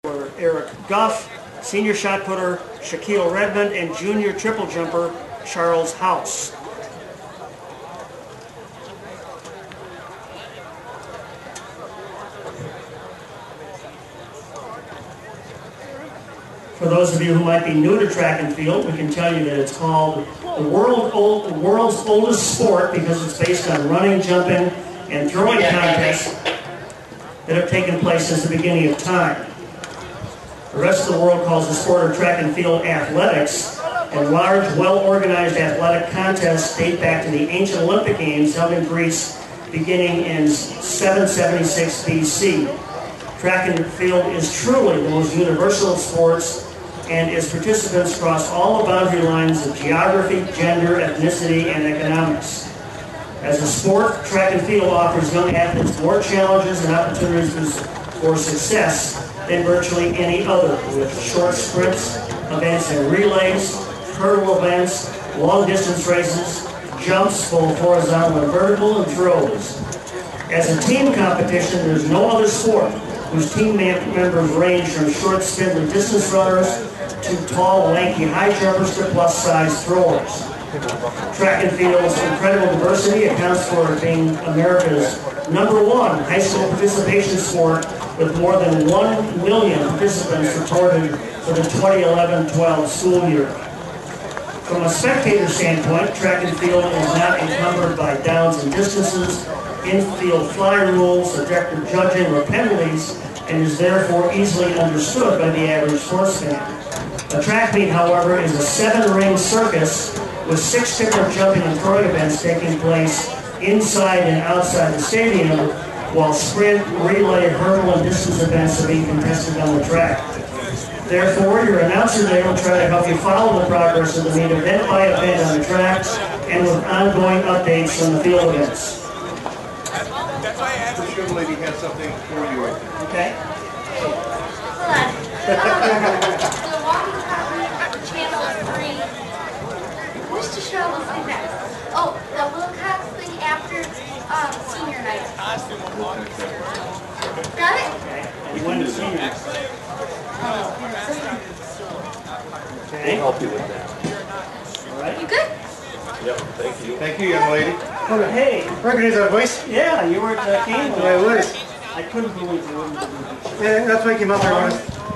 Eric Guff, senior shot putter Shaquille Redmond, and junior triple jumper Charles House. For those of you who might be new to track and field, we can tell you that it's called the world's oldest sport because it's based on running, jumping, and throwing contests that have taken place since the beginning of time. The rest of the world calls the sport of track and field athletics, and large, well-organized athletic contests date back to the ancient Olympic Games held in Greece beginning in 776 BC. Track and field is truly the most universal of sports, and its participants cross all the boundary lines of geography, gender, ethnicity, and economics. As a sport, track and field offers young athletes more challenges and opportunities for success than virtually any other, with short sprints, events in relays, hurdle events, long distance races, jumps, both horizontal and vertical, and throws. As a team competition, there's no other sport whose team members range from short, spindly distance runners to tall, lanky high jumpers to plus-size throwers. Track and field's incredible diversity accounts for it being America's #1 high school participation sport, with more than 1 million participants reported for the 2011-12 school year. From a spectator standpoint, track and field is not encumbered by downs and distances, infield fly rules, objective judging, or penalties, and is therefore easily understood by the average sports fan. A track meet, however, is a 7-ring circus with 6 different jumping and throwing events taking place inside and outside the stadium, while sprint, relay, hurdle, and distance events are being contested on the track. Therefore, your announcer today will try to help you follow the progress of the meet event by event on the tracks and with ongoing updates from the field events. That's why I asked the sugar lady has something for you. Okay. Hold on. The walking property, channel 3. What's the show will say next? Oh, the Wilcox thing after senior night. Got it? You win the senior. We'll help you with that. All right. You good? Yep, thank you. Thank you, young lady. Oh, hey. Recognize that voice? Yeah, you were at game. Yeah, I was. I couldn't believe you wouldn't believe it. Yeah, that's why I came out there.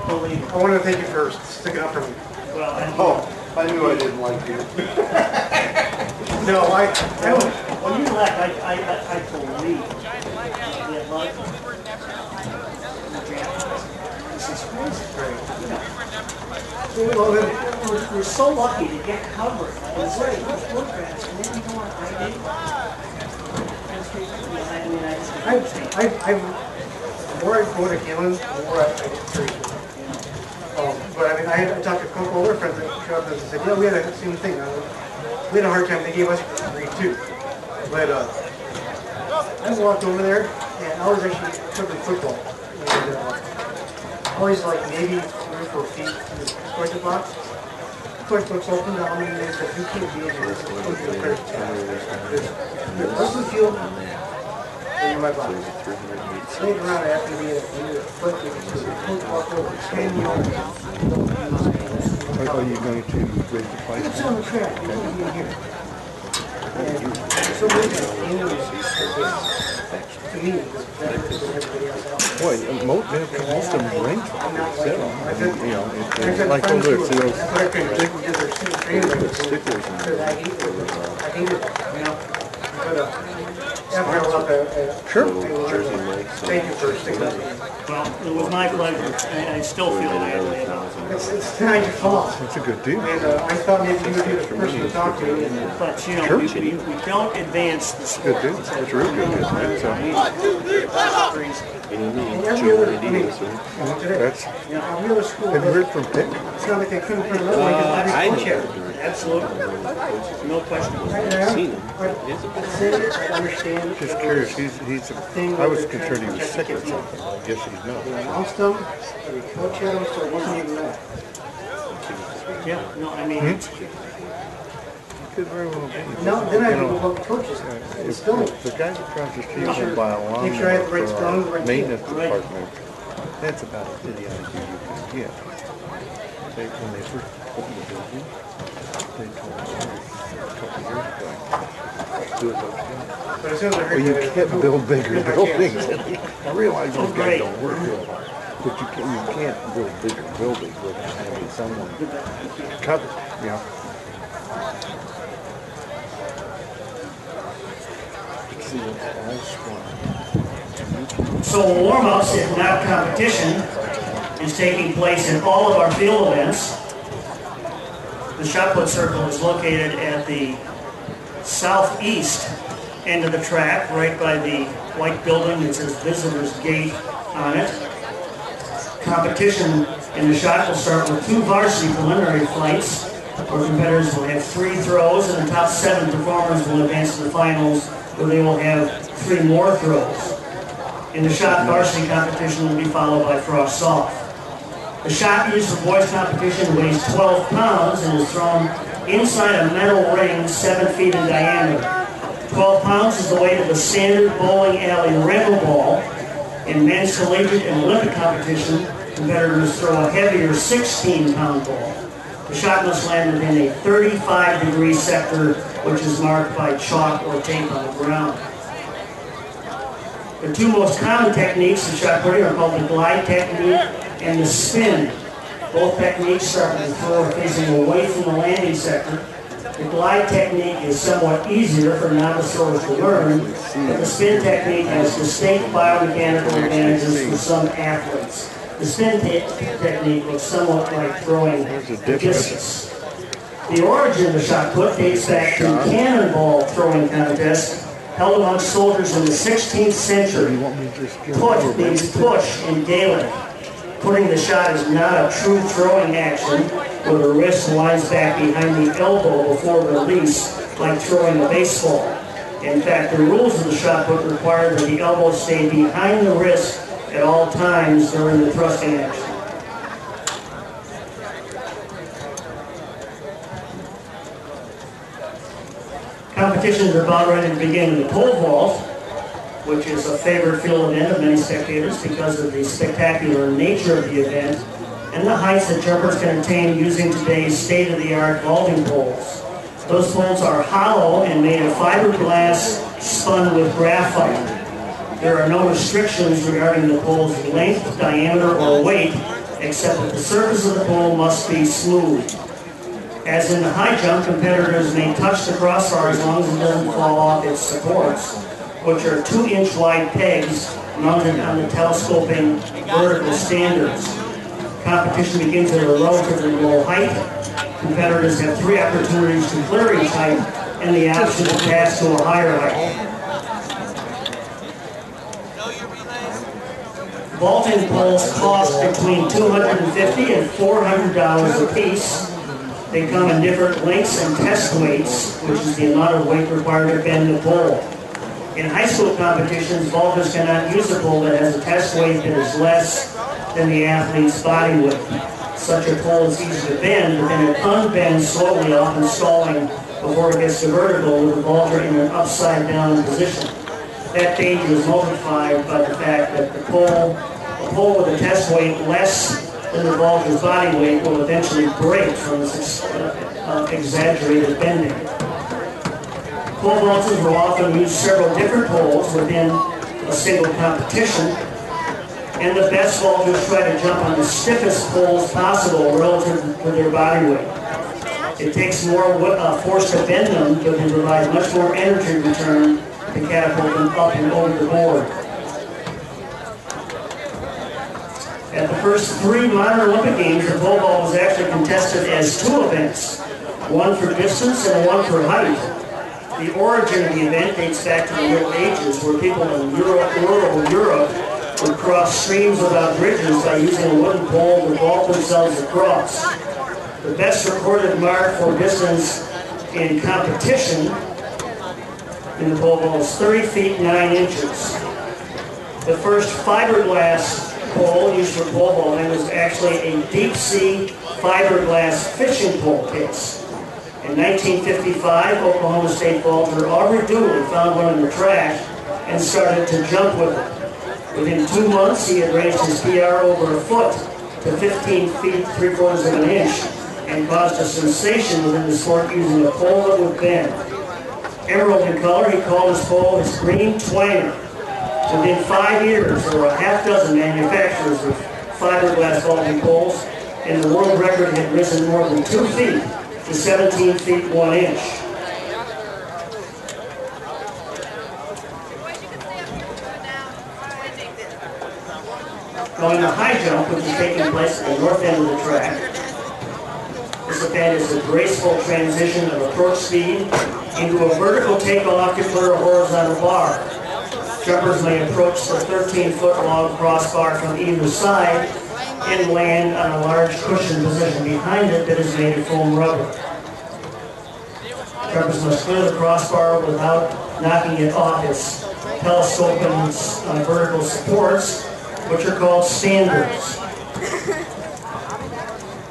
Believe it. I wanted to thank you for sticking up for me. Well, Oh, I knew I didn't like you. No, I when you left, I believe. Yeah, but this is crazy. well, then, We're so lucky to get covered. It's like photographs, and then you go on ID. the more I go to Galen, the more I get curious. But I mean, I talked to a couple older friends that showed up and said, yeah, we had the same thing. We had a hard time. They gave us a grade 2. But I walked over there, and I was actually covering football. And I was like maybe 3 or 4 feet in the question box. Of course, looks open down, and they said, you can't be in here. It's going to be a credit test. You're close to the field, and you're my box. Stayed around after me, and you're foot, you can walk over 10 yards. Are you going to raise the price? It's on the track, you're going to be in here. And for some reason, to me, it's better than everybody else out. Boy, most of them range from I'm not like $7. You know, I've got like friends over who see are- those that's what I couldn't do, because they're sitting training with stickers and because I hate it, you know. But after I left, Sure. thank you for sticking up. Well, it was my pleasure. I still feel that way about it. It's not your fault. It's a good deal. And I thought maybe you would be the person to talk to. And, But, you know, we don't advance the sport. Good deal. It's real good, isn't it? So and every other, I mean, today, that's. you know, every other school, Have you heard from Pick? it's not like they couldn't put another one because every coach had it. Absolutely. No question. I understand. Just curious. He's. I was concerned he was sick or something. I guess he's They not. announced them, every coach had them, so it wasn't even that. Yeah, no, I mean, Could very well be. No, then I go about the coaches. It's still, The guys across the street will buy a lawn make sure I have the right for strong, the right maintenance team. department. That's about as idiotic as you get. When they first opened the building, they told us a couple of years ago, do it those guys. But as soon as I Well, heard you that, can't build bigger here's my buildings. chance. I realize those guys great. don't work real hard. But you can't build bigger buildings without having someone cut it, you know. See, it's all swung. So warm-ups, if not competition, is taking place in all of our field events. The shot put circle is located at the southeast end of the track, right by the white building that says Visitors Gate on it. Competition in the shot will start with 2 varsity preliminary flights, where competitors will have 3 throws, and the top 7 performers will advance to the finals, where they will have 3 more throws. In the shot, varsity competition will be followed by frost-off. The shot used for boys competition weighs 12 pounds and is thrown inside a metal ring 7 feet in diameter. 12 pounds is the weight of the standard bowling alley rental ball. In men's collegiate and Olympic competition, competitors throw a heavier 16-pound ball. The shot must land within a 35-degree sector, which is marked by chalk or tape on the ground. The 2 most common techniques in shot putting are called the glide technique and the spin. Both techniques start with the thrower facing away from the landing sector. The glide technique is somewhat easier for novice throwers to learn, but the spin technique has distinct biomechanical advantages for some athletes. The spin technique looks somewhat like throwing a discus. The origin of the shot put dates back to cannonball throwing contests held amongst soldiers in the 16th century. Put means push in Gaelic. Putting the shot is not a true throwing action where the wrist winds back behind the elbow before release, like throwing a baseball. In fact, the rules of the shot put require that the elbow stay behind the wrist at all times during the thrusting action. Competitions are about ready to begin in the pole vault, which is a favorite field event of many spectators because of the spectacular nature of the event and the heights that jumpers can attain using today's state-of-the-art vaulting poles. Those poles are hollow and made of fiberglass spun with graphite. There are no restrictions regarding the pole's length, diameter, or weight, except that the surface of the pole must be smooth. As in the high jump, competitors may touch the crossbar as long as it doesn't fall off its supports, which are 2-inch wide pegs mounted on the telescoping vertical standards. Competition begins at a relatively low height. Competitors have 3 opportunities to clear each height and the option to pass to a higher height. Vaulting poles cost between $250 and $400 a piece. They come in different lengths and test weights, which is the amount of weight required to bend the pole. In high school competitions, vaulters cannot use a pole that has a test weight that is less than the athlete's body weight. Such a pole is easy to bend, but then it unbends slowly, often stalling before it gets to vertical with the vaulter in an upside-down position. That danger is multiplied by the fact that a pole with a test weight less than the vaulter's body weight will eventually break from this exaggerated bending. Pole vaulters will often use several different poles within a single competition, and the best vaulters try to jump on the stiffest poles possible relative to their body weight. It takes more force to bend them, but they provide much more energy return to catapult them up and over the board. At the first 3 modern Olympic Games, the pole vault was actually contested as 2 events, one for distance and one for height. The origin of the event dates back to the Middle Ages, where people in rural Europe would cross streams without bridges by using a wooden pole to vault themselves across. The best recorded mark for distance in competition in the pole vault is 30 feet 9 inches. The first fiberglass pole used for pole vaulting was actually a deep-sea fiberglass fishing pole case. In 1955, Oklahoma State vaulter Aubrey Dooley found one in the trash and started to jump with it. Within 2 months, he had raised his PR over a foot to 15 feet 3/4 of an inch and caused a sensation within the sport using a pole that would bend. Emerald in color, he called his pole his green twanger. Within 5 years, there were a half dozen manufacturers of fiberglass vaulting poles, and the world record had risen more than 2 feet to 17 feet 1 inch. Going to high jump, which is taking place at the north end of the track. This event is a graceful transition of approach speed into a vertical takeoff to clear a horizontal bar. Jumpers may approach the 13-foot long crossbar from either side and land on a large cushion position behind it that is made of foam rubber. Jumpers must clear the crossbar without knocking it off its telescoping vertical supports, which are called standards.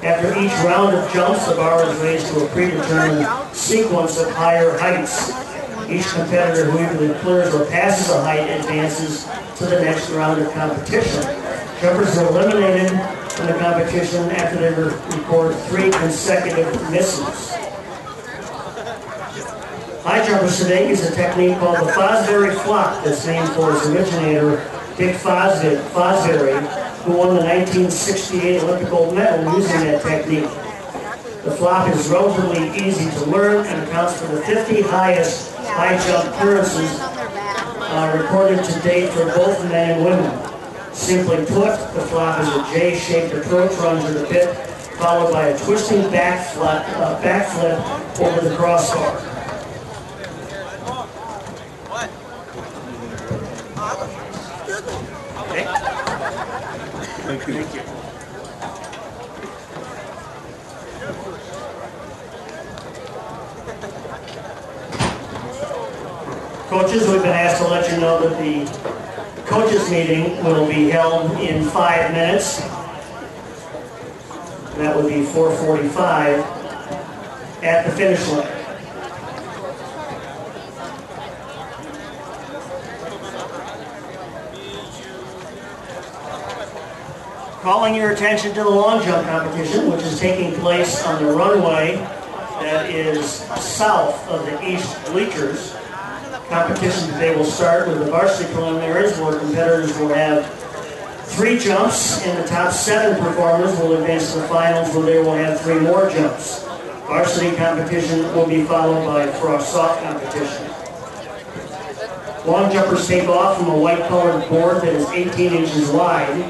After each round of jumps, the bar is raised to a predetermined sequence of higher heights. Each competitor who either clears or passes a height advances to the next round of competition. Jumpers are eliminated from the competition after they record 3 consecutive misses. High jumpers today use a technique called the Fosbury flop that's named for its originator, Dick Fosbury, who won the 1968 Olympic gold medal using that technique. The flop is relatively easy to learn and accounts for the 50 highest high jump clearances recorded to date for both men and women. Simply put, the flop is a J-shaped approach run to the pit, followed by a twisting backflip over the crossbar. Okay. Thank you. Thank you. Coaches, we've been asked to let you know that the coaches meeting will be held in 5 minutes. That would be 4:45 at the finish line. Calling your attention to the long jump competition, which is taking place on the runway that is south of the east bleachers. Competition today will start with the varsity preliminaries, where competitors will have 3 jumps, and the top 7 performers will advance to the finals, where they will have 3 more jumps. Varsity competition will be followed by frost-soft competition. Long jumpers take off from a white-colored board that is 18 inches wide,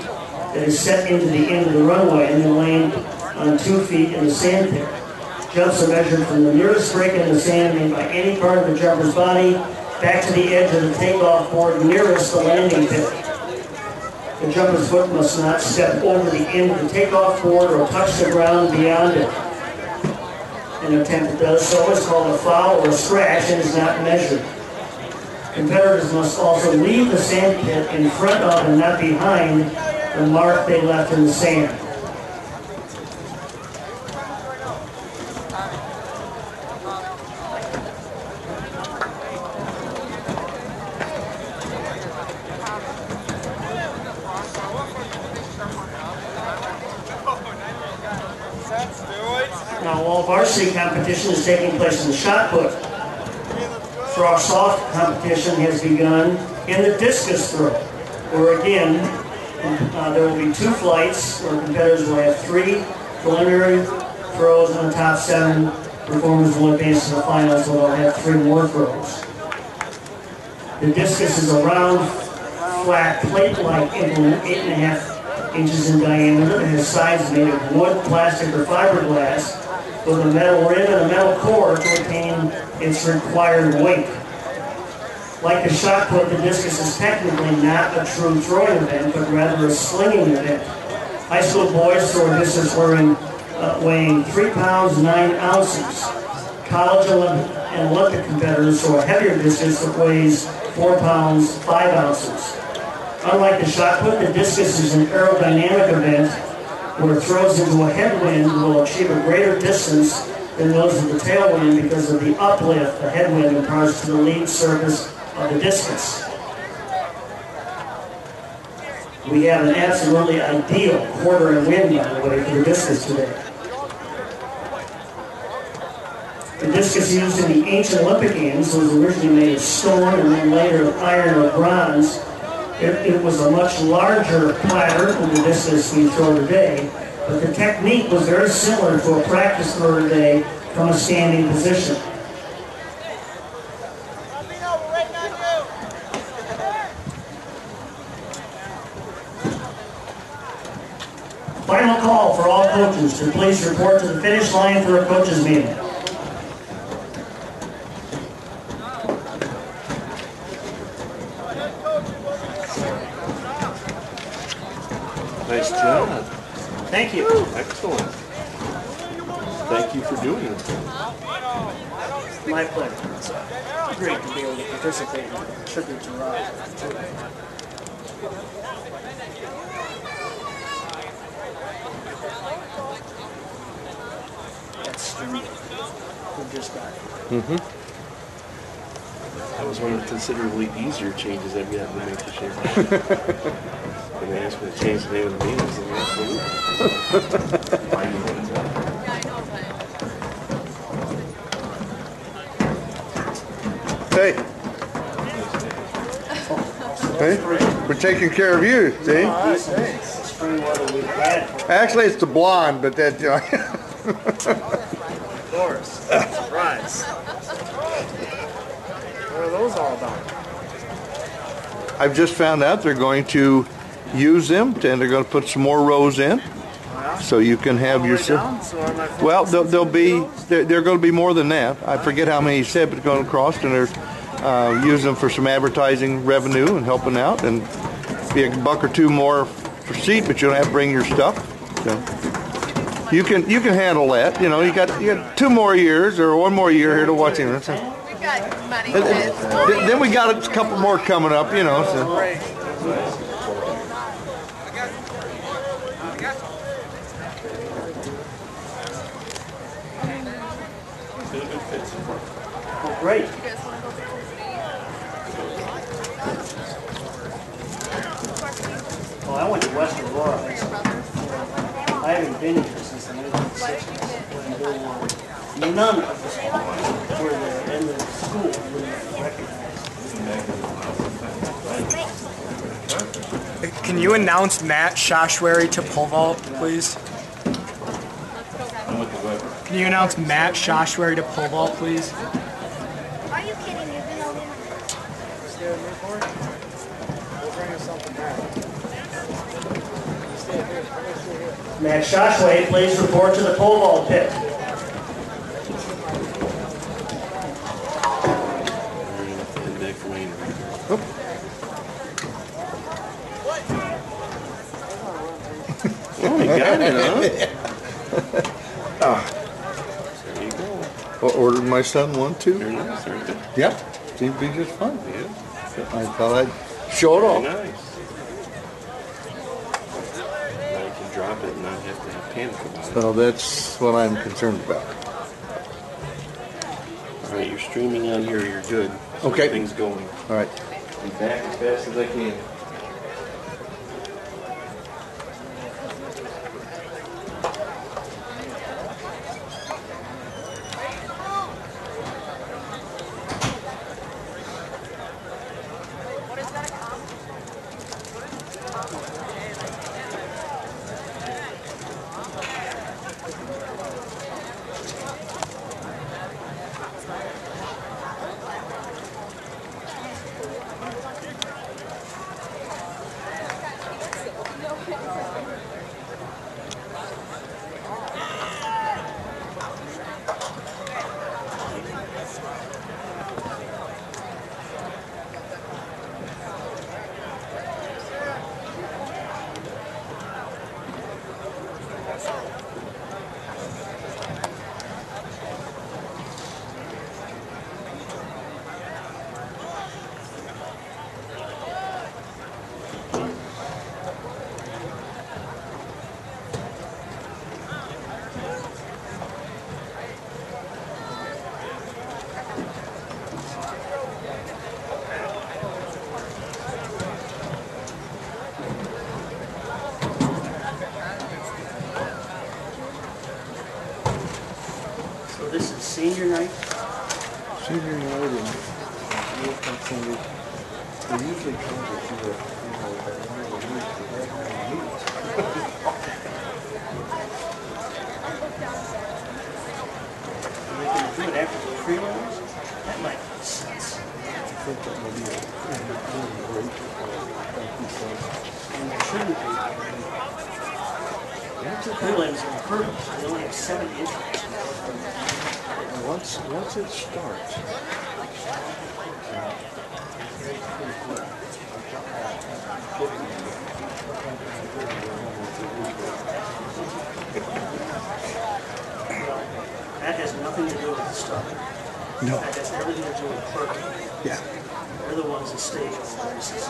that is set into the end of the runway and then land on 2 feet in the sand pit. Jumps are measured from the nearest break in the sand made by any part of the jumper's body back to the edge of the takeoff board nearest the landing pit. The jumper's foot must not step over the end of the takeoff board or touch the ground beyond it. An attempt that does so is called a foul or a scratch and is not measured. Competitors must also leave the sand pit in front of and not behind the mark they left in the sand. Now, while varsity competition is taking place in the shot put, frost-soft competition has begun in the discus throw, where again, there will be 2 flights where competitors will have 3 preliminary throws, and the top 7 performers will advance to the finals, where they'll have 3 more throws. The discus is a round, flat, plate-like implement, 8.5 inches in diameter, and has sides made of wood, plastic, or fiberglass, with a metal rim and a metal core to attain its required weight. Like the shot put, the discus is technically not a true throwing event, but rather a slinging event. High school boys throw a discus weighing 3 pounds 9 ounces. College and Olympic competitors throw a heavier discus that weighs 4 pounds 5 ounces. Unlike the shot put, the discus is an aerodynamic event where throws into a headwind will achieve a greater distance than those of the tailwind because of the uplift the headwind imparts to the lead surface of the discus. We have an absolutely ideal quarter and wind, by the way, for the discus today. The discus used in the ancient Olympic Games was originally made of stone and then later of iron or bronze. It was a much larger platter than the discus we throw today, but the technique was very similar to a practice throw today from a standing position. Final call for all coaches to please report to the finish line for a coaches meeting. Nice job. Thank you. Excellent. Thank you for doing it. My pleasure. It's great to be able to participate in a tribute to Rob. That's Streamwood. We just got it. That was one of the considerably easier changes I've gotten to make this year. When they asked me to change the name of the meeting, I said, absolutely. Finding things out. Hey. Hey, we're taking care of you, see? Streamwood we've had for Actually, it's the blonde, but that, Of course. Surprise. What are those all about? I've just found out they're going to use them, and they're going to put some more rows in, so you can have your. Well, they'll be they're going to be more than that. I forget how many he said, but it's going across, and they're using them for some advertising revenue and helping out, and be a buck or two more per seat, but you don't have to bring your stuff. So you can handle that. You know, you got 2 more years or 1 more year here to watch him. So. We've got money. Then we got a couple more coming up, you know. So. Oh, great. Well, I went to West Aurora. I haven't been here since the 1960s. When none of the schools were there, and the school were recognized. Can you announce Matt Shoshwary to pole vault, please? Can you announce Matt Shoshwary to pole vault, please? Are you kidding? You've been over Matt Shoshway, please report to the pole vault pit. Oh, you got it, huh? There you go. Well, ordered my son one too. Very nice, very good. Yeah, seemed to be just fun. Yeah. I thought I'd show it Very off. nice. Now you can drop it and not have to have panic about it. So that's what I'm concerned about. All right, you're streaming on here. You're good. So Okay. Things going. All right. Be back as fast as I can. senior night? Senior night and Wilcox Center, they usually come to do a, one of the weeks, they have meetings. Are they going to do it after the prelims? That might make sense. I think that may be a great And there shouldn't be. After the prelims are hurdles, they only have 7 entries. Once it starts, that has nothing to do with the start. no, That has everything to do with clerking. yeah. They're the ones that stage all the races.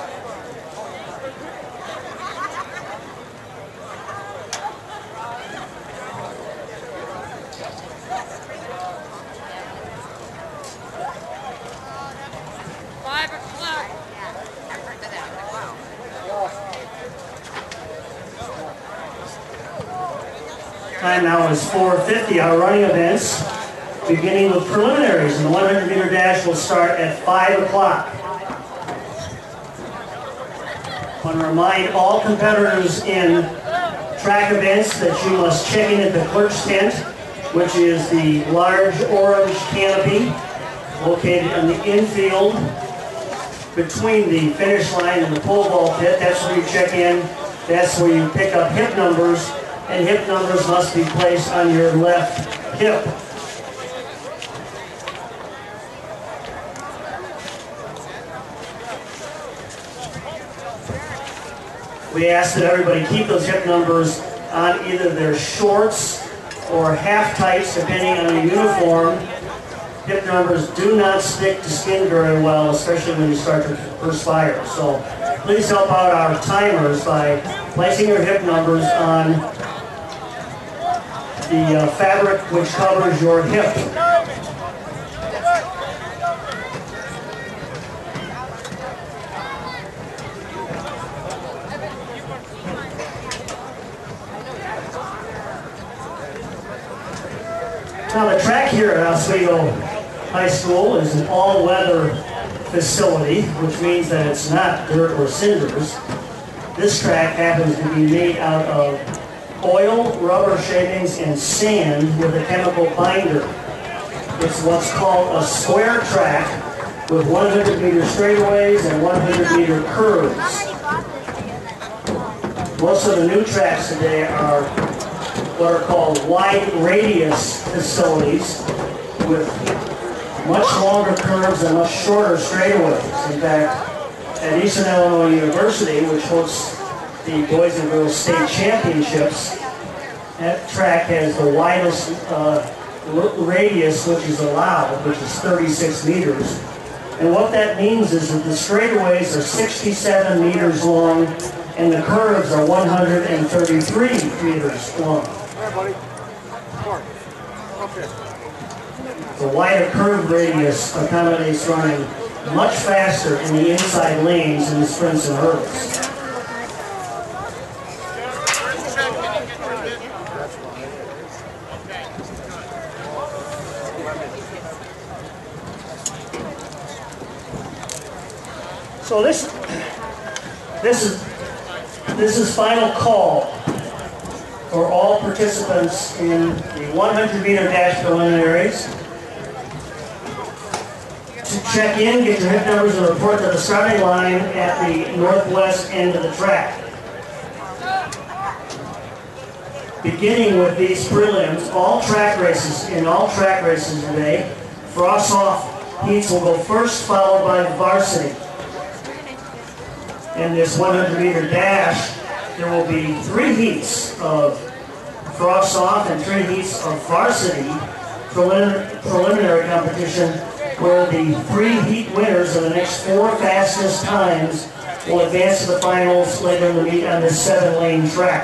Time now is 4:50. Our running events, beginning with preliminaries, and the 100-meter dash will start at 5 o'clock. I want to remind all competitors in track events that you must check in at the clerk's tent, which is the large orange canopy located in the infield between the finish line and the pole vault pit. That's where you check in. That's where you pick up hip numbers, and hip numbers must be placed on your left hip. We ask that everybody keep those hip numbers on either their shorts or half tights, depending on your uniform. Hip numbers do not stick to skin very well, especially when you start to perspire. So please help out our timers by placing your hip numbers on the fabric which covers your hip. Now the track here at Oswego High School is an all-weather facility, which means that it's not dirt or cinders. This track happens to be made out of oil, rubber shavings, and sand with a chemical binder. It's what's called a square track with 100-meter straightaways and 100-meter curves. Most of the new tracks today are what are called wide radius facilities with much longer curves and much shorter straightaways. In fact, at Eastern Illinois University, which hosts the Boys and Girls State Championships, that track has the widest radius which is allowed, which is 36 meters. And what that means is that the straightaways are 67 meters long and the curves are 133 meters long. The wider curve radius accommodates running much faster in the inside lanes in the sprints and hurdles. So this is final call for all participants in the 100-meter dash preliminaries. To check in, get your hip numbers, and report to the starting line at the northwest end of the track. Beginning with these prelims, all track races today, frost-off heats will go first, followed by varsity. In this 100-meter dash, there will be 3 heats of frost-off and 3 heats of varsity preliminary competition, where the 3 heat winners of the next 4 fastest times will advance to the finals later in the meet on this 7-lane track.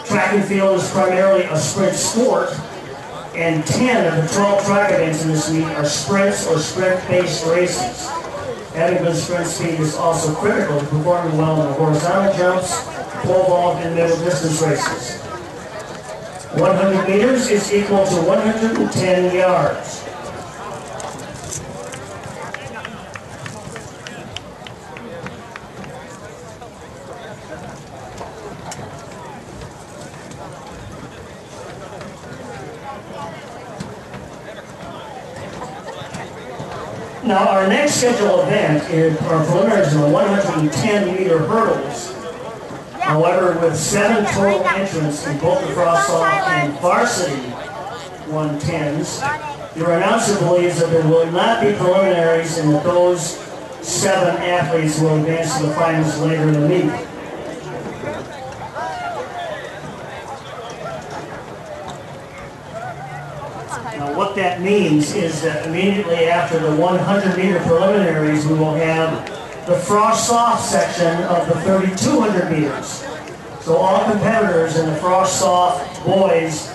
Track and field is primarily a sprint sport, and 10 of the 12 track events in this meet are sprints or sprint-based races. Having good sprint speed is also critical to performing well in the horizontal jumps, pole vault, and middle distance races. 100 meters is equal to 110 yards. Now, our next scheduled event is our preliminaries in the 110-meter hurdles. However, with 7 total entrants in both the frost-off and varsity 110s, your announcer believes that there will not be preliminaries and that those 7 athletes will advance to the finals later in the meet. Now, what that means is that immediately after the 100-meter preliminaries, we will have the frost-off section of the 3,200 meters. So all competitors in the frost-off boys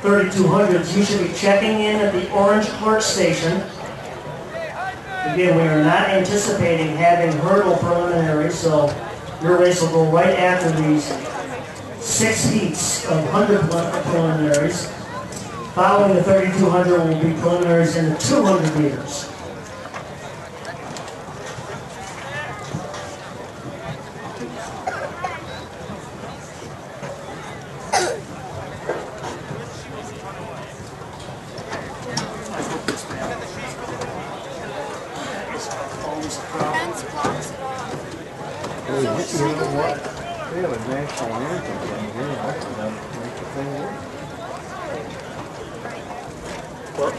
3,200s, you should be checking in at the orange clerk station. Again, we are not anticipating having hurdle preliminaries, so your race will go right after these 6 heats of 100 preliminaries. Following the 3,200 will be preliminaries in the 200 meters. You know what? They have a national anthem thing here. That's enough to make the thing work. Well,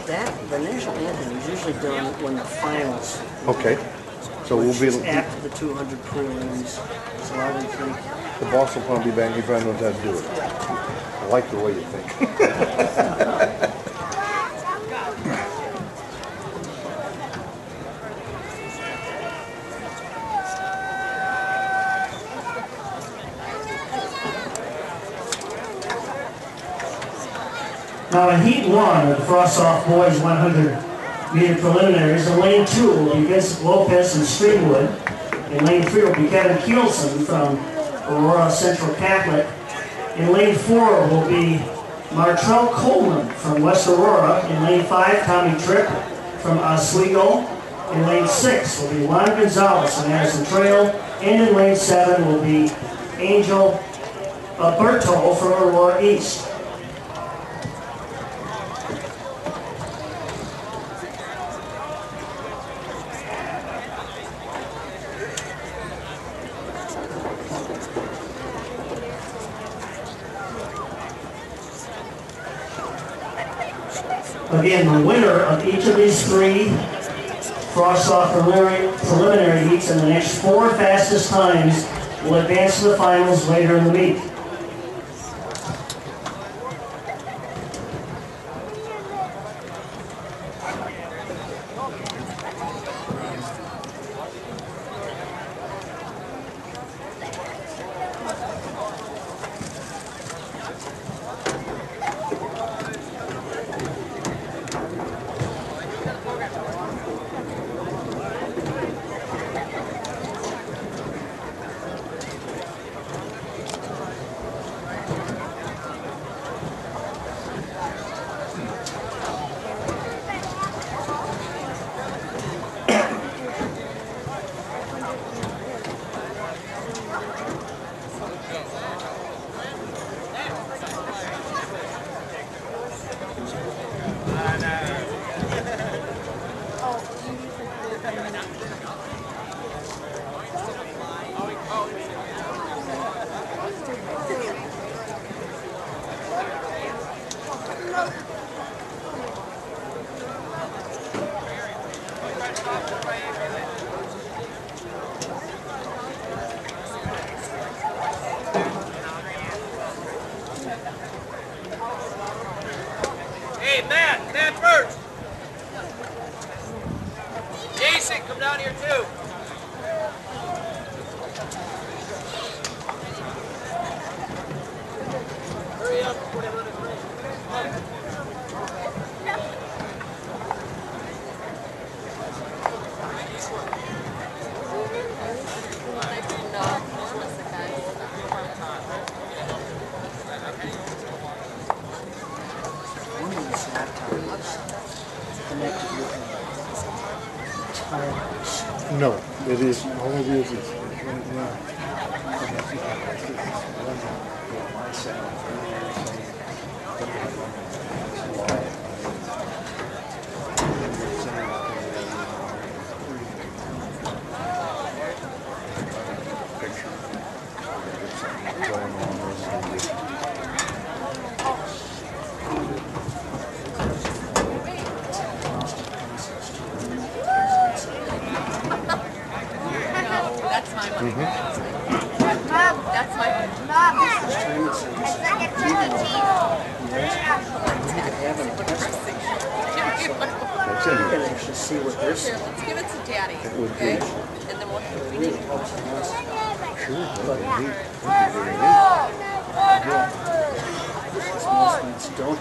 the national anthem is usually done when the finals. Okay. So we'll be after the 200 prelims. So I would think the boss will probably be back. He probably knows how to do it. I like the way you think. Now in Heat 1 of the Frost-Off Boys 100-meter preliminaries, in Lane 2 will be Vincent Lopez and Streamwood. In Lane 3 will be Kevin Kielson from Aurora Central Catholic. In Lane 4 will be Martrell Coleman from West Aurora. In Lane 5, Tommy Tripp from Oswego. In Lane 6 will be Juan Gonzalez from Madison Trail. And in Lane 7 will be Angel Berto from Aurora East. Again, the winner of each of these 3 Frost-Off preliminary heats and the next 4 fastest times will advance to the finals later in the meet. Hey, Matt first. Jason, come down here too. Hurry up before they run it through. No, it is, all it is, That's my money. Mom, that's my money. Mom, it's like a you can actually see what they're saying. Let's give it to Daddy, okay? And then we'll we need to go to the Sure, but most don't.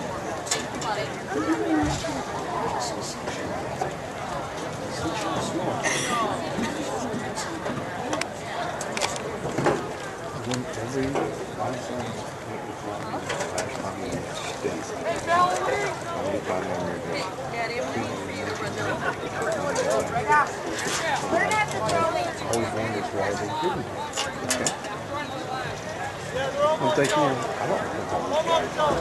I'm thinking, I don't know.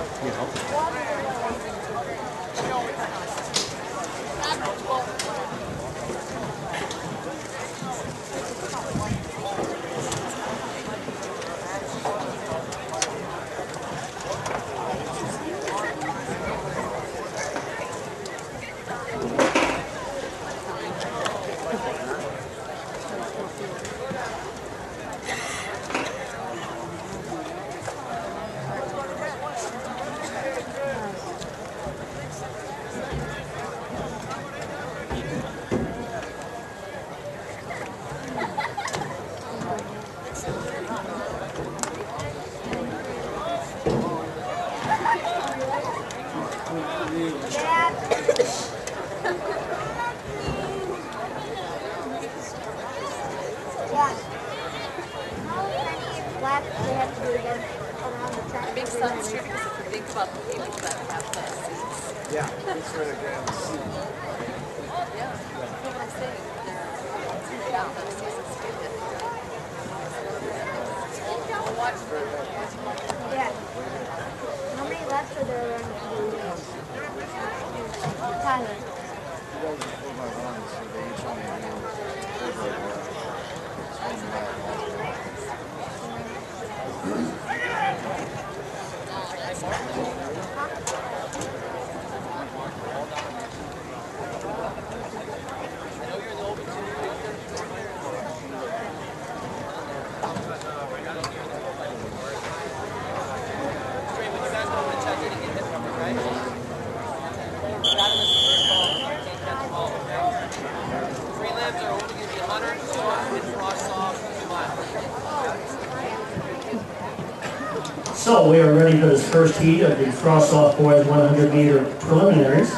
It makes sense too, because if you think about the people that have the seats. Yeah, it's right again. Yeah, that's what I'm saying. Yeah, that season's stupid. We'll watch for Yeah. How many laps are there around the Tyler? So we are ready for this first heat of the Frost-Off Boys 100-meter preliminaries.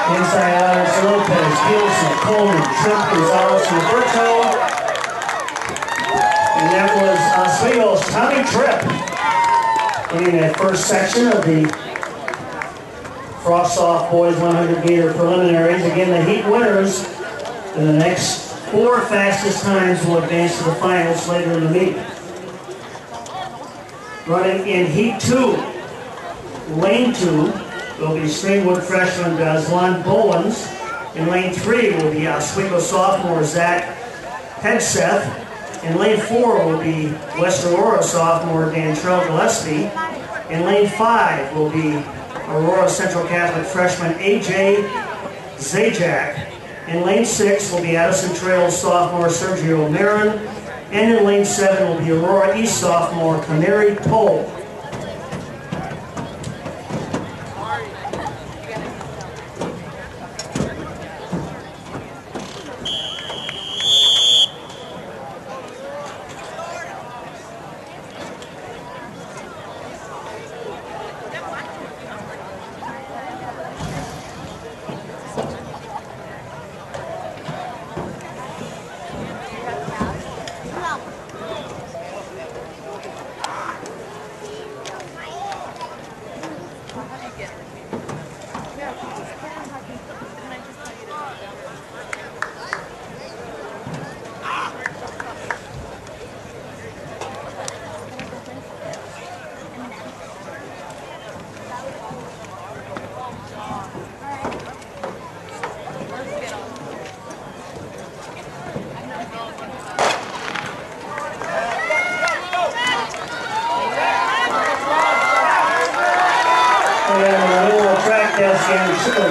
Inside Alex Lopez, Gilson, Coleman, Trump, Gonzalez, and Roberto. And that was Oswego's Tommy Tripp winning that first section of the Frost-Off Boys 100-meter preliminaries. Again, the heat winners in the next 4 fastest times will advance to the finals later in the meet. Running in Heat 2, Lane 2, will be Streamwood freshman Gazlan Bowens. In Lane 3 will be Oswego sophomore Zach Hegseth. In lane 4 will be West Aurora sophomore Dantrell Gillespie. In lane 5 will be Aurora Central Catholic freshman A.J. Zajac. In lane 6 will be Addison Trails sophomore Sergio Marin. And in lane 7 will be Aurora East sophomore Canary Pohl.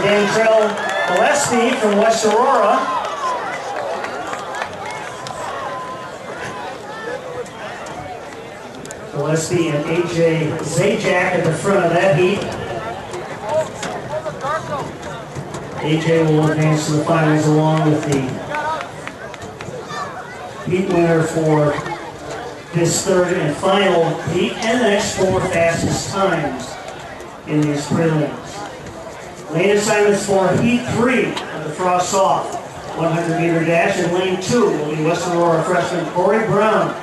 Dantrell Gillespie from West Aurora. Gillespie and A.J. Zajac at the front of that heat. A.J. will advance to the finals along with the heat winner for this third and final heat and the next 4 fastest times in these prelims. Lane assignments for Heat 3 of the Frost Soft 100-meter dash. In Lane 2 will be West Aurora freshman Corey Brown.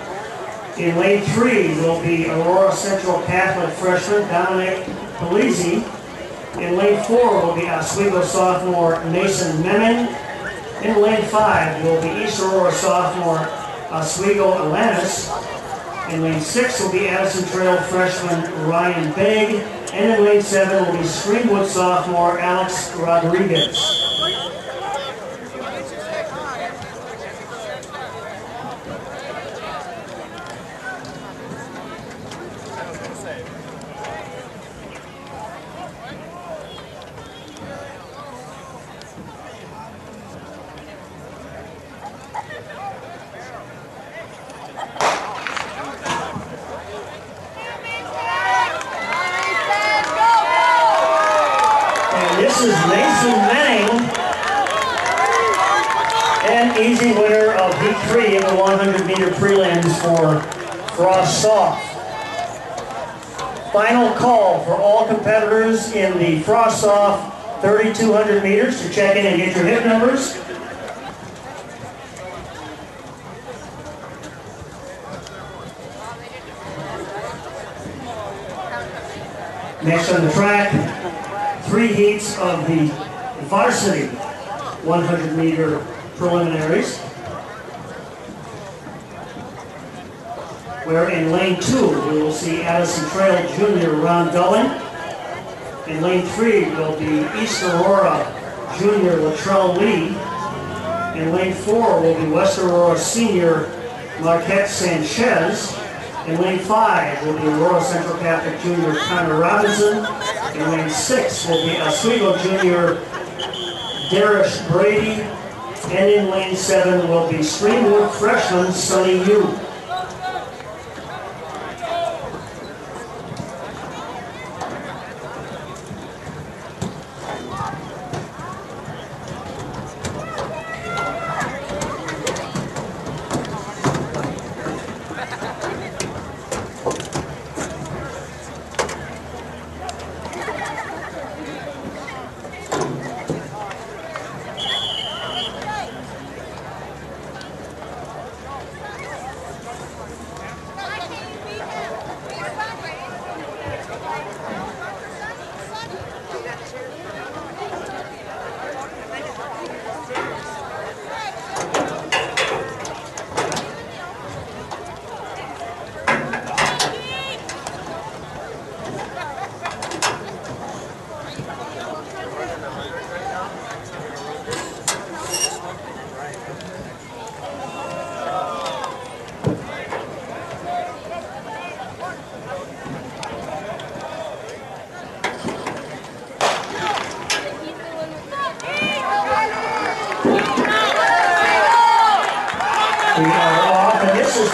In Lane 3 will be Aurora Central Catholic freshman Dominic Polizzi. In Lane 4 will be Oswego sophomore Mason Memon. In Lane 5 will be East Aurora sophomore Oswego Alanis. In Lane 6 will be Addison Trail freshman Ryan Begg. And in lane 7 will be Streamwood sophomore Alex Rodriguez. This is Mason Manning, an easy winner of Heat 3 in the 100-meter prelims for Frost Soft. Final call for all competitors in the Frost Soft 3,200 meters to check in and get your hip numbers. Next on the track, 3 heats of the varsity 100-meter preliminaries, where in lane 2 we will see Addison Trail Junior Ron Dulling. In lane 3 will be East Aurora Junior Latrell Lee. In lane 4 will be West Aurora Senior Marquette Sanchez. In lane 5 will be Aurora Central Catholic Junior Connor Robinson. In lane 6 will be Oswego Junior Darish Brady. And in lane 7 will be Streamwood freshman Sonny Yu.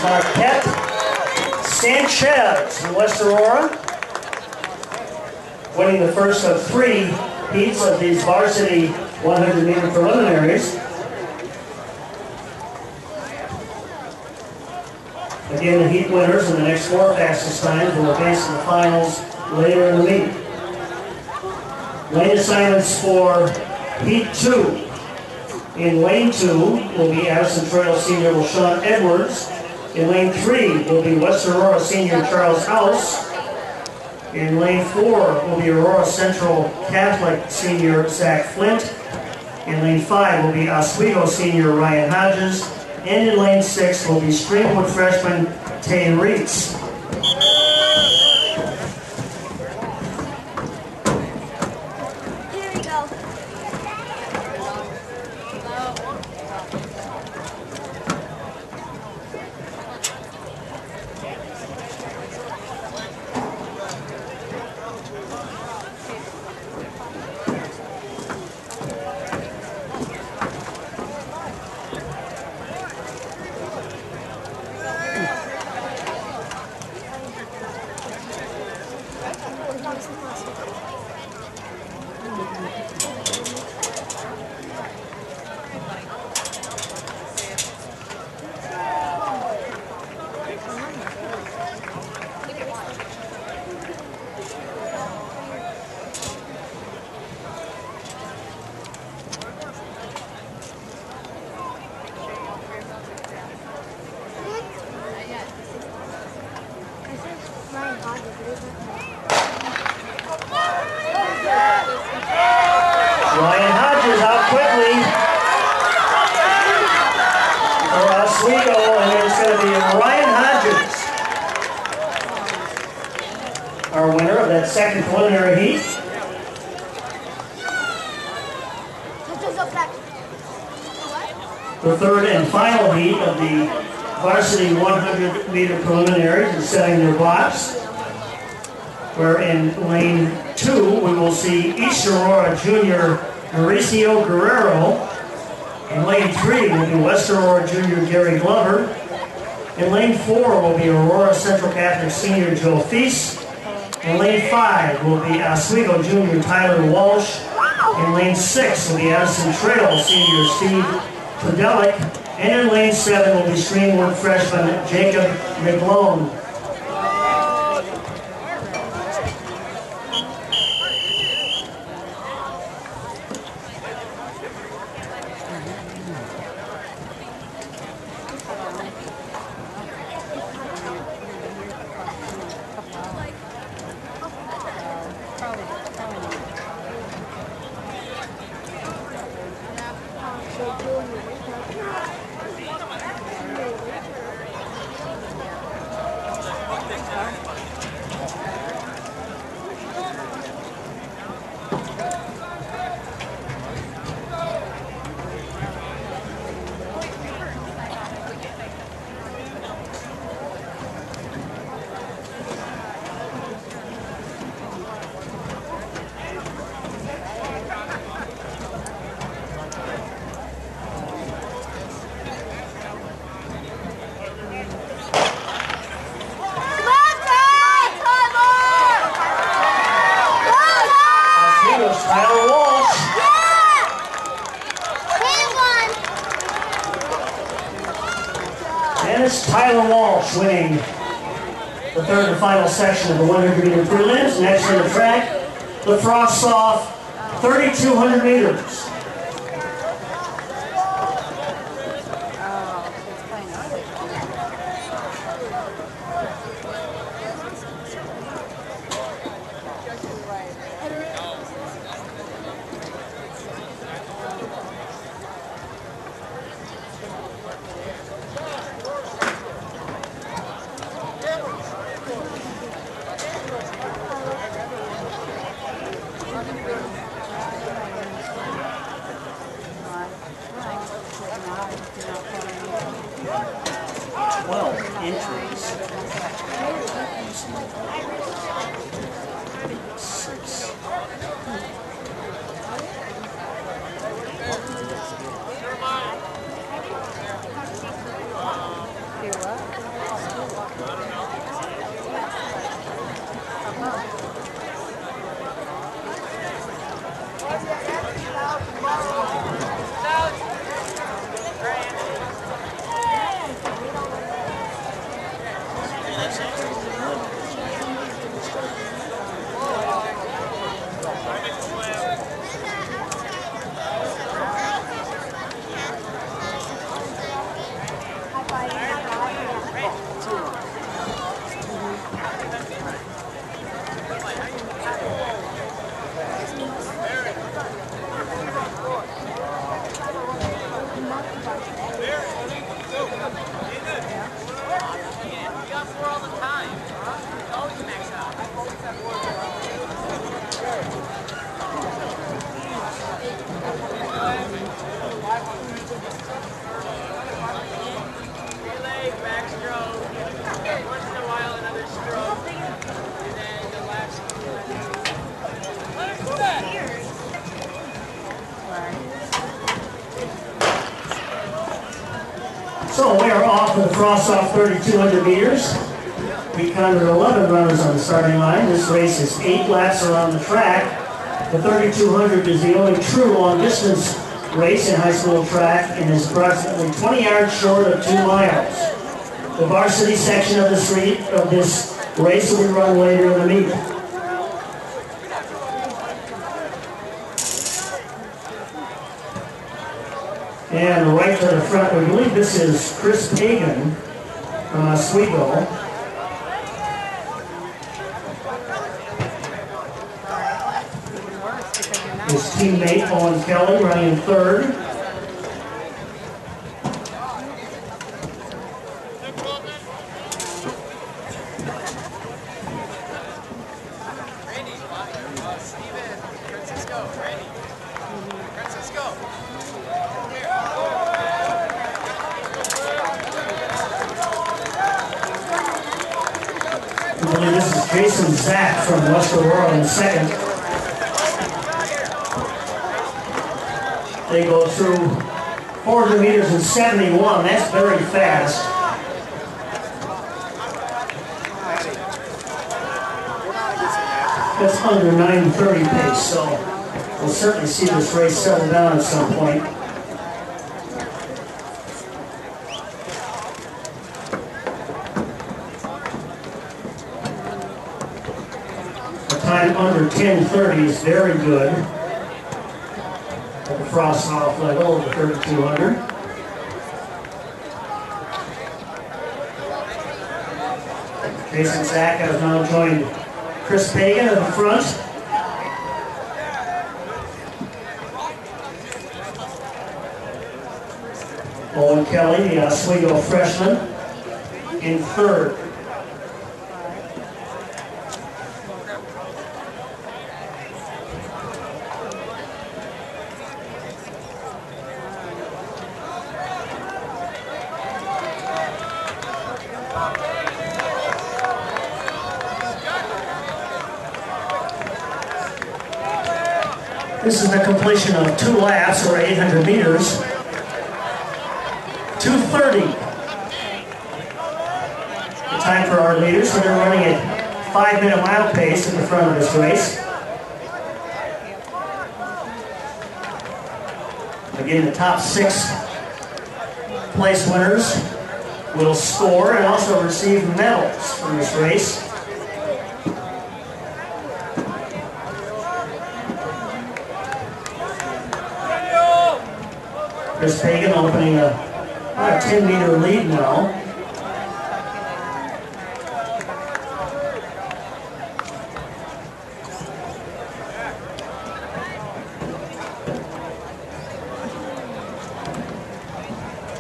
Marquette Sanchez from West Aurora, winning the first of 3 heats of these varsity 100-meter preliminaries. Again, the heat winners and the next 4 fastest times will advance to the finals later in the meet. Lane assignments for Heat 2. In Lane 2 will be Addison Trail Senior LaShawn Edwards. In Lane 3 will be West Aurora Senior Charles House. In Lane 4 will be Aurora Central Catholic Senior Zach Flint. In Lane 5 will be Oswego Senior Ryan Hodges. And in Lane 6 will be Streamwood freshman Tay Reitz. Here we go. Ryan Hodges out quickly for Oswego, and it's going to be Ryan Hodges, our winner of that second preliminary heat. The third and final heat of the varsity 100-meter preliminaries is setting their blocks, where in Lane 2 we will see East Aurora Junior Mauricio Guerrero. In Lane 3 will be West Aurora Junior Gary Glover. In Lane 4 will be Aurora Central Catholic Senior Joe Feast. In Lane 5 will be Oswego Junior Tyler Walsh. In Lane 6 will be Addison Trail Senior Steve Podelic. And in Lane 7 will be Streamwood freshman Jacob McGlone. Tyler Walsh winning the third and final section of the 100-meter prelims. Next in the track, the frost-off 3,200 meters. for the Frost-Off 3,200 meters. We counted 11 runners on the starting line. This race is 8 laps around the track. The 3,200 is the only true long-distance race in high school track and is approximately 20 yards short of 2 miles. The varsity section of this race will be run later in the meet. And right to the front, we believe this is Chris Pagan from Oswego. His teammate Owen Kelly running in third. I believe this is Jason Zach from West Aurora in second. They go through 400 meters in 71. That's very fast. That's under 9:30 pace, so we'll certainly see this race settle down at some point. A time under 10:30 is very good. At the Frost-Off level of the 3,200. Jason Zach has now joined Chris Pagan at the front. Owen Kelly, the Oswego freshman, in third. This is the completion of 2 laps, or 800 meters. 2:30. The time for our leaders, so they're running at 5-minute mile pace in the front of this race. Again, the top 6 place winners will score and also receive medals from this race. Chris Pagan opening a 10-meter lead now.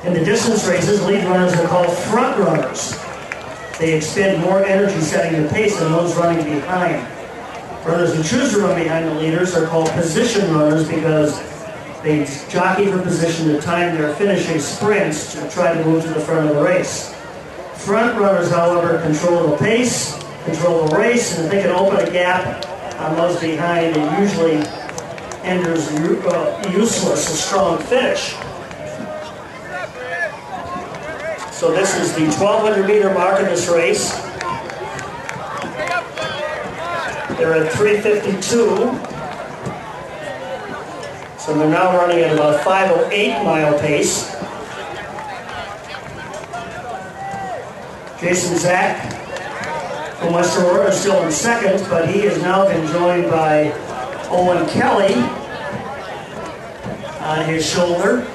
In the distance races, lead runners are called front runners. They expend more energy setting the pace than those running behind. Runners who choose to run behind the leaders are called position runners because they jockey for position to time their finishing sprints to try to move to the front of the race. Front runners, however, control the pace, control the race, and if they can open a gap on those behind, it usually renders useless a strong finish. So this is the 1,200 meter mark in this race. They're at 3:52. So they're now running at about 5:08 mile pace. Jason Zach from West Aurora is still in second, but he has now been joined by Owen Kelly on his shoulder.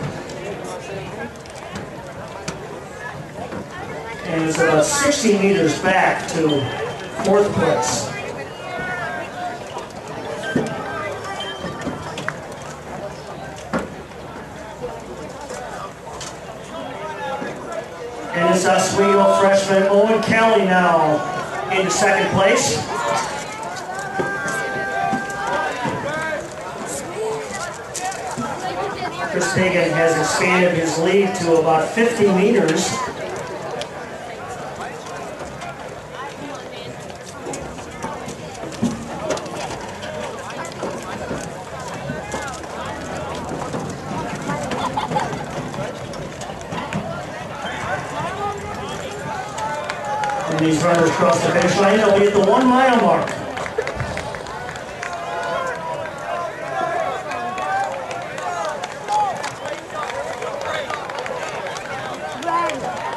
And it's about 60 meters back to 4th place. And it's Oswego freshman Owen Kelly now in 2nd place. Chris Pagan has expanded his lead to about 50 meters. when these runners cross the finish line. They'll be at the 1 mile mark.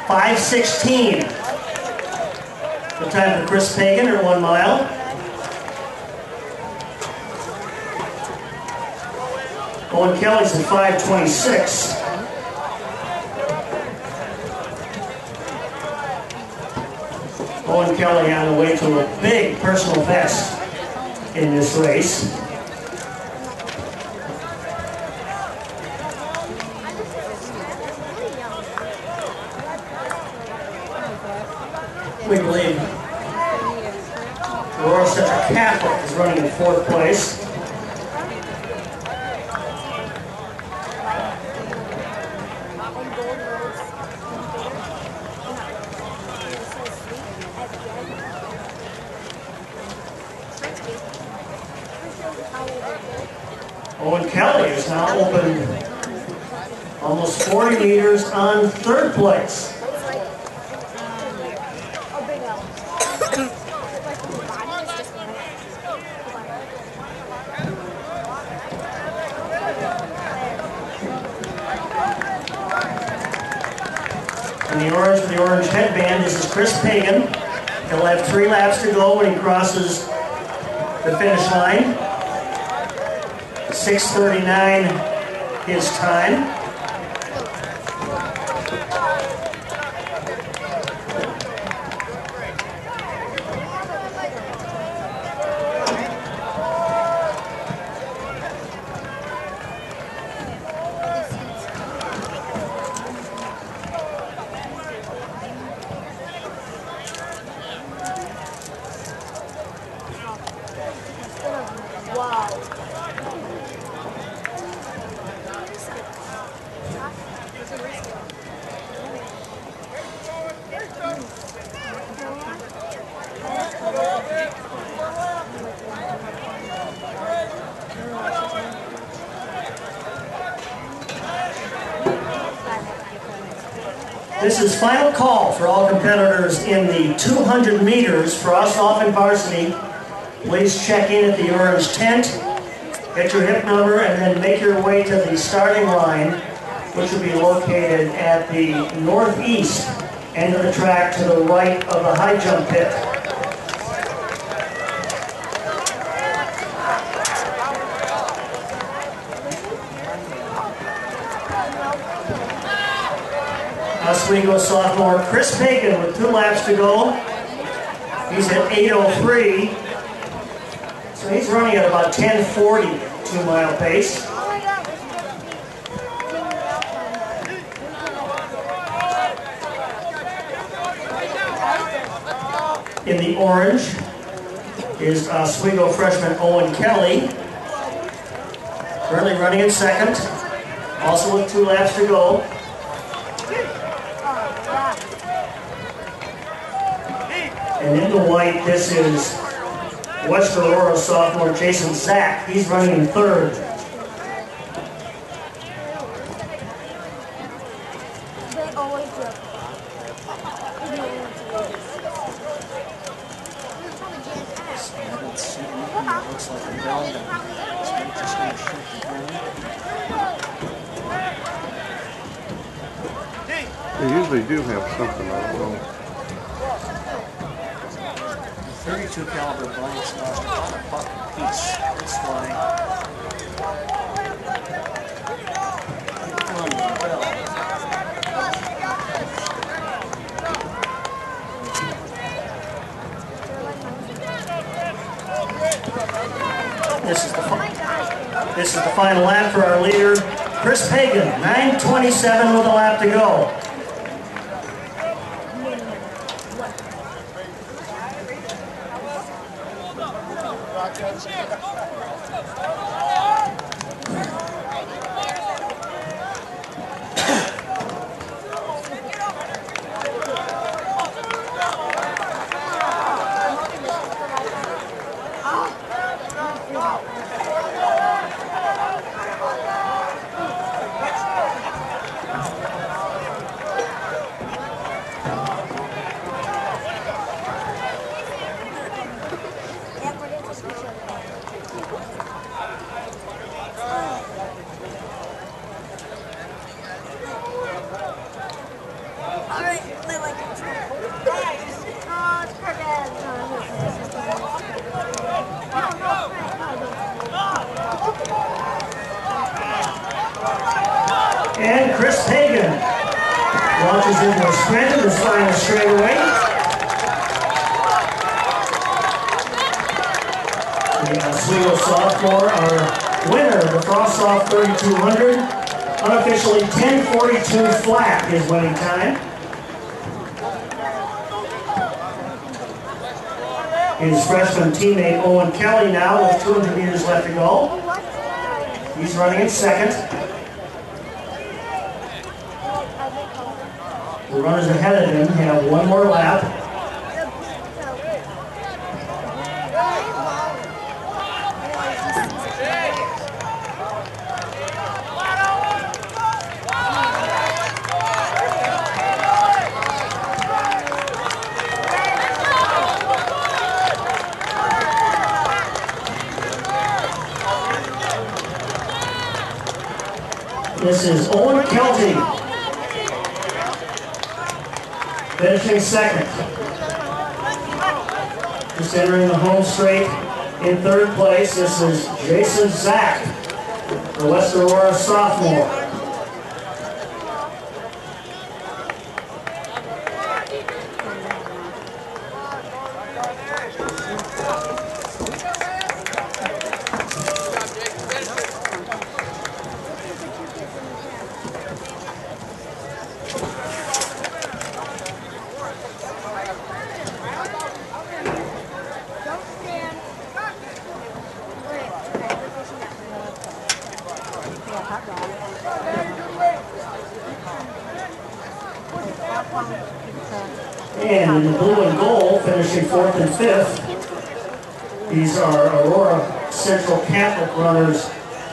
.5:16. The time for Chris Pagan at 1 mile. Owen Kelly's at 5:26. Owen Kelly on the way to a big personal best in this race. We believe Aurora Central Catholic is running in 4th place. Owen Kelly is now open almost 40 meters on 3rd place. In the orange with the orange headband, this is Chris Pagan. He'll have 3 laps to go when he crosses the finish line. 6:39 his time. This is final call for all competitors in the 200 meters for us off in varsity. Please check in at the orange tent, get your hip number, and then make your way to the starting line, which will be located at the northeast end of the track to the right of the high jump pit. Oswego sophomore Chris Pagan with 2 laps to go. He's at 8:03. So he's running at about 10:40 2-mile pace. In the orange is Oswego freshman Owen Kelly. Currently running in 2nd. Also with 2 laps to go. And in the white, this is West Aurora sophomore Jason Zach. He's running in 3rd. They usually do have something, I don't know. 32 caliber blanks cost about $1 a piece. It's flying. This is the final lap for our leader, Chris Pagan. 9:27 with a lap to go. Launches into a sprint in the final straightaway. The Oswego sophomore, our winner of the Frost Soft 3200, unofficially 10:42 flat his winning time. His freshman teammate Owen Kelly now with 200 meters left to go. He's running in second. The runners ahead of him have one more lap. This is Owen Kelty, finishing second. Just entering the home straight in third place. This is Jason Zach, the West Aurora sophomore. And in the blue and gold, finishing fourth and fifth, these are Aurora Central Catholic runners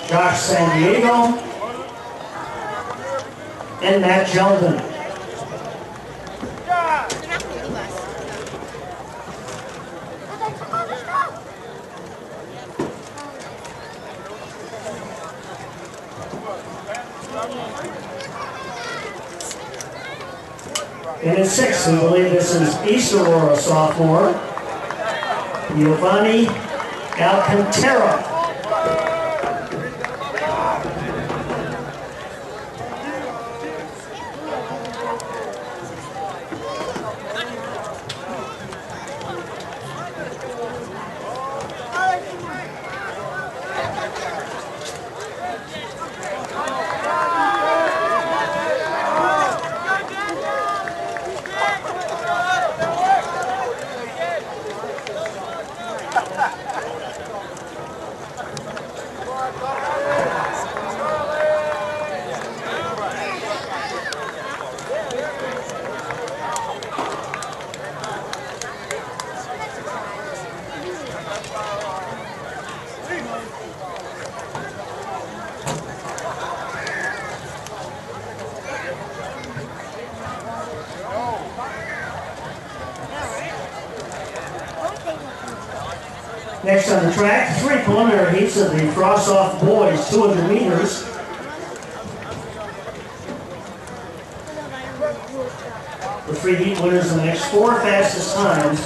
Josh San Diego and Matt Sheldon. And in sixth, we believe this is East Aurora sophomore, Giovanni Alcantara. Next on the track, three preliminary heats of the Frost-Off boys, 200 meters. The three heat winners in the next four fastest times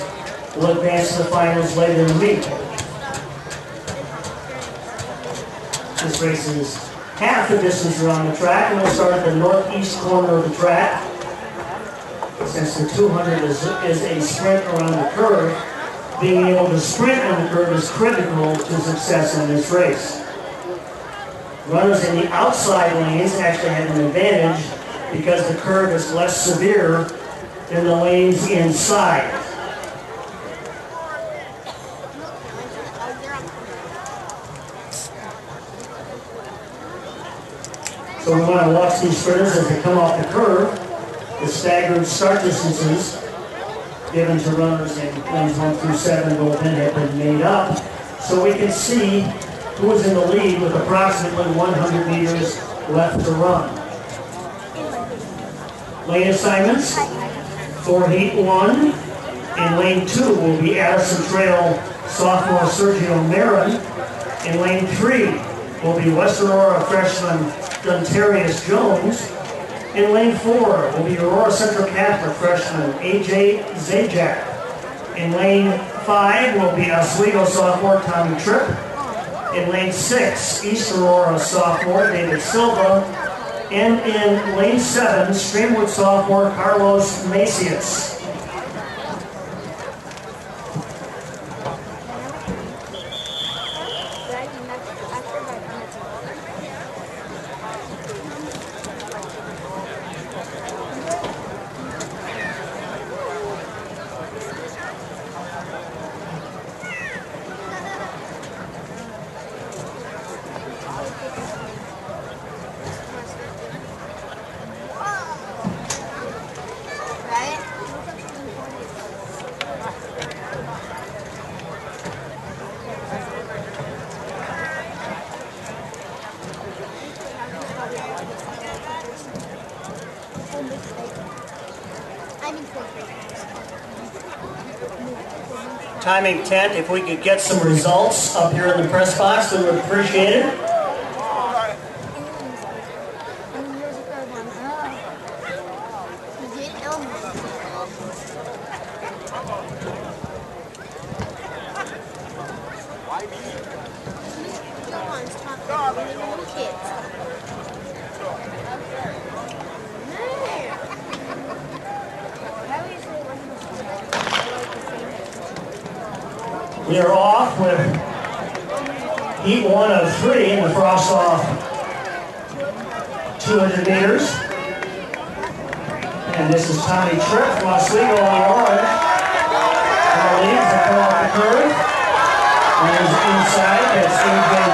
will advance to the finals later in the meet. This race is half the distance around the track, and we'll start at the northeast corner of the track. Since the 200 is a sprint around the curve, being able to sprint on the curve is critical to success in this race. Runners in the outside lanes actually have an advantage because the curve is less severe than the lanes inside. So we want to watch these sprinters as they come off the curve. The staggered start distances given to runners in lanes 1 through 7 will then have been made up, so we can see who is in the lead with approximately 100 meters left to run. Lane assignments for heat 1. In lane 2 will be Addison Trail sophomore Sergio Marin. In lane 3 will be West Aurora freshman Duntarius Jones. In lane 4 will be Aurora Central Catholic freshman AJ Zajac. In lane 5 will be Oswego sophomore Tommy Tripp. In lane 6, East Aurora sophomore David Silva. And in lane 7, Streamwood sophomore Carlos Macias. Timing tent, if we could get some results up here in the press box, we would appreciate it. We are off with heat 1 of 3 in the frost-off 200 meters. And this is Tommy Tripp from Oswego on the orange. Leads to come off the curve. And he's inside. That's Adrian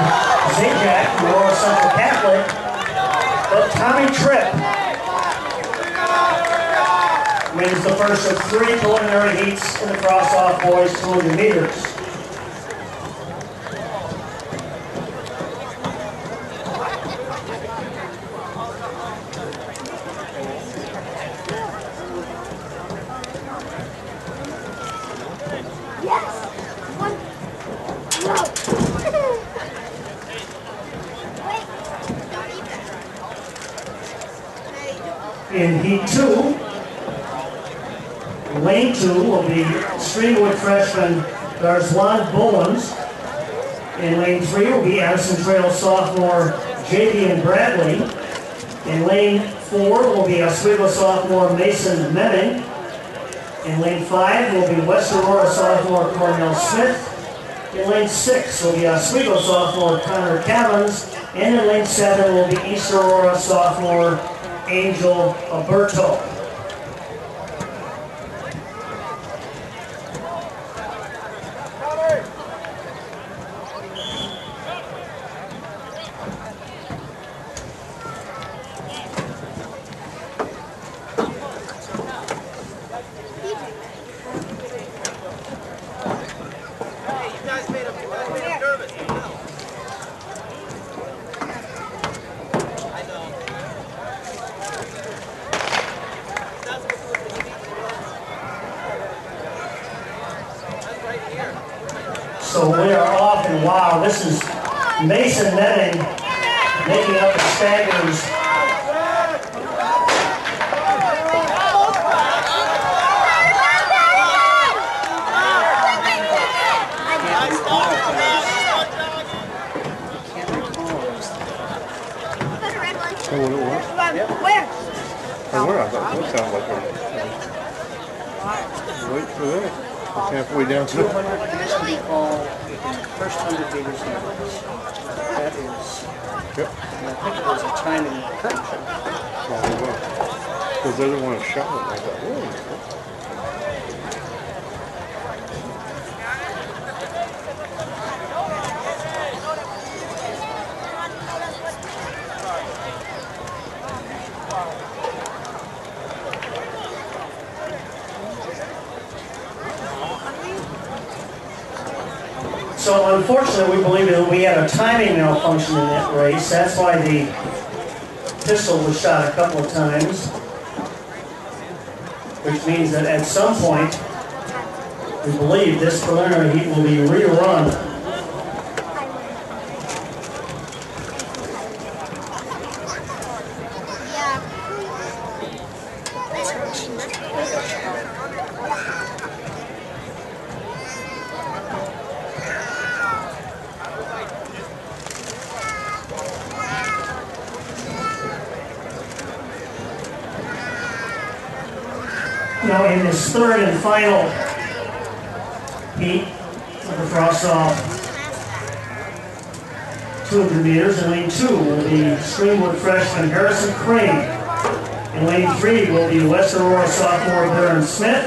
Zajac from Aurora Central Catholic. But Tommy Tripp wins the first of 3 preliminary heats in the frost-off boys 200 meters. In heat 2, lane 2 will be Streamwood freshman Darslan Bowens. In lane 3 will be Addison Trail sophomore Javian Bradley. In lane 4 will be Oswego sophomore Mason Menning. In lane 5 will be West Aurora sophomore Cornell Smith. In lane 6 will be Oswego sophomore Connor Cavins. And in lane 7 will be East Aurora sophomore Angel Alberto. So we are off, and wow, this is Mason Netting making up the staggers. Oh, what it was? Yep. Where? Oh, where? I thought that sounded like a... Wait for that. It's halfway down. 200 used to be called first 100 meters in the race. That is, Yep. and I think it was a timing function. Probably was. Because they didn't want to shot it like that. Whoa. So unfortunately, we believe that we had a timing malfunction in that race. That's why the pistol was shot a couple of times, which means that at some point, we believe this preliminary heat will be rerun. Now in this third and final heat of the frost-off 200 meters, in lane 2 will be Streamwood freshman Harrison Crane. In lane 3 will be West Aurora sophomore Darren Smith.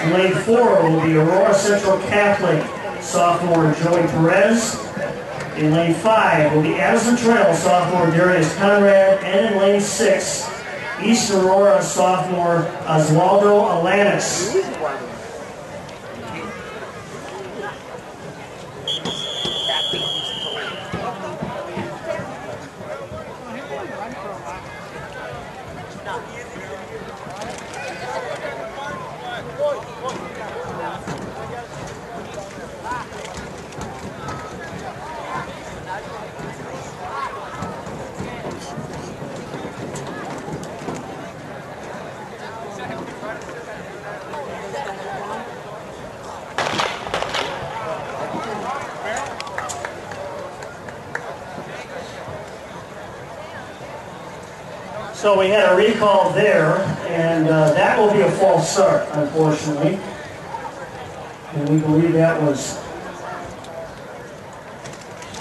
In lane 4 will be Aurora Central Catholic sophomore Joey Perez. In lane 5 will be Addison Trail sophomore Darius Conrad. And in lane 6, East Aurora sophomore Oswaldo Alanis. So we had a recall there, and that will be a false start, unfortunately. And we believe that was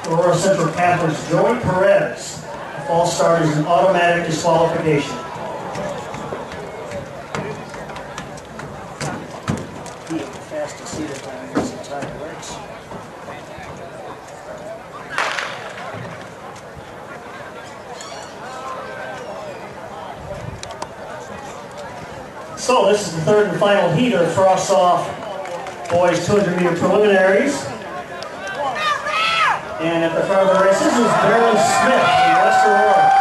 Aurora Central Catholic's Joey Perez. A false start is an automatic disqualification. He fast to see the time as the time works. So this is the third and final heat of the frost-off boys 200-meter preliminaries. And at the front of the races is Darren Smith from West Aurora.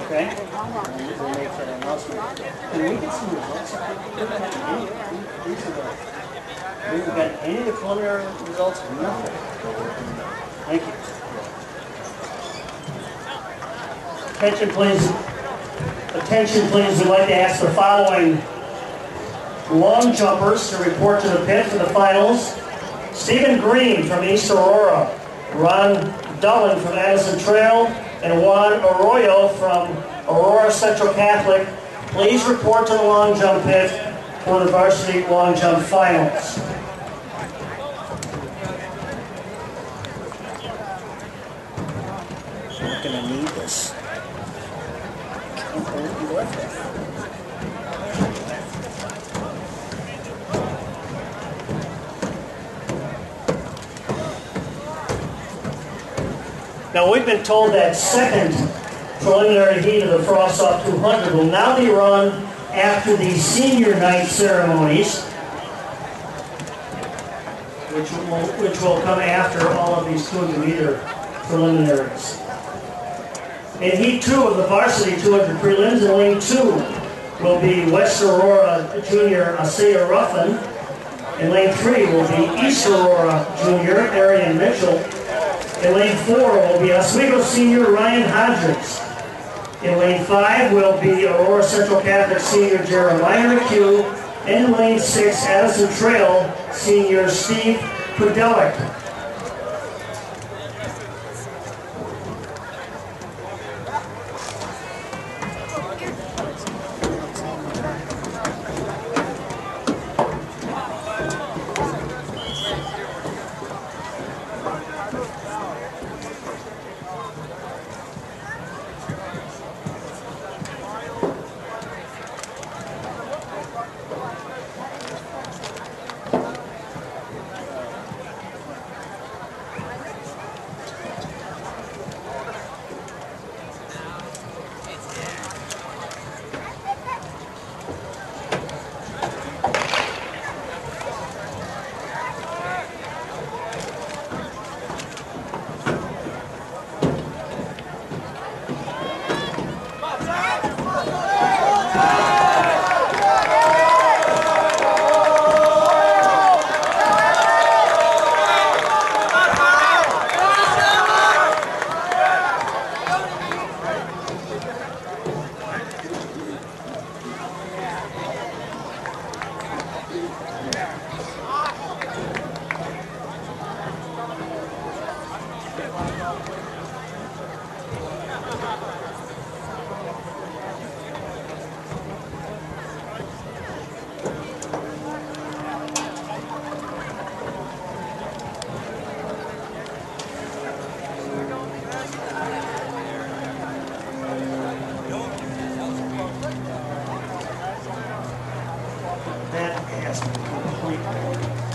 Okay. We'll make that announcement. Can we get some results? We've got any of the preliminary results? Nothing. Thank you. Attention please. Attention please. We'd like to ask the following long jumpers to report to the pit for the finals. Stephen Green from East Aurora, Ron Dullen from Addison Trail, and Juan Arroyo from Aurora Central Catholic. Please report to the long jump pit for the varsity long jump finals. We're going to need this. Can't believe you left that. Now we've been told that second preliminary heat of the Frost-Off 200 will now be run after the senior night ceremonies, which will come after all of these 200-meter preliminaries. In Heat 2 of the varsity 200 prelims, in Lane 2 will be West Aurora Junior Asea Ruffin. In Lane 3 will be East Aurora Junior Arian Mitchell. In Lane 4 will be Oswego Senior Ryan Hodges. In Lane 5 will be Aurora Central Catholic Senior Jeremiah McHugh. And in Lane 6, Addison Trail Senior Steve Pudelic. That has me completely confused.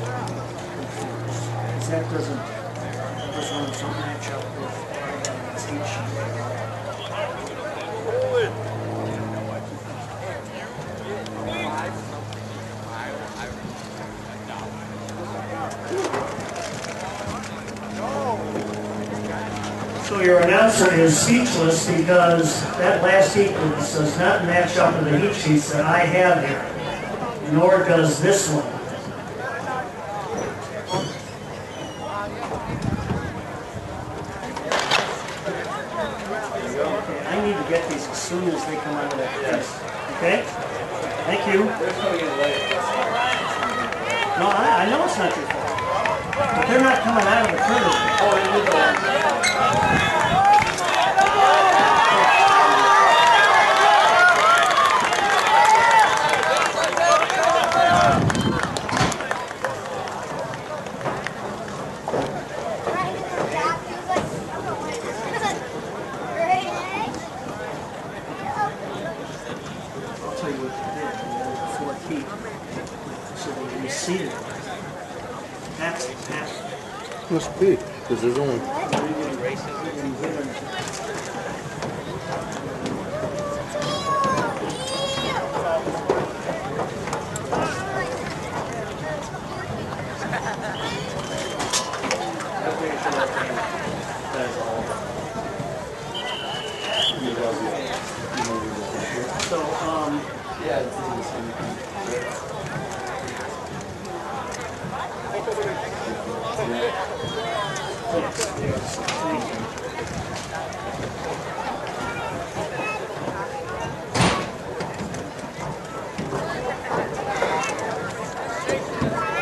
That doesn't match up with this heat sheet. So your announcer is speechless because that last heat does not match up to the heat sheets that I have here, nor does this one. Okay, I need to get these as soon as they come out of that test. Okay? Thank you. No, I know it's not your fault. But they're not coming out of the printer. I'll tell you what they did. They added 4 feet. So they reseated it. That's Must be, because there's only...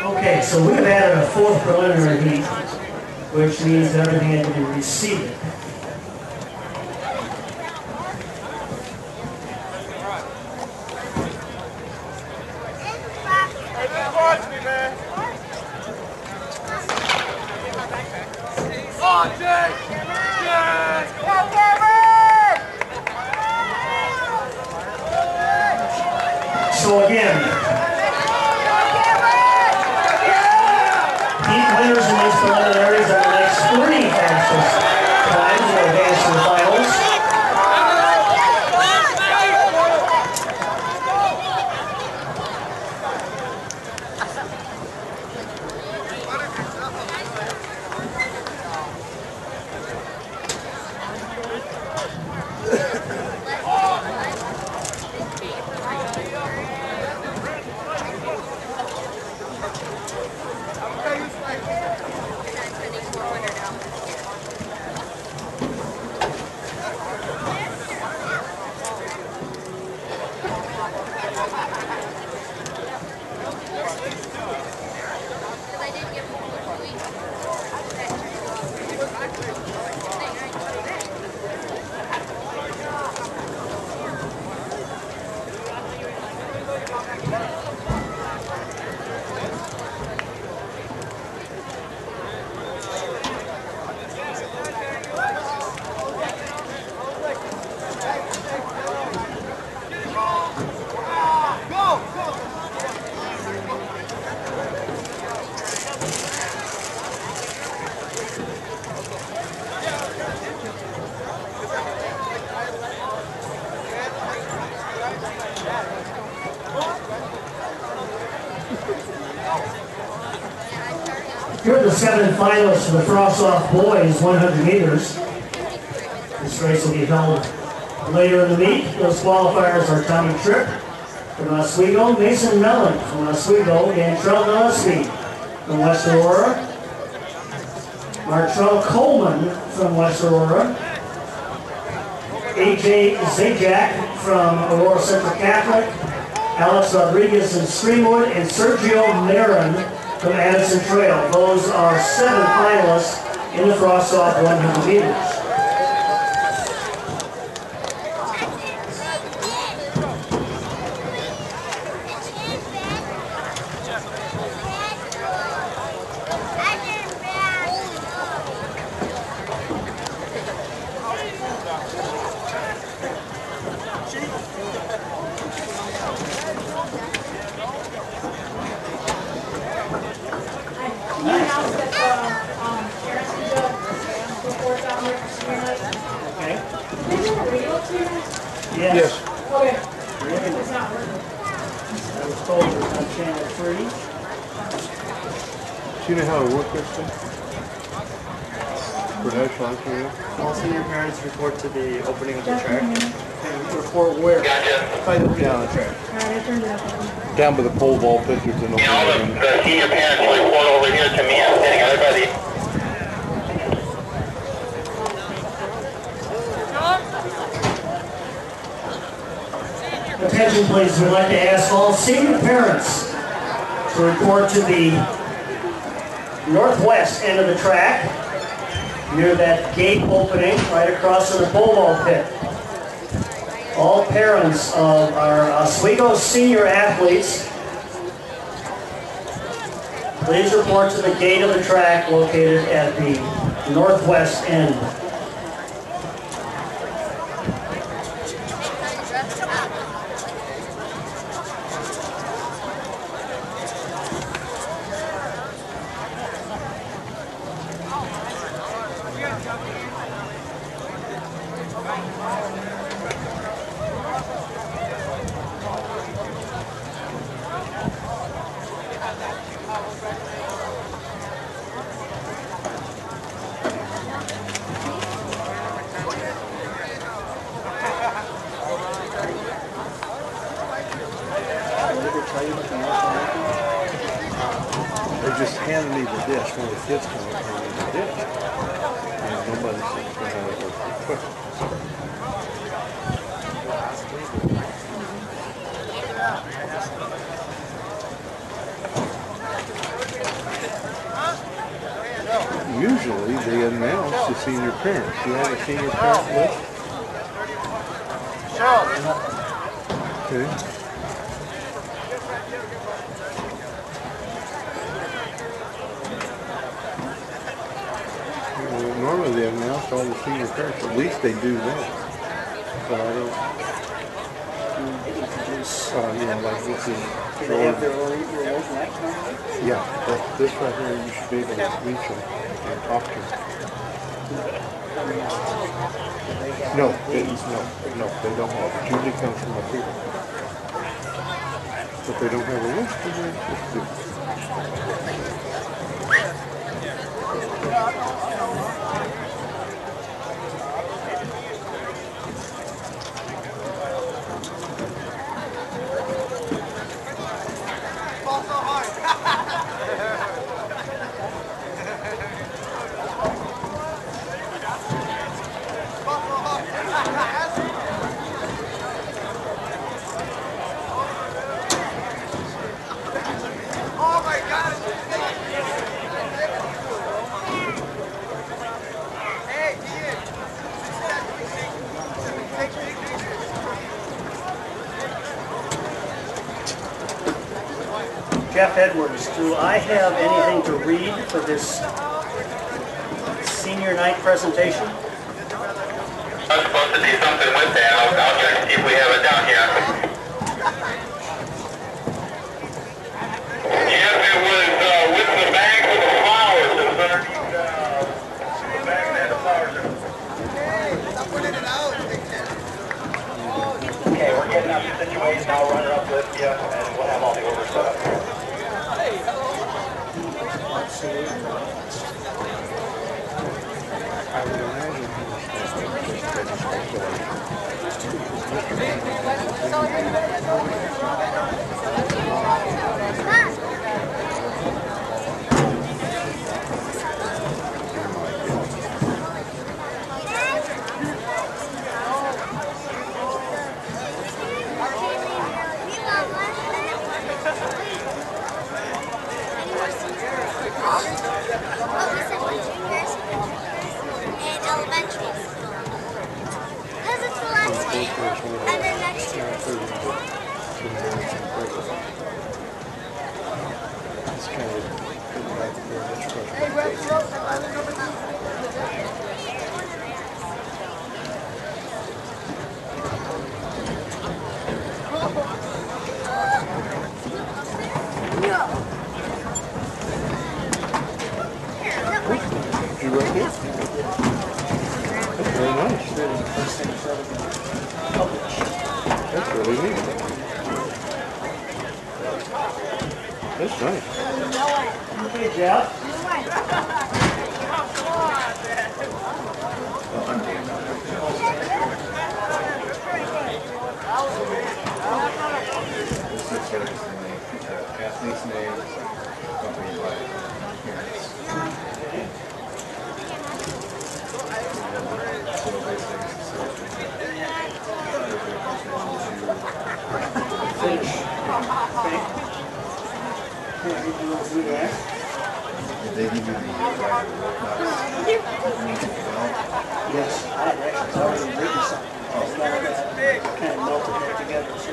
Okay, so we've added a 4th preliminary heat, which means everything had to be reseated. So again, heat winners in these preliminaries are the next 3 fastest times will advance to the finals. Here are the 7 finalists for the Frost-Off Boys 100 meters. This race will be held later in the meet. Those qualifiers are Tommy Tripp from Oswego, Mason Mellon from Oswego, and Trell Gillespie from West Aurora, Martrell Coleman from West Aurora, A.J. Zajac from Aurora Central Catholic, Alex Rodriguez from Streamwood, and Sergio Marin from Addison Trail. Those are 7 finalists in the frost-off 100 meters. Yes. Okay. It's not working. I was told it was on channel 3. Do you know how to work this thing? For national anthem? All senior parents report to the opening of the track. And report where? Down the track. Alright, I turned it up. Down by the pole vault pictures and The senior parents will report over here to me. I'm standing right by the... Attention please, we'd like to ask all senior parents to report to the northwest end of the track, near that gate opening right across from the pole vault pit. All parents of our Oswego senior athletes, please report to the gate of the track located at the northwest end. They just handed me the disc. One of the kids came up and handed me the disc. And nobody seems to have a question. Usually they announce the senior parents. Do you have a senior parent list? Okay. Normally they announce all the senior parents. At least they do that. But I don't. Like this is. Do they have their own night? Yeah, but this right here, you should be able to reach them and talk to them. No, they don't have it. It usually comes from up here. But they don't have a list of them. Jeff Edwards, do I have anything to read for this senior night presentation? I'm supposed to do something with that. I'll check to see if we have it down here. Jeff, it was with the bag with the flowers. It was underneath the bag that had the flowers in it. I'm putting it out. Okay, we're getting up situated. I'll run her up with you, and we'll have all the orders set up. I would imagine Thank you. It's kind of like the You like it? That's very nice. That's really neat. That's nice. Okay, Jeff. Athlete's name, company by parents. Did they give you the Yes, I had actually already written something. Kind of melted that together, so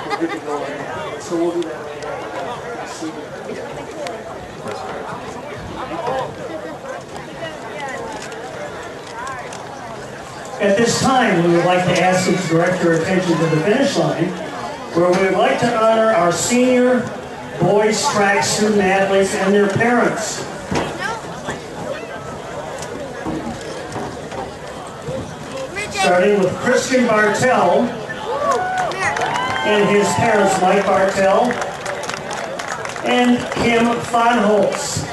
we're good to go right now. So we'll do that right now. See At this time, we would like to ask you to direct your attention to the finish line, where we would like to honor our senior boys track student athletes and their parents. Starting with Christian Bartell and his parents, Mike Bartell and Kim Fonholz.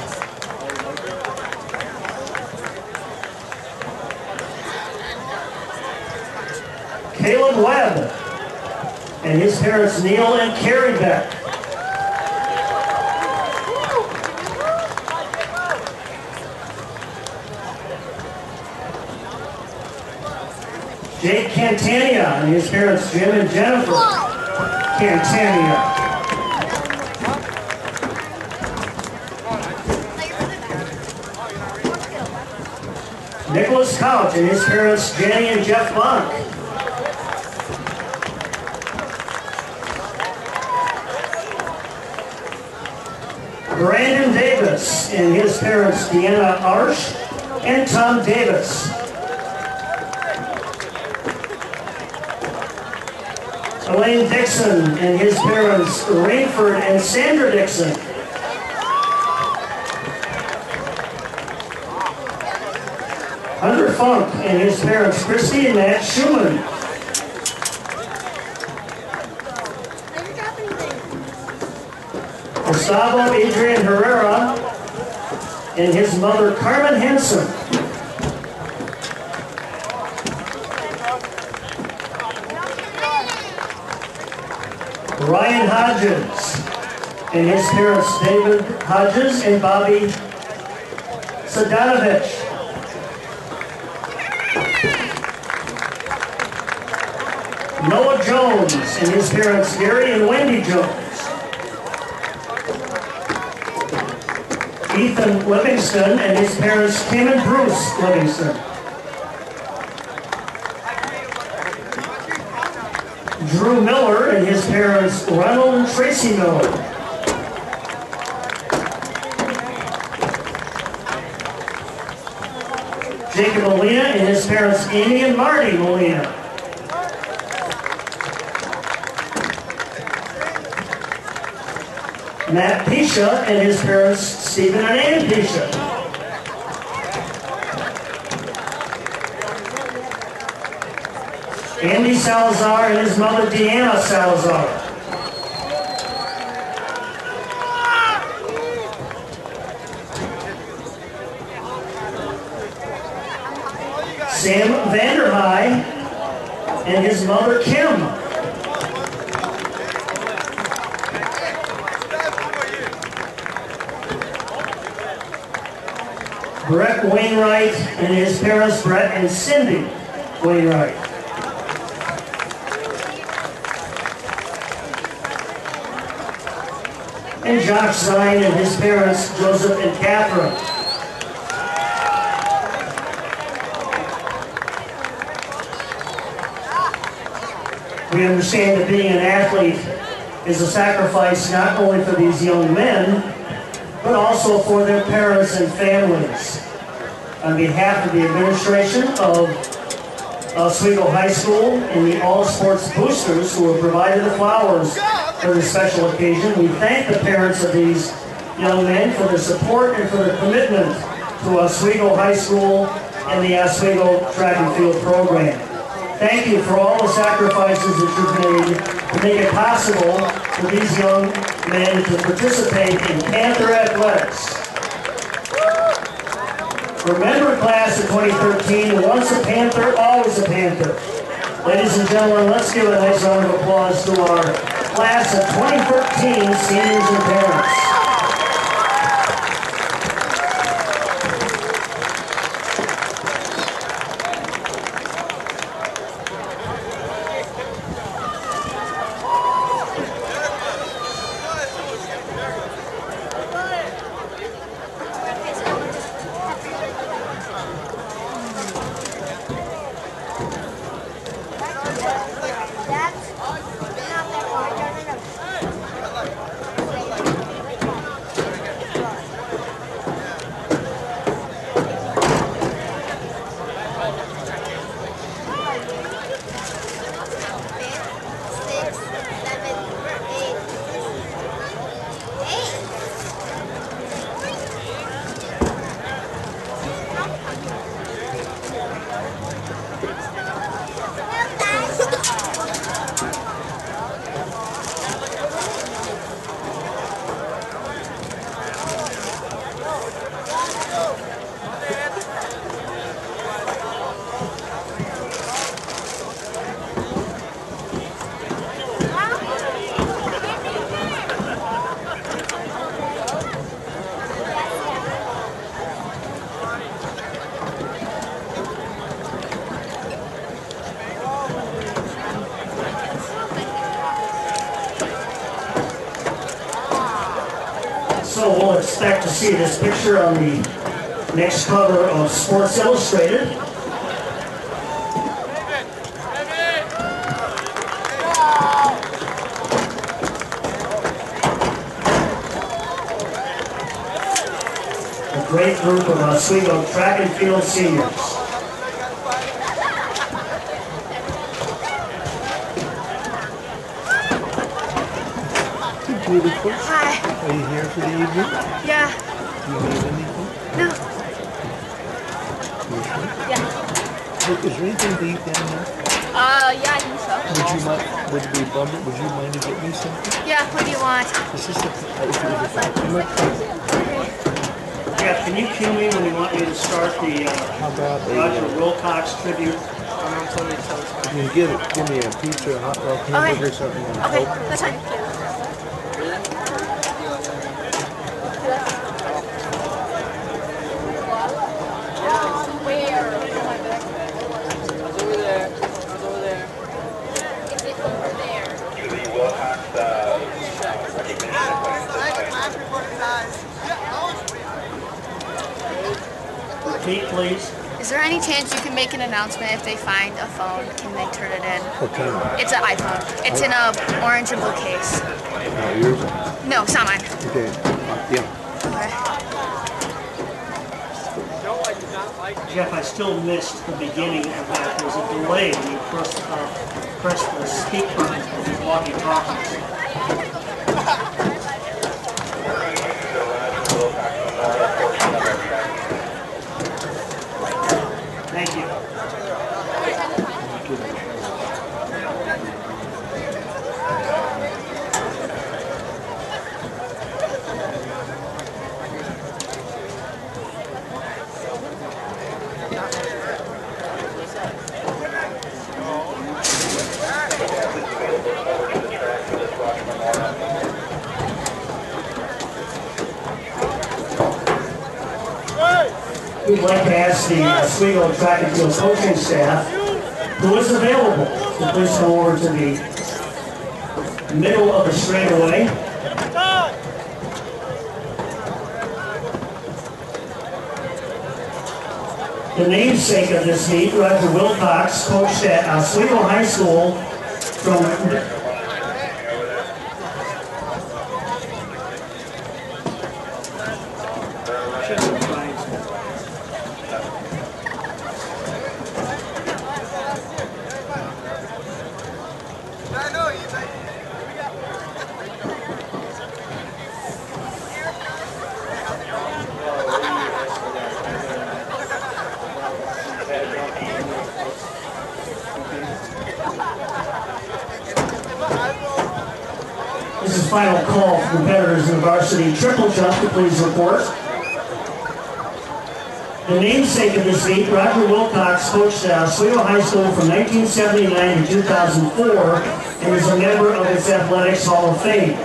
Caleb Webb and his parents, Neil and Carrie Beck. Jake Cantania and his parents, Jim and Jennifer Cantania. Nicholas Couch and his parents, Jenny and Jeff Monk. Brandon Davis and his parents, Deanna Arsh and Tom Davis. Elaine Dixon and his parents, Rainford and Sandra Dixon. Hunter Funk and his parents, Christy and Matt Schumann. Gustavo Adrian Herrera and his mother, Carmen Henson. Ryan Hodges and his parents, David Hodges and Bobby Sadanovich. Noah Jones and his parents, Gary and Wendy Jones. Ethan Livingston and his parents, Kim and Bruce Livingston. Drew Miller and his parents, Ronald and Tracy Miller. Jacob Molina and his parents, Amy and Marty Molina. Matt Pisha and his parents, Stephen and Ann Pisha. Andy Salazar and his mother, Deanna Salazar. Sam Vanderhei and his mother, Kim. Brett Wainwright and his parents, Brett and Cindy Wainwright. And Josh Zine and his parents, Joseph and Catherine. We understand that being an athlete is a sacrifice not only for these young men, but also for their parents and families. On behalf of the administration of Oswego High School and the All Sports Boosters who have provided the flowers for this special occasion, we thank the parents of these young men for their support and for their commitment to Oswego High School and the Oswego Track and Field program. Thank you for all the sacrifices that you've made to make it possible for these young men to participate in Panther athletics. Remember, class of 2013, once a Panther, always a Panther. Ladies and gentlemen, let's give a nice round of applause to our class of 2013 seniors and parents. So we'll expect to see this picture on the next cover of Sports Illustrated. A great group of Oswego track and field seniors. Hi. Are you here for the evening? Yeah. Do you need anything? No. You sure? Yeah. Hey, is there anything to eat down there? Yeah, I think so. Would you mind to get me something? Yeah, what do you want? Is this Yeah, can you cue me when you want me to start the How about Roger Wilcox tribute? you give me a pizza, a hot dog, hamburger, something. And Okay, Coke? that's fine. Repeat, please. Is there any chance you can make an announcement if they find a phone? Can they turn it in? What kind of? It's an iPhone. It's in a orange and blue case. Yours? No, it's not mine. Okay. Yeah. Okay. Jeff, I still missed the beginning of that. There's a delay when you press the speak button of these walkie-talkies. Thank you. We'd like to ask the Oswego Track and Field coaching staff who is available to please come over to the middle of the straightaway. The namesake of this meet, Roger Wilcox, coached at Oswego High School from This is final call for competitors in the varsity triple jump to please report. The namesake of this meet, Roger Wilcox, coached Oswego High School from 1979 to 2004 and is a member of its Athletics Hall of Fame.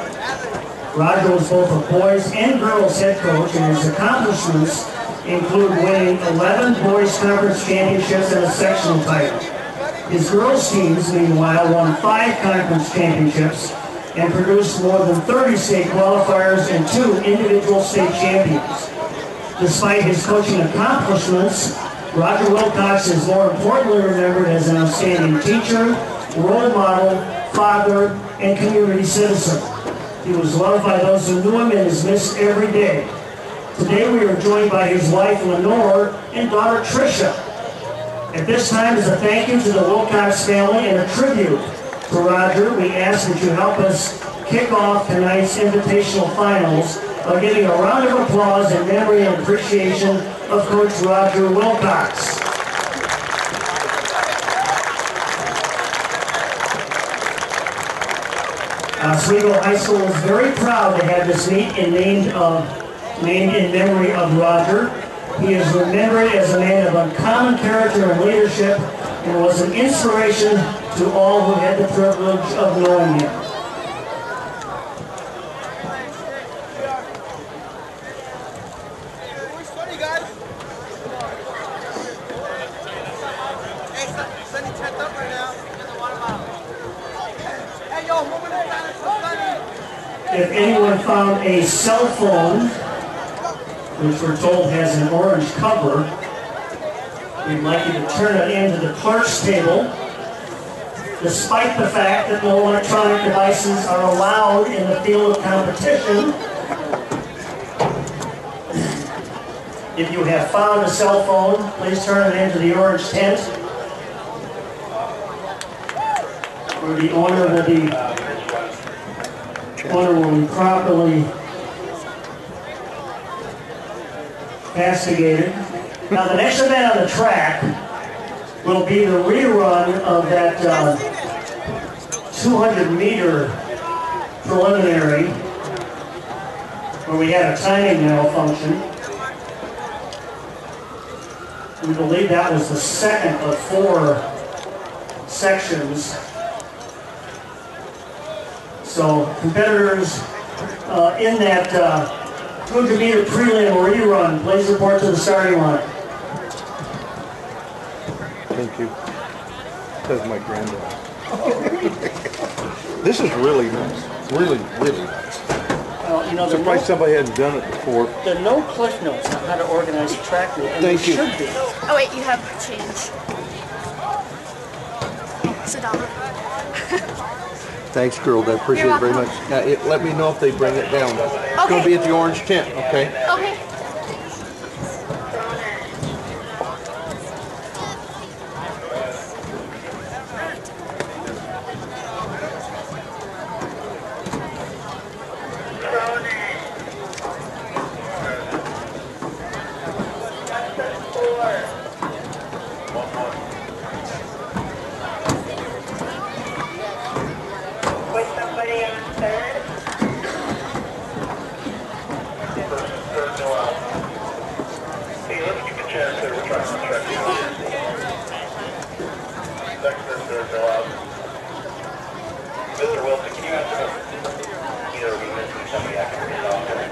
Roger was both a boys and girls head coach, and his accomplishments include winning 11 boys conference championships and a sectional title. His girls teams, meanwhile, won 5 conference championships and produced more than 30 state qualifiers and 2 individual state champions. Despite his coaching accomplishments, Roger Wilcox is more importantly remembered as an outstanding teacher, role model, father, and community citizen. He was loved by those who knew him and is missed every day. Today we are joined by his wife Lenore and daughter Tricia. At this time, as a thank you to the Wilcox family and a tribute to Roger, we ask that you help us kick off tonight's Invitational Finals by giving a round of applause in memory and appreciation of Coach Roger Wilcox. Oswego High School is very proud to have this meet named in memory of Roger. He is remembered as a man of uncommon character and leadership and was an inspiration to all who had the privilege of knowing him. If anyone found a cell phone, which we're told has an orange cover, we'd like you to turn it into the clerk's table. Despite the fact that no electronic devices are allowed in the field of competition, if you have found a cell phone, please turn it into the orange tent, where the owner will be properly castigated. Now the next event on the track will be the rerun of that 200-meter preliminary where we had a timing malfunction. We believe that was the second of 4 sections. So competitors in that 200-meter prelim rerun, please report to the starting line. Thank you. That's my granddaughter. This is really nice. Really, really nice. Well, you know, Surprised somebody hadn't done it before. There are no cliff notes on how to organize a track meet, and there should be. Oh wait, you have change. Sit down. Thanks, girl. I appreciate it very much. Now, let me know if they bring it down. It's going to be at the orange tent, okay? Okay. Mr. Wilson, can you ask either of you missing somebody I can read off there?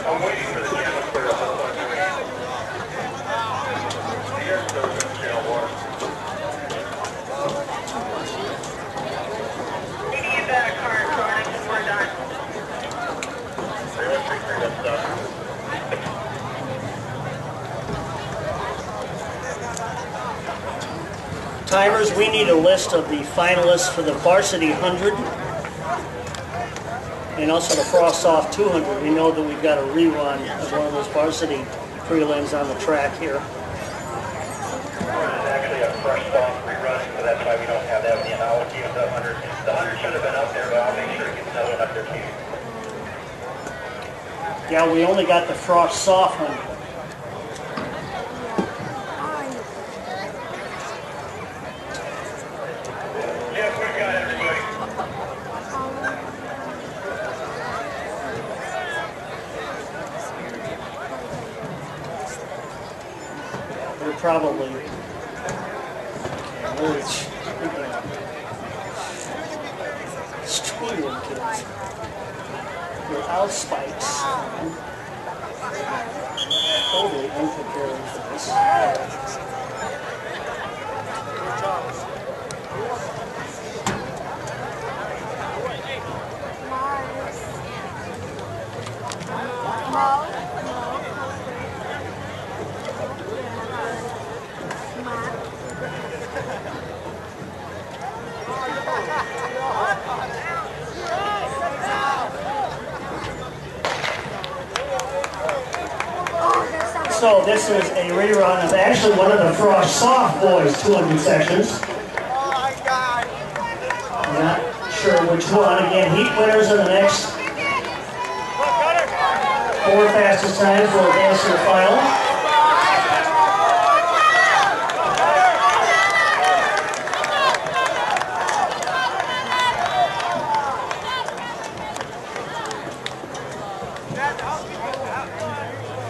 I'm waiting for the jam to clear up the front. Here's the channel water. We can get that car and throw it in we're done. Let's take that stuff. Timers, we need a list of the finalists for the Varsity 100 and also the Frost Off 200. We know that we've got a rerun of one of those varsity prelims on the track here. There's actually a Frost Off rerun, so that's why we don't have that one yet. I'll give the 100. The 100 should have been up there, but I'll make sure it gets another one up there too. Yeah, we only got the Frost Off 100. probably Australian kids without spikes. Totally unprepared for this. So this is a rerun of actually one of the Frost Soft Boys 200 sections. Not sure which one. Again, heat winners in the next 4 fastest times will advance to the final.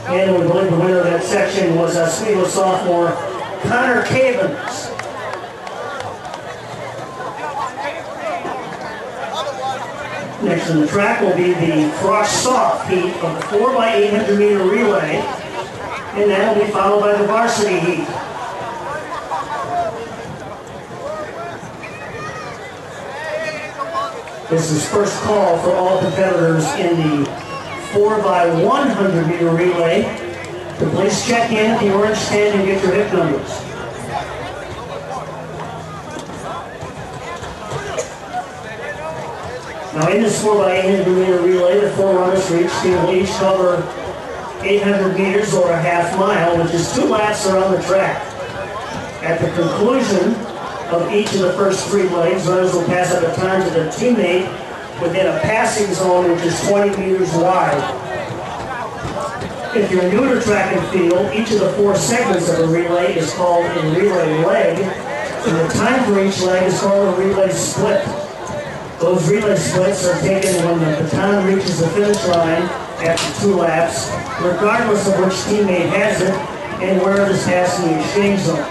And we believe the winner of that section was Oswego sophomore Connor Cavens. Next on the track will be the Frost Soft heat of the 4x800 meter relay, and that will be followed by the varsity heat. This is first call for all competitors in the 4x100 meter relay. So please check in at the orange stand and get your hip numbers. Now in this 4x800 meter relay, the 4 runners for each team will each cover 800 meters or a half mile, which is 2 laps around the track. At the conclusion of each of the first 3 legs, runners will pass a baton to their teammate within a passing zone which is 20 meters wide. If you're new to track and field, each of the 4 segments of a relay is called a relay leg, and the time for each leg is called a relay split. Those relay splits are taken when the baton reaches the finish line after 2 laps, regardless of which teammate has it and where it is passing the exchange zone.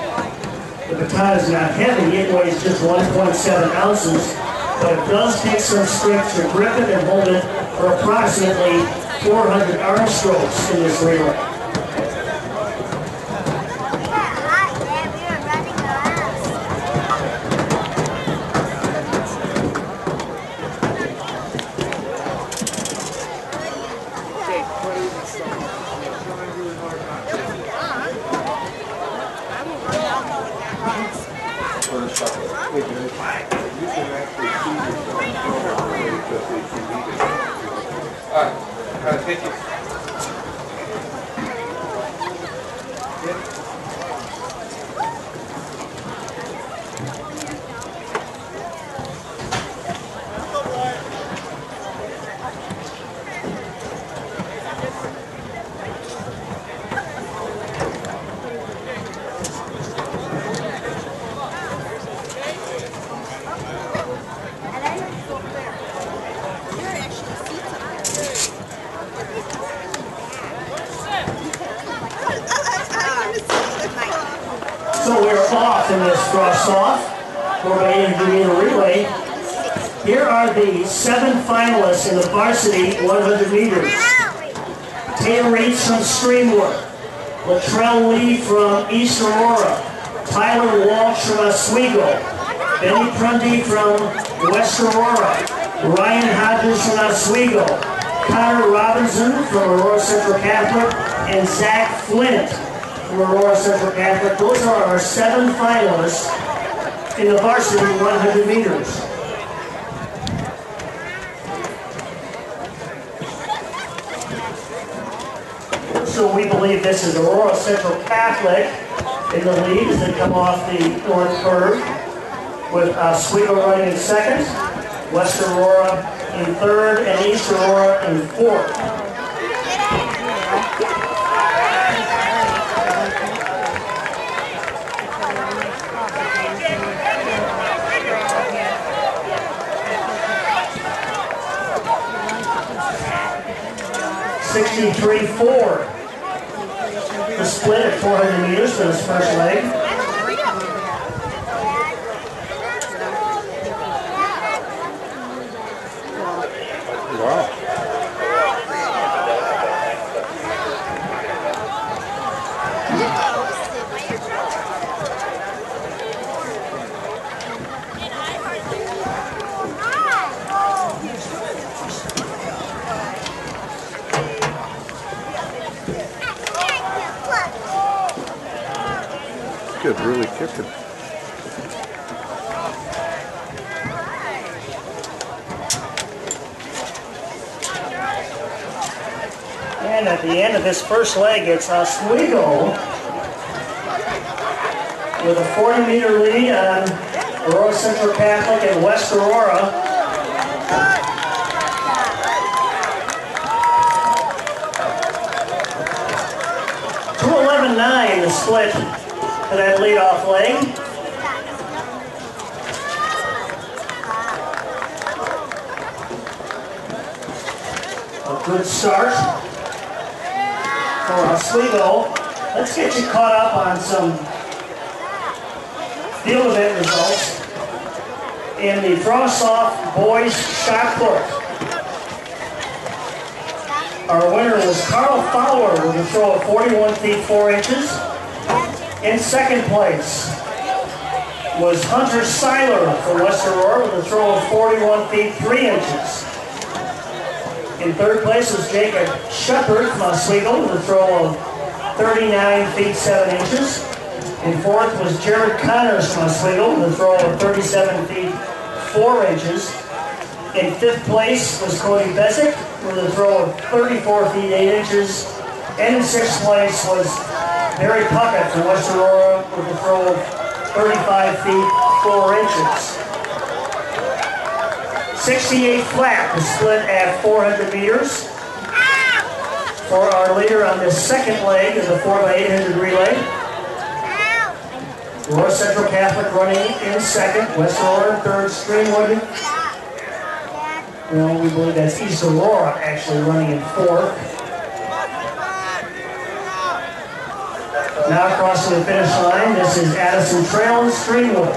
The baton is not heavy, it weighs just 1.7 ounces, but it does take some strength to grip it and hold it for approximately 400 arm strokes in this relay. Thank you. 4x800 relay. Here are the 7 finalists in the varsity 100 meters. Taylor Reeds from Streamwood, Latrell Lee from East Aurora, Tyler Walsh from Oswego, Benny Prunty from West Aurora, Ryan Hodges from Oswego, Connor Robinson from Aurora Central Catholic, and Zach Flint from Aurora Central Catholic. Those are our 7 finalists in the varsity 100 meters. So we believe this is Aurora Central Catholic in the lead as they come off the north curve, with Oswego running in second, West Aurora in third, and East Aurora in fourth. 63-4. The split at 400 meters for this first leg. Wow. Good, really kicking. And at the end of this first leg, it's Oswego with a 40-meter lead on Aurora Central Catholic and West Aurora. The split for that leadoff leg. A good start for Oswego. Let's get you caught up on some field event results in the Frost-Off boys shot put. Our winner was Carl Fowler with a throw of 41 feet 4 inches. In second place was Hunter Seiler from West Aurora with a throw of 41 feet 3 inches. In third place was Jacob Shepard from Oswego with a throw of 39 feet 7 inches. In fourth was Jared Connors from Oswego with a throw of 37 feet 4 inches. In fifth place was Cody Bezick with a throw of 34 feet 8 inches. And in sixth place was Barry Puckett from West Aurora with a throw of 35 feet 4 inches. 68 flat was split at 400 meters. For our leader on this second leg of the 4x800 relay. Aurora Central Catholic running in second, West Aurora in third, Streamwood. Well, we believe that's East Aurora actually running in fourth. Now crossing the finish line, this is Addison Trail and Streamwood.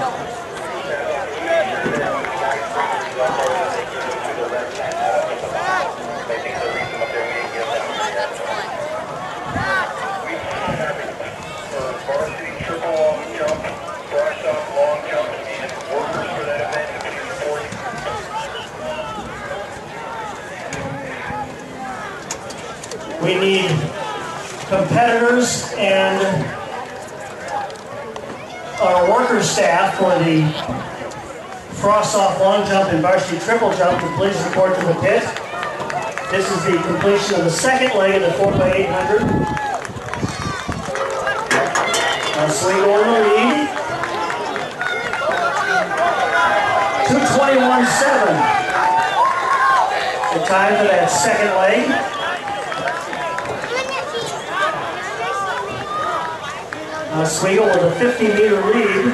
We need competitors and our worker staff for the Frost-Off long jump and varsity triple jump to please report to the pit. This is the completion of the second leg of the 4x800. Oswego in the lead. 2:21.7. The time for that second leg. Oswego with a 50-meter lead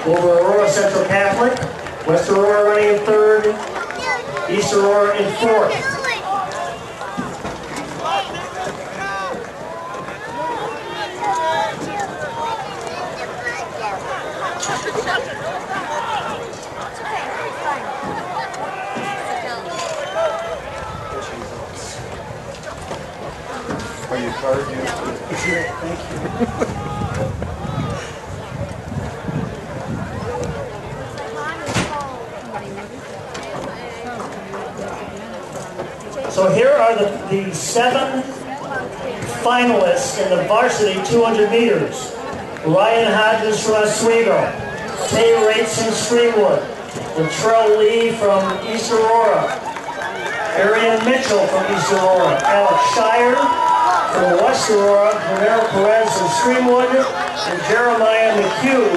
over Aurora Central Catholic. West Aurora running in third, East Aurora in fourth. Are you tired yet? Thank you. So here are the 7 finalists in the varsity 200 meters. Ryan Hodges from Oswego, Tay Rates from Streamwood, Latrell Lee from East Aurora, Arian Mitchell from East Aurora, Alex Shire from West Aurora, Romero Perez from Streamwood, and Jeremiah McHugh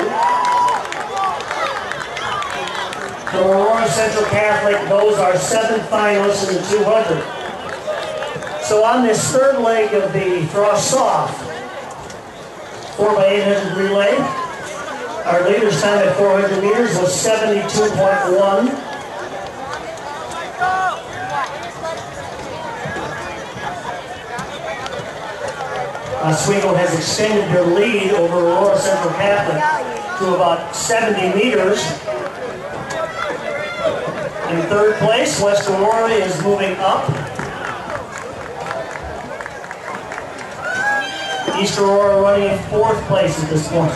from Aurora Central Catholic. Those are 7 finalists in the 200. So on this third leg of the Frost-Off 4x800 relay, our leader's time at 400 meters was 72.1. Oswego has extended their lead over Aurora Central Catholic to about 70 meters. In third place, West Aurora is moving up. East Aurora running in fourth place at this point.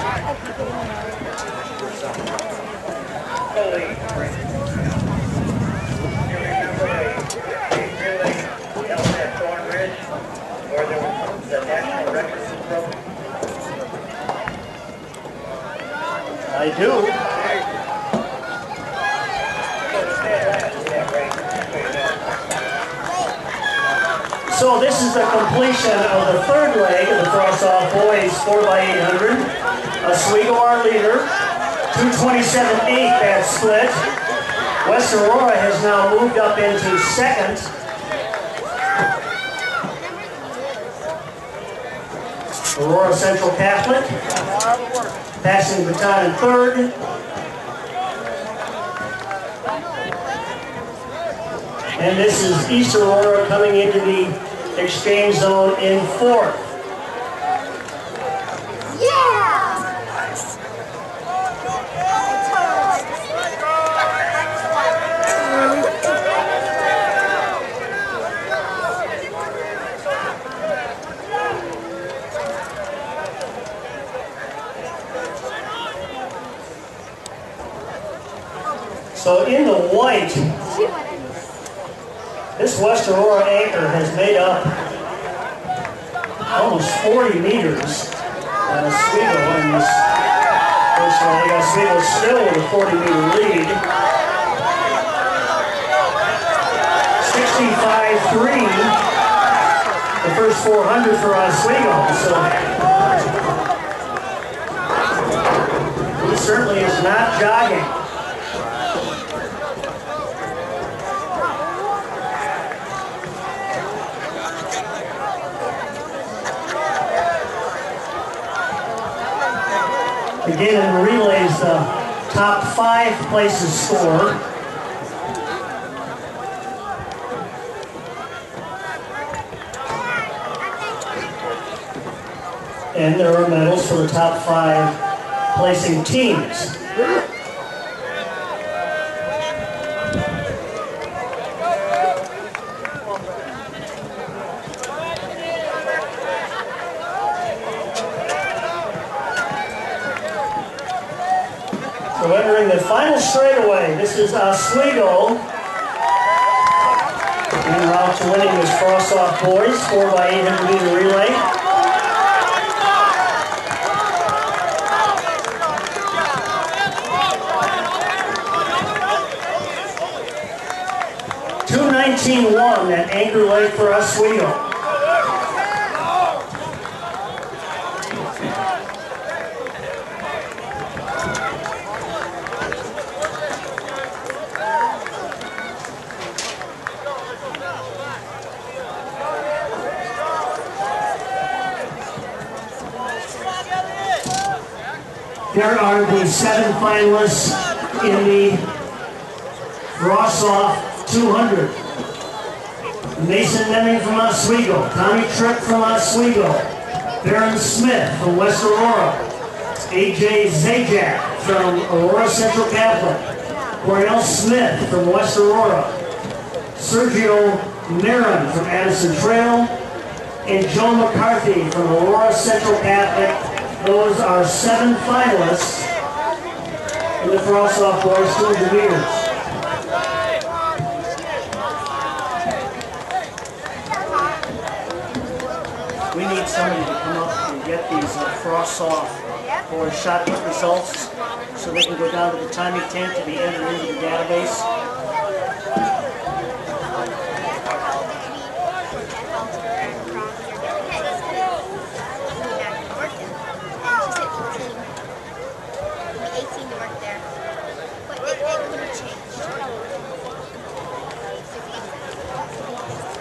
I do. So this is the completion of the third leg of the cross-off boys 4x800. Oswego our leader, 2:27.8 that split. West Aurora has now moved up into second. Aurora Central Catholic passing the baton in third. And this is East Aurora coming into the exchange zone in fourth. So in the white, this West Aurora anchor has made up almost 40 meters on Oswego in this first leg. Oswego still with a 40-meter lead. 65.3, the first 400 for Oswego. So he certainly is not jogging. Again, in the relays, the top 5 places score. And there are medals for the top 5 placing teams. So entering the final straightaway, this is Oswego en route to winning this cross-off boys 4x800 meter relay. .219.1 at anchor leg for Oswego. There are the 7 finalists in the cross-off 200. Mason Deming from Oswego, Tommy Tripp from Oswego, Baron Smith from West Aurora, A.J. Zajac from Aurora Central Catholic, Cornell Smith from West Aurora, Sergio Marin from Addison Trail, and Joe McCarthy from Aurora Central Catholic. Those are 7 finalists in the cross-off boys 200 meters. We need somebody to come up and get these cross-off boys shot put results so they can go down to the timing tent to be entered into the database.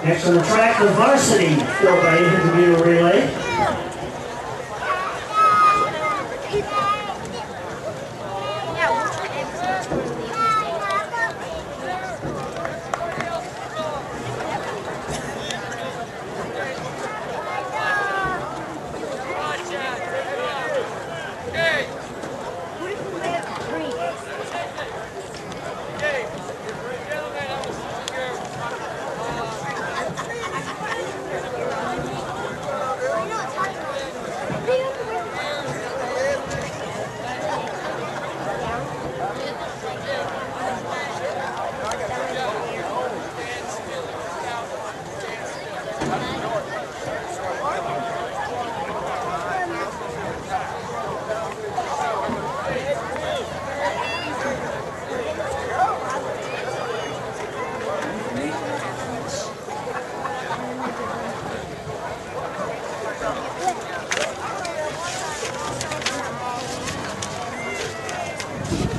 Next on the track, the varsity 4x800 meter relay.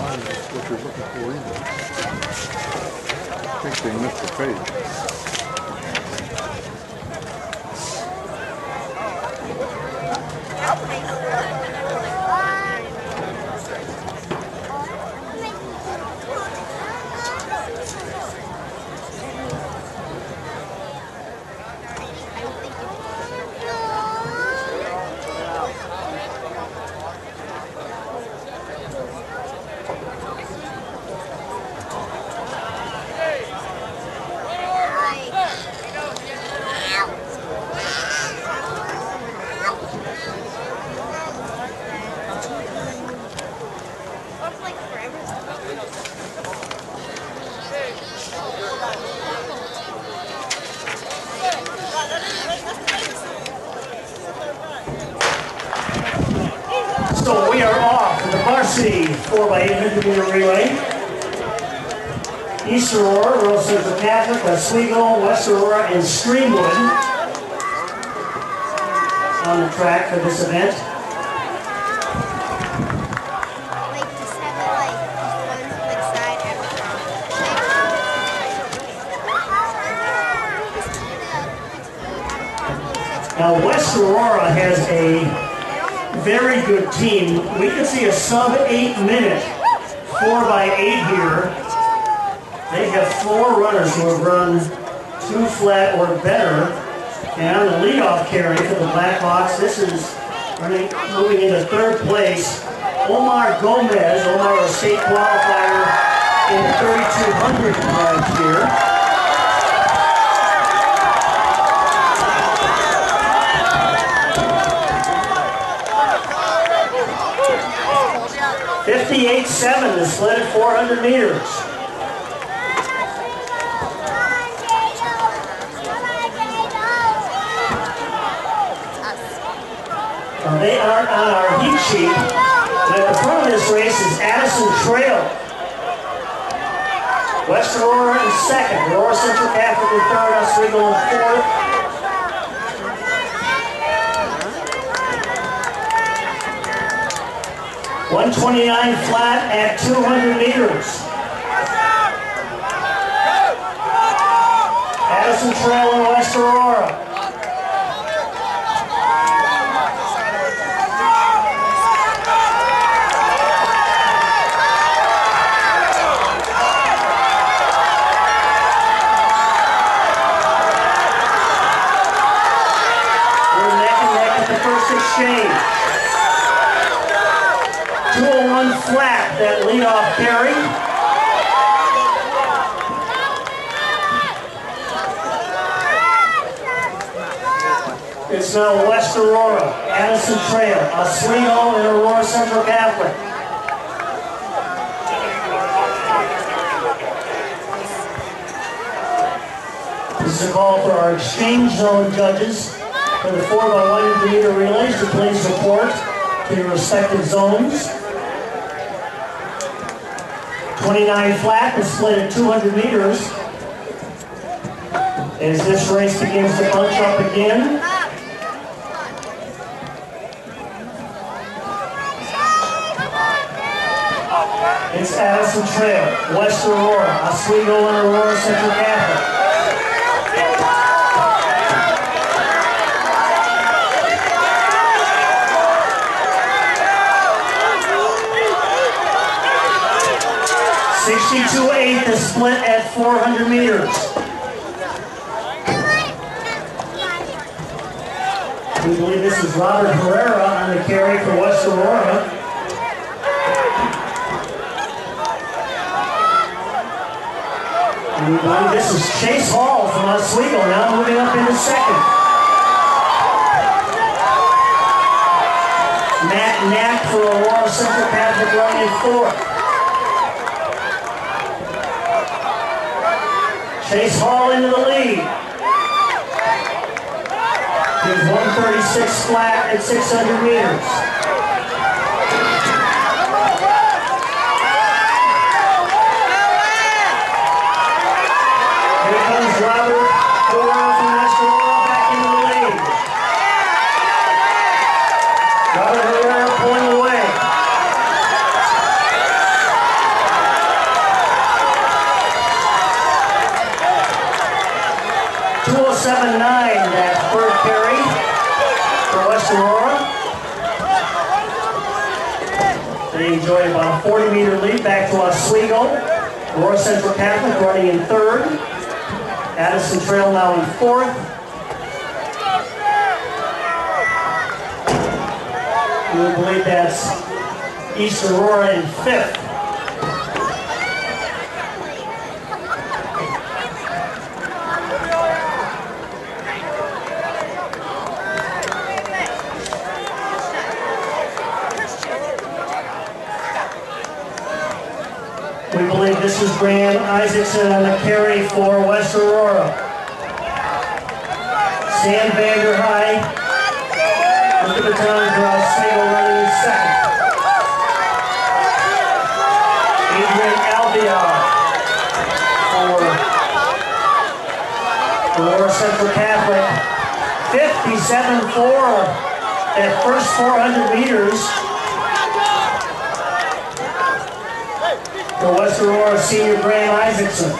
find what you're looking for either. I think they missed the page. So we are off for the varsity 4x800 meter relay. East Aurora, Rural Central Catholic, Oswego, West Aurora, and Streamwood on the track for this event. Now West Aurora has a very good team. We can see a sub 8 minute 4x8 here. They have 4 runners who have run 2 flat or better. And on the leadoff carry for the Blackhawks, this is moving into 3rd place. Omar Gomez, Omar a state qualifier in the 3200 last year. 58.7 is split at 400 meters. They aren't on our heat sheet, but at the front of this race is Addison Trail. West Aurora in 2nd, Aurora Central Catholic in 3rd, Oswego in 4th. .129 flat at 200 meters. Addison Trail in West Aurora. We're neck and neck at the first exchange. 201 flat, that leadoff carry. It's now West Aurora, Addison Trail, Oswego, and Aurora Central Catholic. This is a call for our exchange zone judges for the 4x100 meter relays to please report to your respective zones. 29 flat is split at 200 meters. As this race begins to bunch up again. It's Addison Trail, West Aurora, Oswego, and Aurora Central Catholic. .62.8 is split at 400 meters. We believe this is Robert Herrera on the carry for West Aurora. And we believe this is Chase Hall from Oswego, now moving up into 2nd. Matt Knapp for Aurora Central Catholic running in 4th. Chase Hall into the lead. Gives 136 flat at 600 meters. Here comes Robert Herrera from West Aurora back into the lead. Robert Herrera pulling away. enjoying about a 40-meter lead back to Oswego. Aurora Central Catholic running in third. Addison Trail now in fourth. We believe that's East Aurora in fifth. We believe this is Graham Isaacson on the carry for West Aurora. Sam Vanderhey with the baton for Oswego running in second. Adrian Albion for Aurora Central Catholic. 57-4 at first 400 meters. For West Aurora senior Graham Isaacson.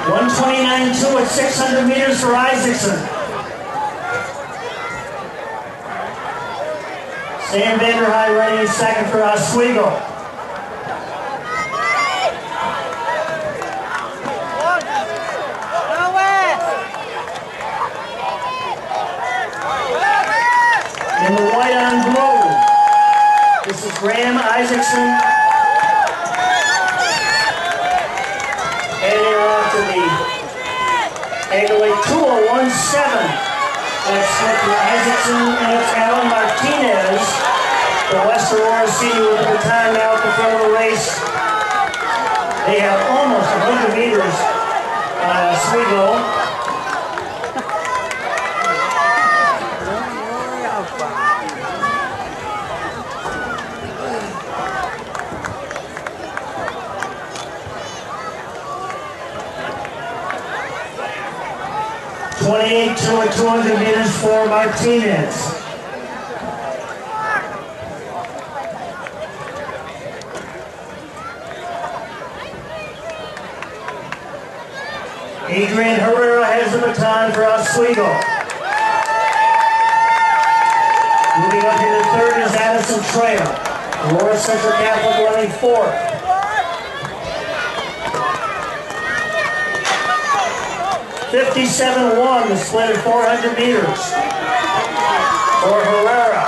$129.2 at 600 meters for Isaacson. Sam Vanderhey running in second for Oswego. In the white on blue, this is Graham Isaacson. Heading off to the Eggley 2:01.7. That's Smith and Isaacson, and it's Alan Martinez, the West Aurora senior with the baton now at the front of the race. They have almost 100 meters on Oswego. $28.2 at 200 meters for Martinez. Adrian Herrera has the baton for Oswego. Moving up into third is Addison Trail. Aurora Central Catholic running fourth. $57.1, the split at 400 meters for Herrera.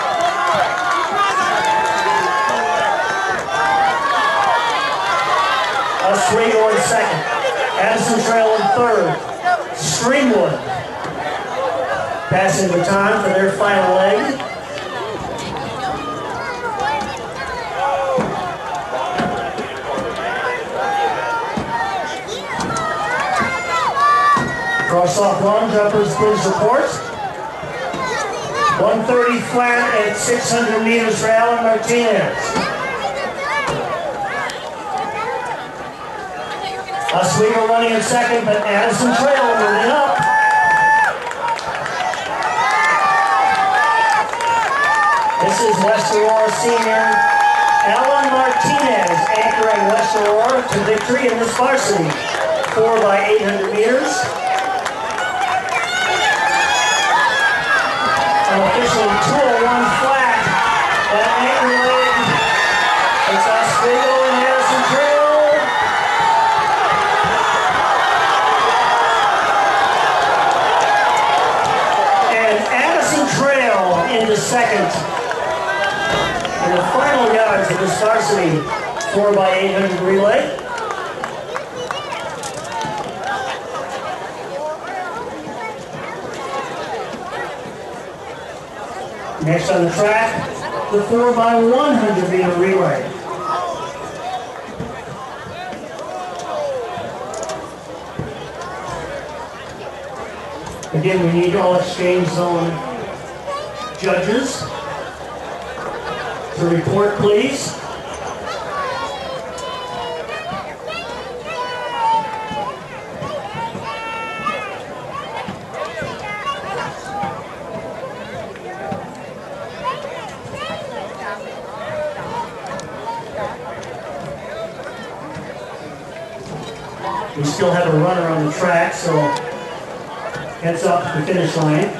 Oswego in second. Addison Trail in third. Streamwood passing the baton for their final leg. Cross-off long jumpers, please report. 130 flat at 600 meters for Alan Martinez. Oswego running in second, but Addison Trail moving up. This is West Aurora senior Alan Martinez anchoring West Aurora to victory in this varsity 4x800 meters. Officially 2:01 flat. That anchor leg. It's Oswego and Addison Trail. And Addison Trail into second. In the final yards of this varsity 4x800 relay. Next on the track, the 4x100 meter relay. Again, we need all exchange zone judges to report, please. We still have a runner on the track, so heads up to the finish line.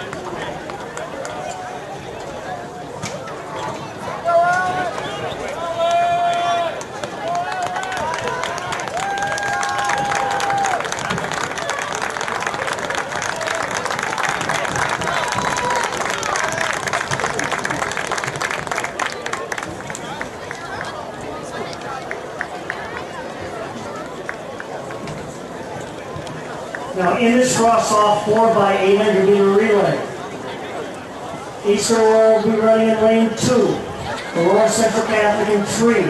Now in this cross-off 4 by 800 meter relay, East Aurora will be running in lane 2, Aurora Central Catholic in 3,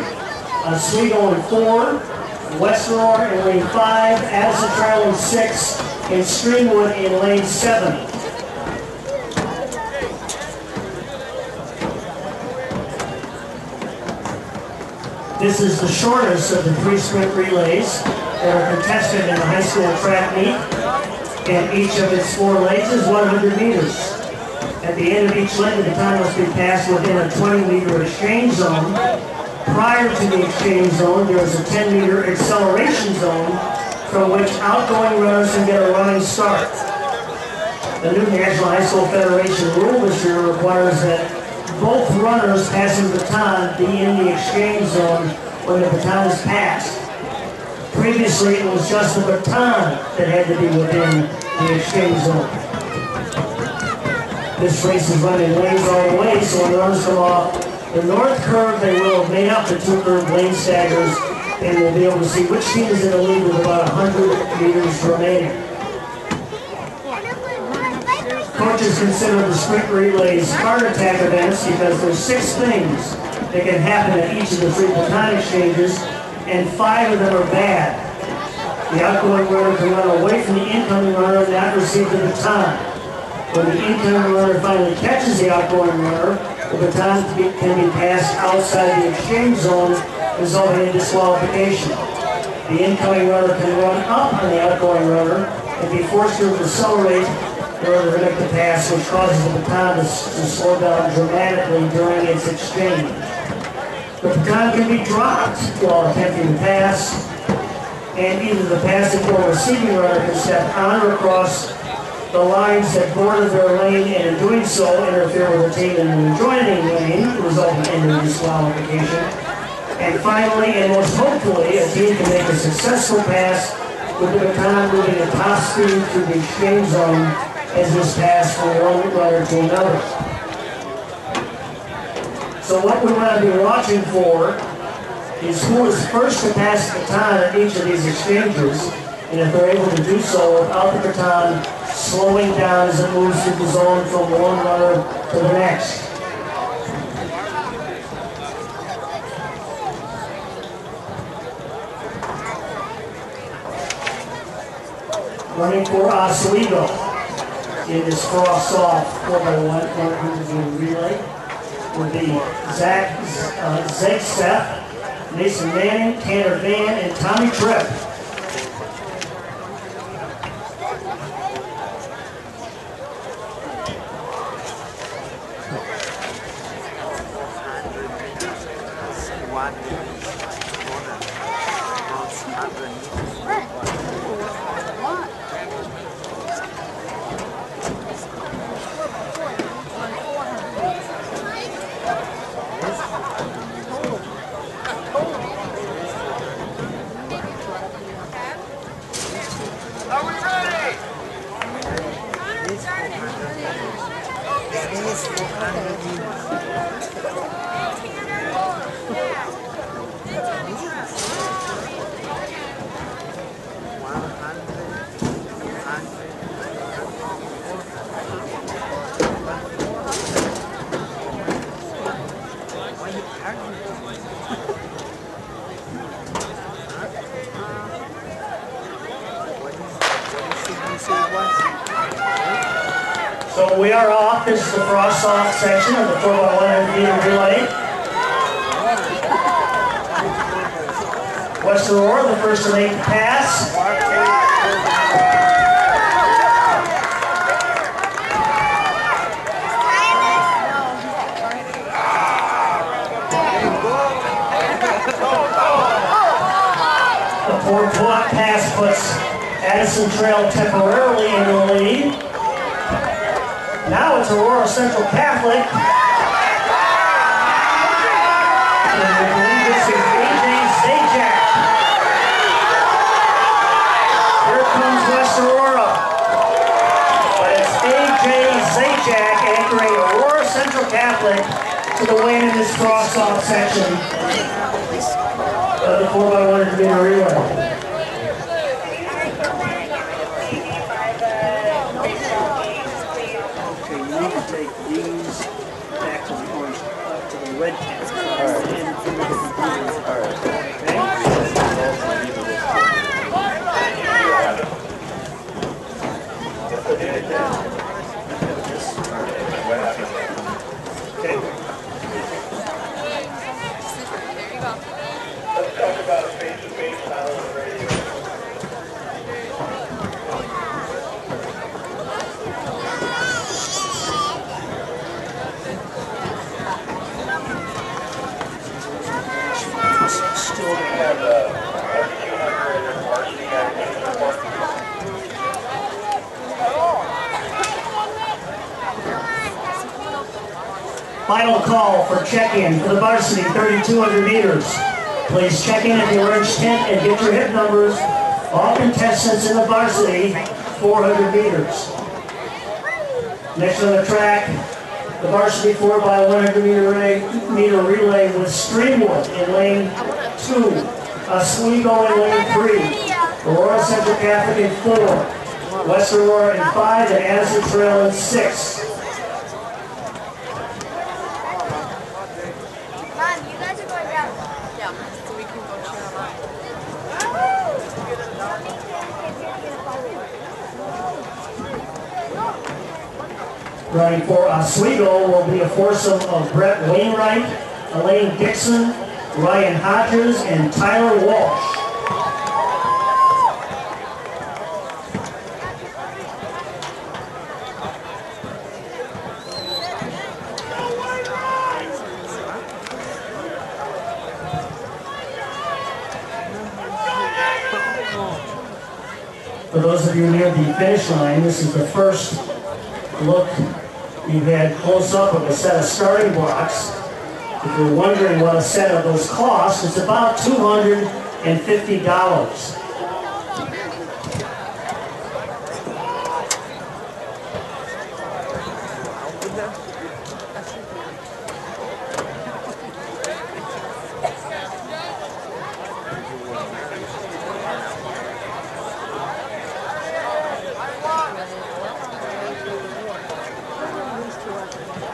Oswego in 4, West Aurora in lane 5, Addison Trail in 6, and Streamwood in lane 7. This is the shortest of the 3 sprint relays that are contested in the high school track meet, and each of its 4 lanes is 100 meters. At the end of each lane, the baton must be passed within a 20-meter exchange zone. Prior to the exchange zone, there is a 10-meter acceleration zone from which outgoing runners can get a running start. The new National High School Federation rule this year requires that both runners passing the baton be in the exchange zone when the baton is passed. Previously, it was just the baton that had to be within the exchange zone. This race is running lanes all the way, so when runners come off the north curve, they will have made up the 2 curved lane staggers, and we'll be able to see which team is in the lead with about 100 meters remaining. Coaches consider the sprint relays heart attack events because there's 6 things that can happen at each of the 3 baton exchanges, and 5 of them are bad. The outgoing runner can run away from the incoming runner and not receive the baton. When the incoming runner finally catches the outgoing runner, the baton can be passed outside the exchange zone, resulting in disqualification. The incoming runner can run up on the outgoing runner and be forced to accelerate in order to make the pass, which causes the baton to slow down dramatically during its exchange. The baton can be dropped while attempting to pass, and either the passing or receiving runner can step on or across the lines that border their lane, and in doing so interfere with the team in the adjoining lane, resulting in the disqualification. And finally, and most hopefully, a team can make a successful pass with the baton moving at top speed through the exchange zone as this pass from one runner to another. So what we want to be watching for is who is first to pass the baton at each of these exchanges, and if they're able to do so without the baton slowing down as it moves through the zone from one runner to the next. Running for Oswego in this cross-off 4x100 relay would be Zach Zegstep, Mason Manning, Tanner Van, and Tommy Tripp. So we are off. This is the cross-off section of the 4x100 meter relay. West Aurora, the first to make the pass. The 4-point pass puts Addison Trail temporarily in the lead. Now it's Aurora Central Catholic. And I believe this is A.J. Zajac. Here comes West Aurora. But it's A.J. Zajac anchoring Aurora Central Catholic to the win in this cross-off section of the 4x100 meter relay. Okay, you need to take these back to the orange, to the red tent. All right. Okay. Let's talk about a face-to-face battle on the radio. Still there. Have a 200 varsity guy in the park. Final call for check-in for the varsity 3,200 meters. Please check in at the orange tent and get your hip numbers. All contestants in the varsity 400 meters. Next on the track, the varsity 4x100 meter relay with Streamwood in lane 2, Oswego in lane 3, Aurora Central Catholic in 4, West Aurora in 5, and Addison Trail in 6. Mom, you guys are going down. Yeah, so we can go cheer them on. Running for Oswego will be a foursome of Brett Wainwright, Elaine Dixon, Ryan Hodges, and Tyler Walsh. For those of you near the finish line, this is the first look you've had close up of a set of starting blocks. If you're wondering what a set of those costs, it's about $250.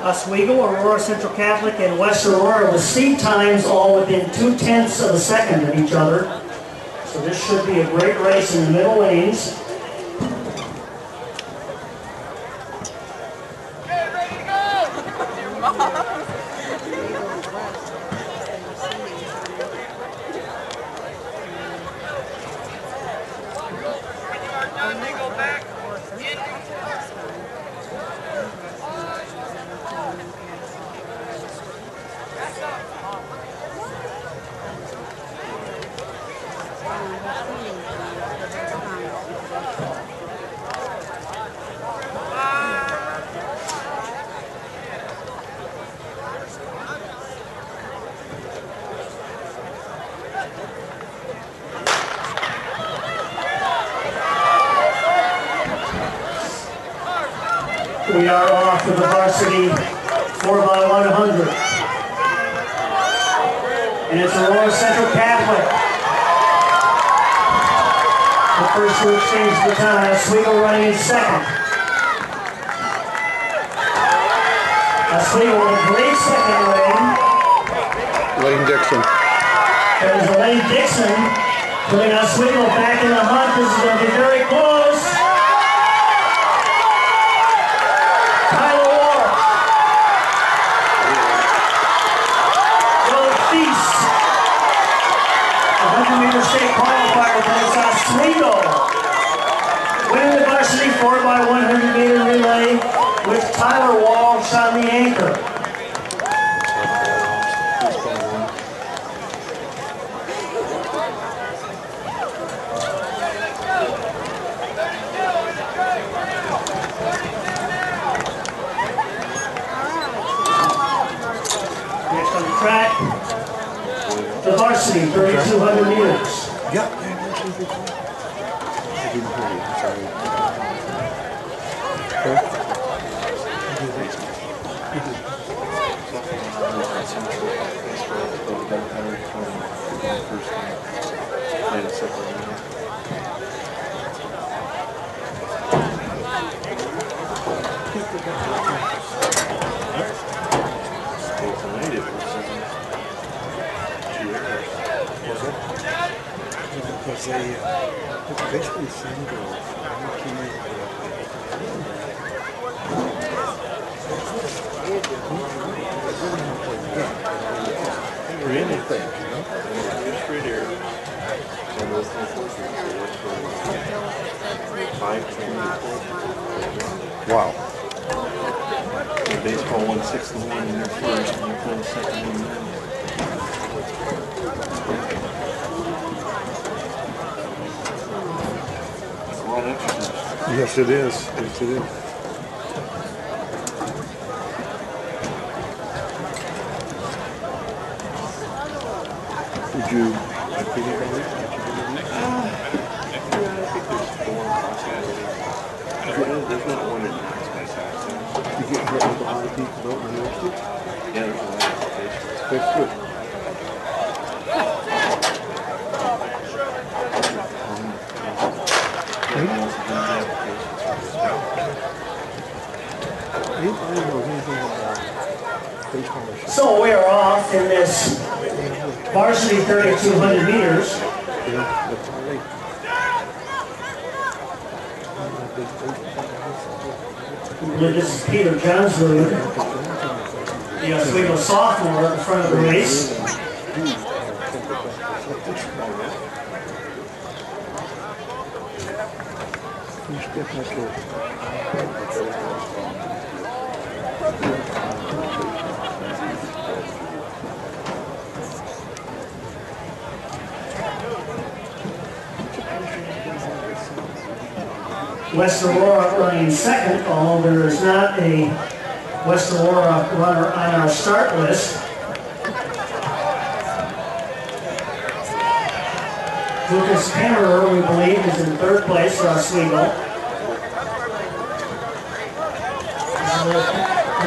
Oswego, Aurora Central Catholic, and West Aurora with seed times all within 0.2 of a second of each other. So this should be a great race in the middle lanes. We are off to the varsity 4x100. And it's Aurora Central Catholic. The first to exchange the baton, Oswego running in second. Oswego with a great second lane. Lane Dixon. There's Elaine Dixon putting Oswego back in the hunt. This is going to be very close. State qualifier, but it's Oswego winning the varsity 4x100 meter relay with Tyler Walsh on the anchor. the varsity 3,200 meters. Yeah. I didn't hear you. Sorry. Because it's basically the same girls. Or anything, you know? Just right here. Wow. And baseball won 6-1 in their first, and they're playing second in there. It's a lot of exercise. Yes, it is. Yes, it is. Did you feel it all week? Yeah, I think there's 4 classes. There's not one in max by class. You get hit with a lot of people don't university? Yeah, there's a lot of applications. That's good. So we are off in this varsity 3,200 meters. This is Peter Johnsrud, the Oswego sophomore at the front of the race. West Aurora running second, although there is not a West Aurora runner on our start list. Lucas Hammerer, we believe, is in third place for Oswego.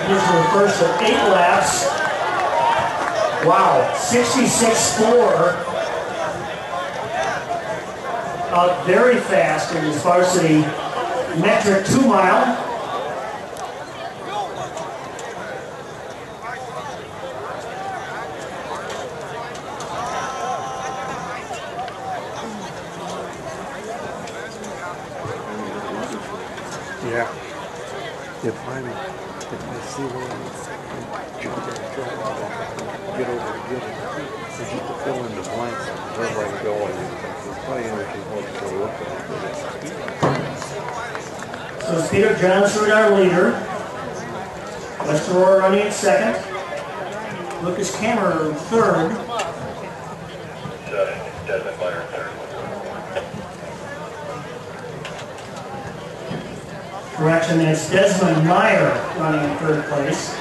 These are the first of 8 laps. Wow, 66.4. Out very fast in this varsity metric 2 mile. Yeah. If I see one jump and get over and get it, it's just to fill in the blanks where I'm going. It's my energy wants to look at it. So it's Peter Johnsrud, our leader. West Aurora running at second. Lucas Kammerer third. Desmond Meyer third. Correction, it's Desmond Meyer running in third place.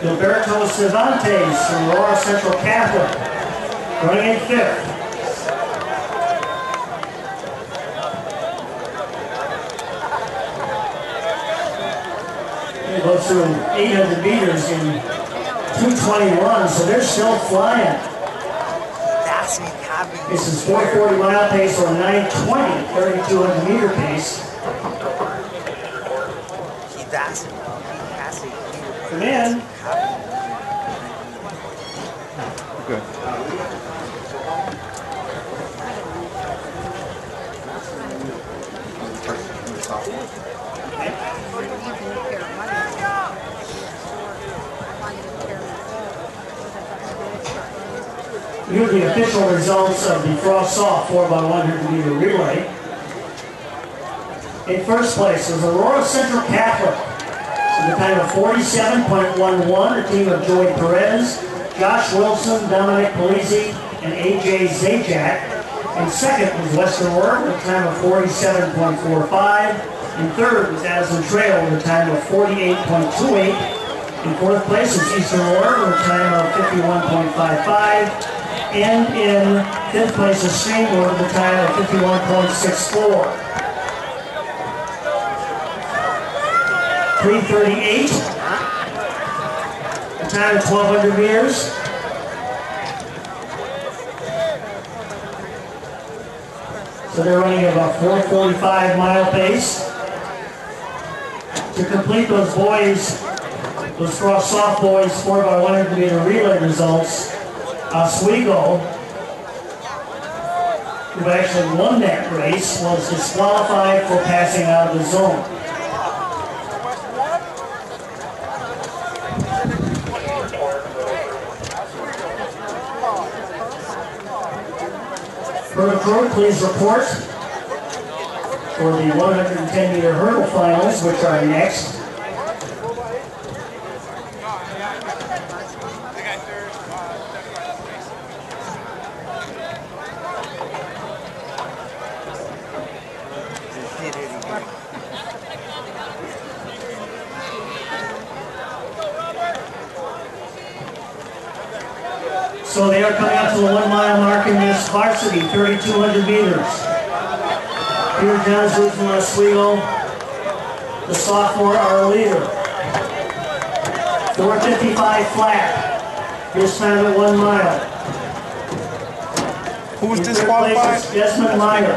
Gilberto Cervantes from Aurora Central Catholic running in fifth. They go through 800 meters in 2:21, so they're still flying. This is 440 mile pace or 920, 3,200 meter pace. Come in. Good. Here are the official results of the Frost Soft 4x100 meter relay. In first place is Aurora Central Catholic with a time of 47.11, a team of Joey Perez, Josh Wilson, Dominic Polizzi, and AJ Zajac. And second was West Aurora with a time of 47.45. In third was Addison Trail with a time of 48.28. In fourth place is Eastern Aurora with a time of 51.55. And in fifth place is Streamwood with a time of 51.64. 3:38. A time of 1,200 meters. So they're running about 4:45 mile pace. To complete those boys, those soft boys 4x100 meter relay results, Oswego, who actually won that race, was disqualified for passing out of the zone. Pickerill, please report for the 110 meter hurdle finals, which are next. So they are coming up to the 1 mile mark in this varsity, 3,200 meters. Peter Johnson from Oswego, the sophomore, our leader. 4:55 flat, this time at 1 mile. Who was in disqualified? Desmond Meyer.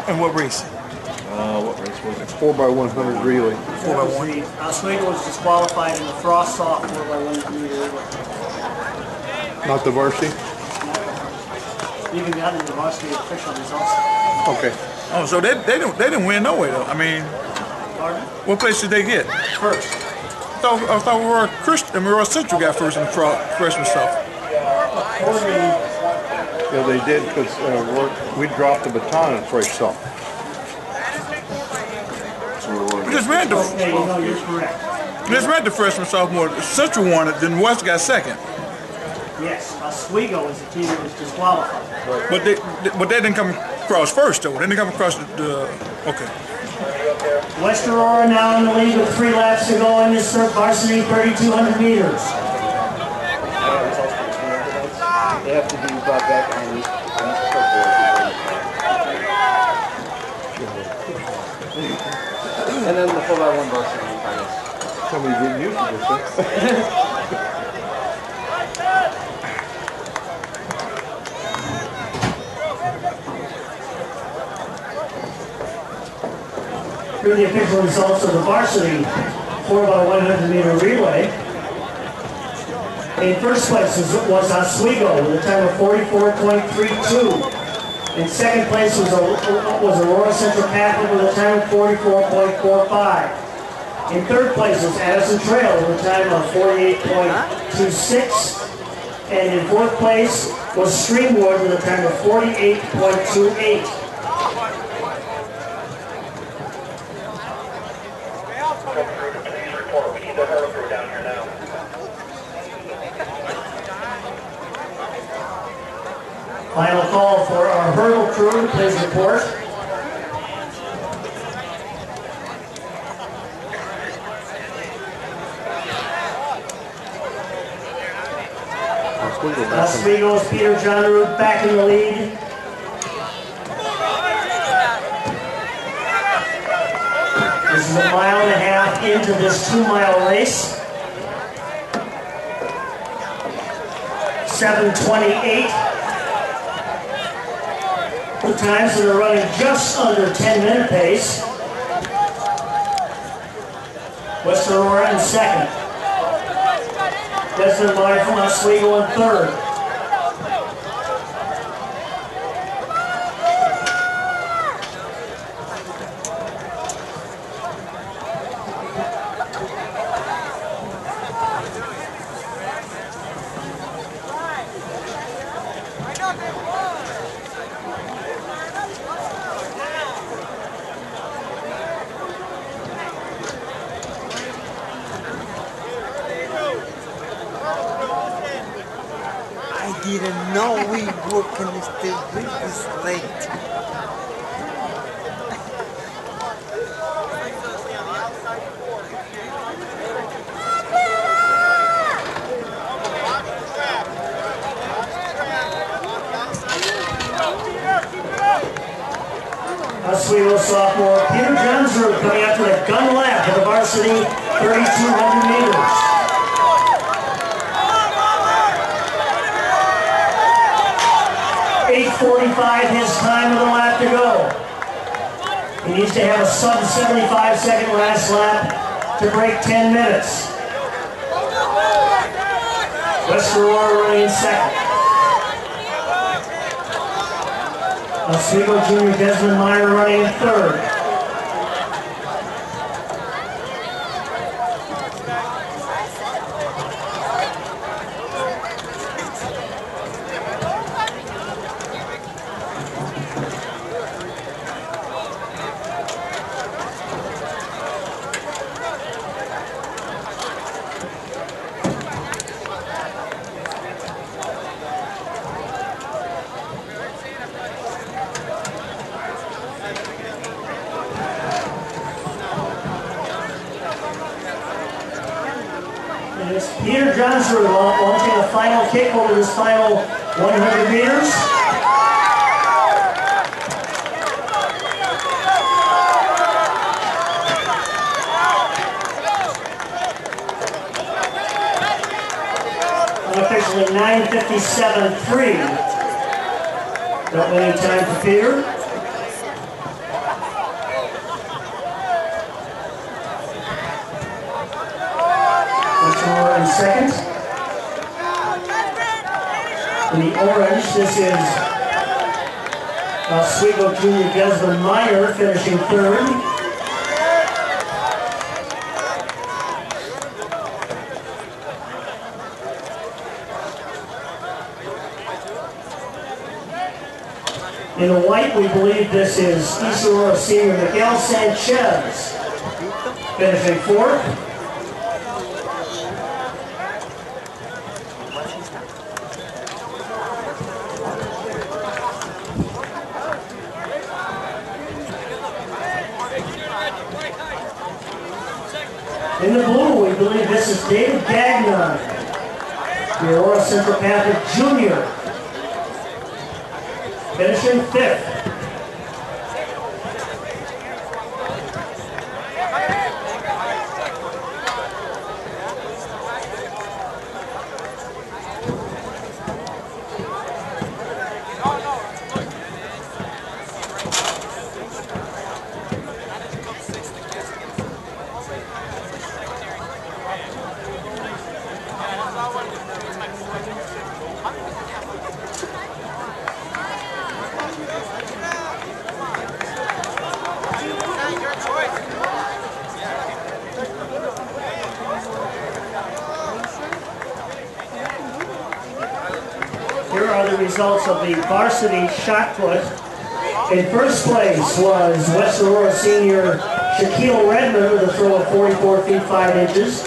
And what race? What race was it? 4x100 relay. 4x1. Oswego was disqualified in the frost soft 4x100 meter relay. Not the varsity? Even got into the varsity official results. Okay. Oh, so they didn't win no way though. I mean, Pardon? what place did they get? First. I thought Aurora Central got first in the freshman stuff. Yeah, they did because we dropped the baton in fresh salt. We just ran Okay, no, you're correct. the freshman sophomore. Central won it, then West got second. Yes, Oswego is the team that was disqualified. But they didn't come across first though. They didn't come across the okay. West Aurora now in the lead with 3 laps to go in this third varsity 3,200 meters. They have to be brought back on this and then the 4x1 varsity finals. Somebody didn't use it this Through the official results of the varsity 4x100 meter relay. In first place was Oswego with a time of 44.32. In second place was Aurora Central Catholic with a time of 44.45. In third place was Addison Trail with a time of 48.26. And in fourth place was Streamwood with a time of 48.28. Please report. We need the hurdle crew down here now. Final call for our hurdle crew, please report. Oswego's Peter John Root back in the lead. This is a 1.5 miles into this 2 mile race. 7:28. The times that are running just under 10-minute pace. West Aurora in second. Desmond Meyer from Oswego in third. I didn't know we were gonna stay this late. sophomore Peter Johnsrud coming out to the gun lap of the varsity 3,200 meters. .845 his time with a lap to go. He needs to have a sub 75 second last lap to break 10 minutes. West Aurora running in second. Oswego junior Desmond Meyer running in third. Peter Johnsrud launching a final kick over this final 100 meters. Unofficially 9:57.3. Not winning time for Peter. In second. In the orange, this is Oswego junior Desmond Meyer finishing third. In the white, we believe this is East Aurora senior Miguel Sanchez finishing fourth. In the blue, we believe this is David Gagnon, the Aurora Central Catholic Junior, finishing fifth. Here are the results of the varsity shot put. In first place was West Aurora senior Shaquille Redmond with a throw of 44 feet 5 inches.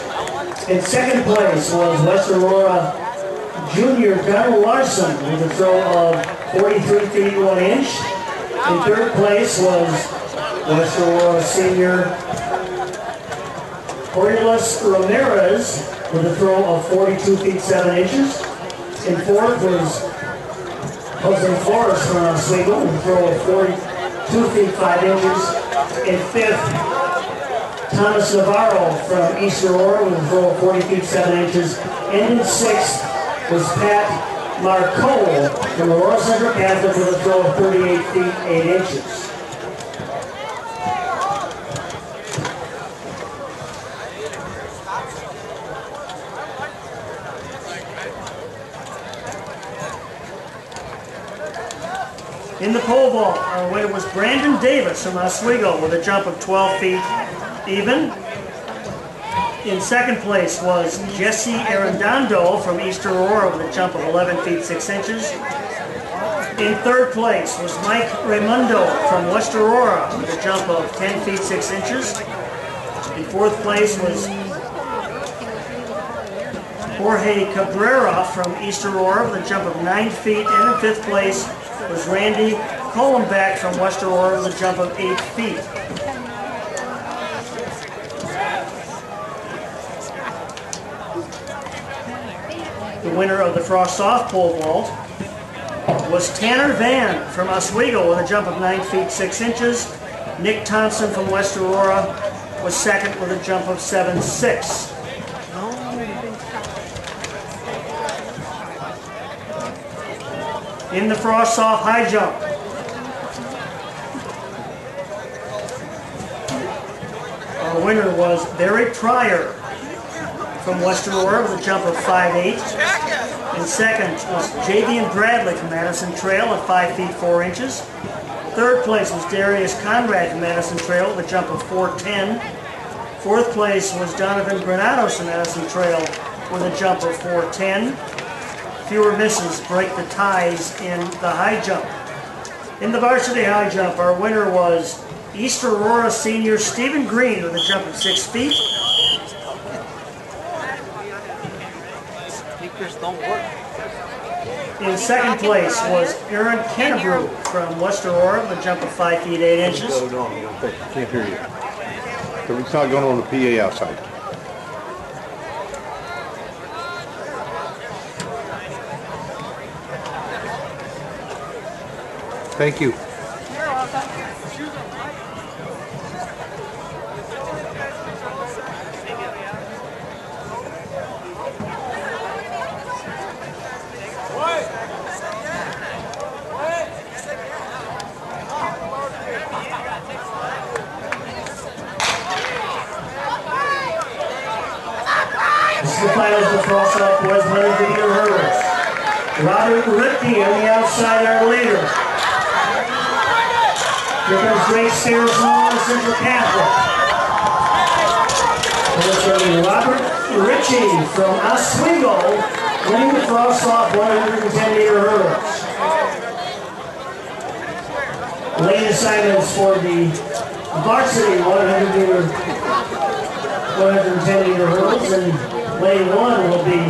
In second place was West Aurora junior Gunnar Larson with a throw of 43 feet 1 inch. In third place was West Aurora senior Cornelius Ramirez with a throw of 42 feet 7 inches. In fourth was Jose Flores from Oswego with a throw of 42 feet 5 inches. In fifth, Thomas Navarro from East Aurora with a throw of 40 feet 7 inches. And in sixth was Pat Marco from Aurora Central Catholic with a throw of 38 feet 8 inches. In the pole vault, our winner was Brandon Davis from Oswego with a jump of 12 feet even. In second place was Jesse Arredondo from East Aurora with a jump of 11 feet 6 inches. In third place was Mike Raimundo from West Aurora with a jump of 10 feet 6 inches. In fourth place was Jorge Cabrera from East Aurora with a jump of 9 feet. And in fifth place was Randy Collenbeck from West Aurora with a jump of 8 feet. The winner of the frost-off pole vault was Tanner Van from Oswego with a jump of 9 feet 6 inches. Nick Thompson from West Aurora was second with a jump of 7.6. In the frost-off high jump, our winner was Barry Pryor from West Aurora with a jump of 5.8. And second was Javian Bradley from Madison Trail at 5 feet 4 inches. Third place was Darius Conrad from Madison Trail with a jump of 4.10. Fourth place was Donovan Granados from Madison Trail with a jump of 4.10. Fewer misses break the ties in the high jump. In the varsity high jump, our winner was East Aurora senior Stephen Green with a jump of 6 feet. Speakers don't work. In second place was Aaron Kennebrew from West Aurora with a jump of 5 feet 8 inches. Can't hear you. It's not going on the PA outside. Thank you. You're welcome. This is the finals of cross-off boys 100-meter hurdles. Robert Ripke on the outside, our leader. Here comes Drake Spears from Aurora Central Catholic. Robert Ritchie from Oswego winning the cross-off 110-meter hurdles. Lane assignments for the varsity 110-meter hurdles, and lane 1 will be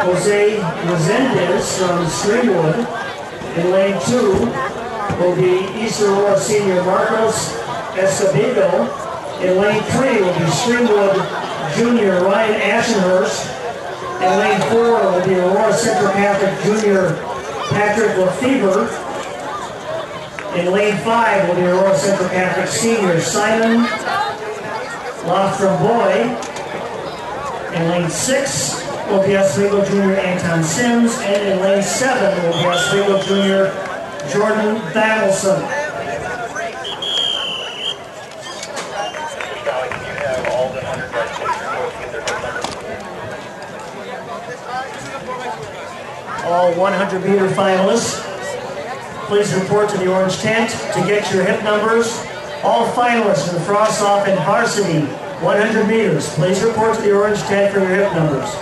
Jose Resendez from Streamwood, and lane 2 will be East Aurora senior Marcos Escobedo, and lane 3 will be Streamwood junior Ryan Ashenhurst, and lane 4 will be Aurora Central Catholic junior Patrick Lefebvre, and lane 5 will be Aurora Central Catholic senior Simon Laframboy, and lane 6 will be Oswego junior Anton Sims, and in lane 7 will be Oswego junior Jordan Battleson. All 100-meter finalists, please report to the orange tent to get your hip numbers. All finalists in the frost-off and varsity 100 meters, please report to the orange tent for your hip numbers.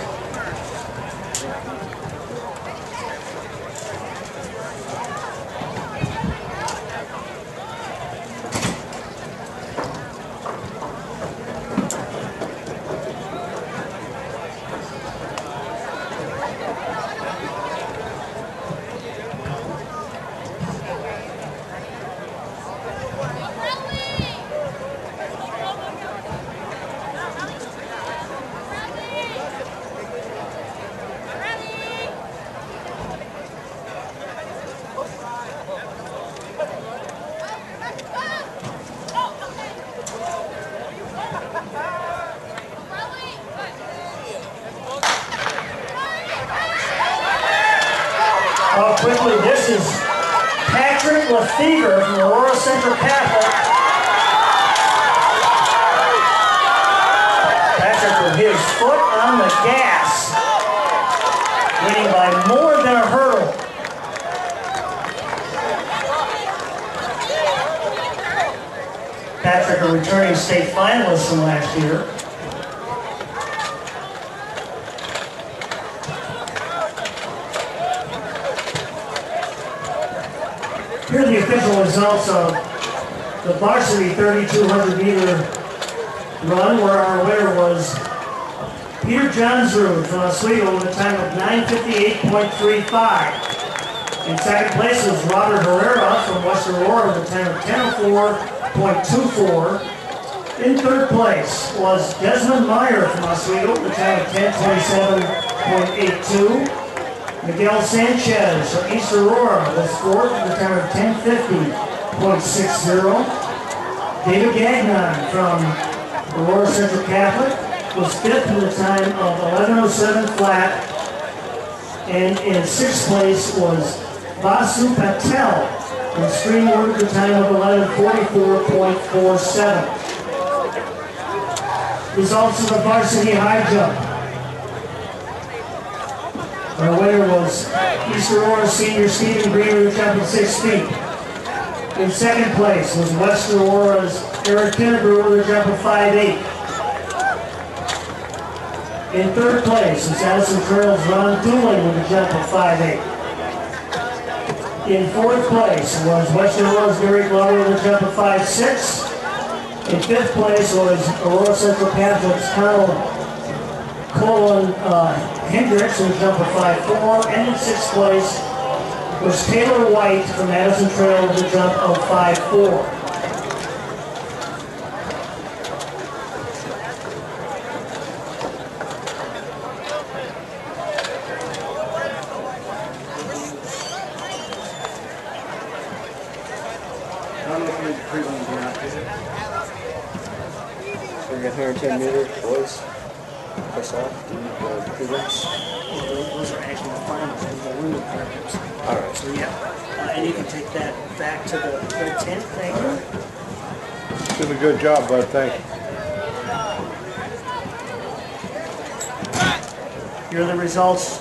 Quickly, this is Patrick Lefebvre from Aurora Central Catholic. Patrick with his foot on the gas, winning by more than a hurdle. Patrick, a returning state finalist from last year. Here are the official results of the varsity 3,200-meter run, where our winner was Peter Johnsrud from Oswego with a time of 9:58.35. In second place was Robert Herrera from West Aurora with a time of 10:04.24. In third place was Desmond Meyer from Oswego with a time of 10:27.82. Miguel Sanchez from East Aurora was fourth with a time of 10:50.60. David Gagnon from Aurora Central Catholic was 5th with a time of 11:07 flat. And in 6th place was Vasu Patel from Streamwood with a time of 11:44.47. Results of the varsity high jump. Our winner was East Aurora senior Stephen Green with a jump of 6 feet. In 2nd place was West Aurora's Eric Kinnebrew with a jump of 5'8". In 3rd place was Addison Trail's Ron Dooley with a jump of 5'8". In 4th place was West Aurora's Gary Glover with a jump of 5'6". In 5th place was Aurora Central Catholic's Colin Hendricks with a jump of 5'4". And in 6th place was Taylor White from Addison Trail with a jump of 5'4". So we got 110 meter boys. Press off. Prelims. Those are actually the finals. Those are women prelims. All right. So yeah, and you can take that back to the tent. Thank you. Did a good job, bud. Thank you. Here are the results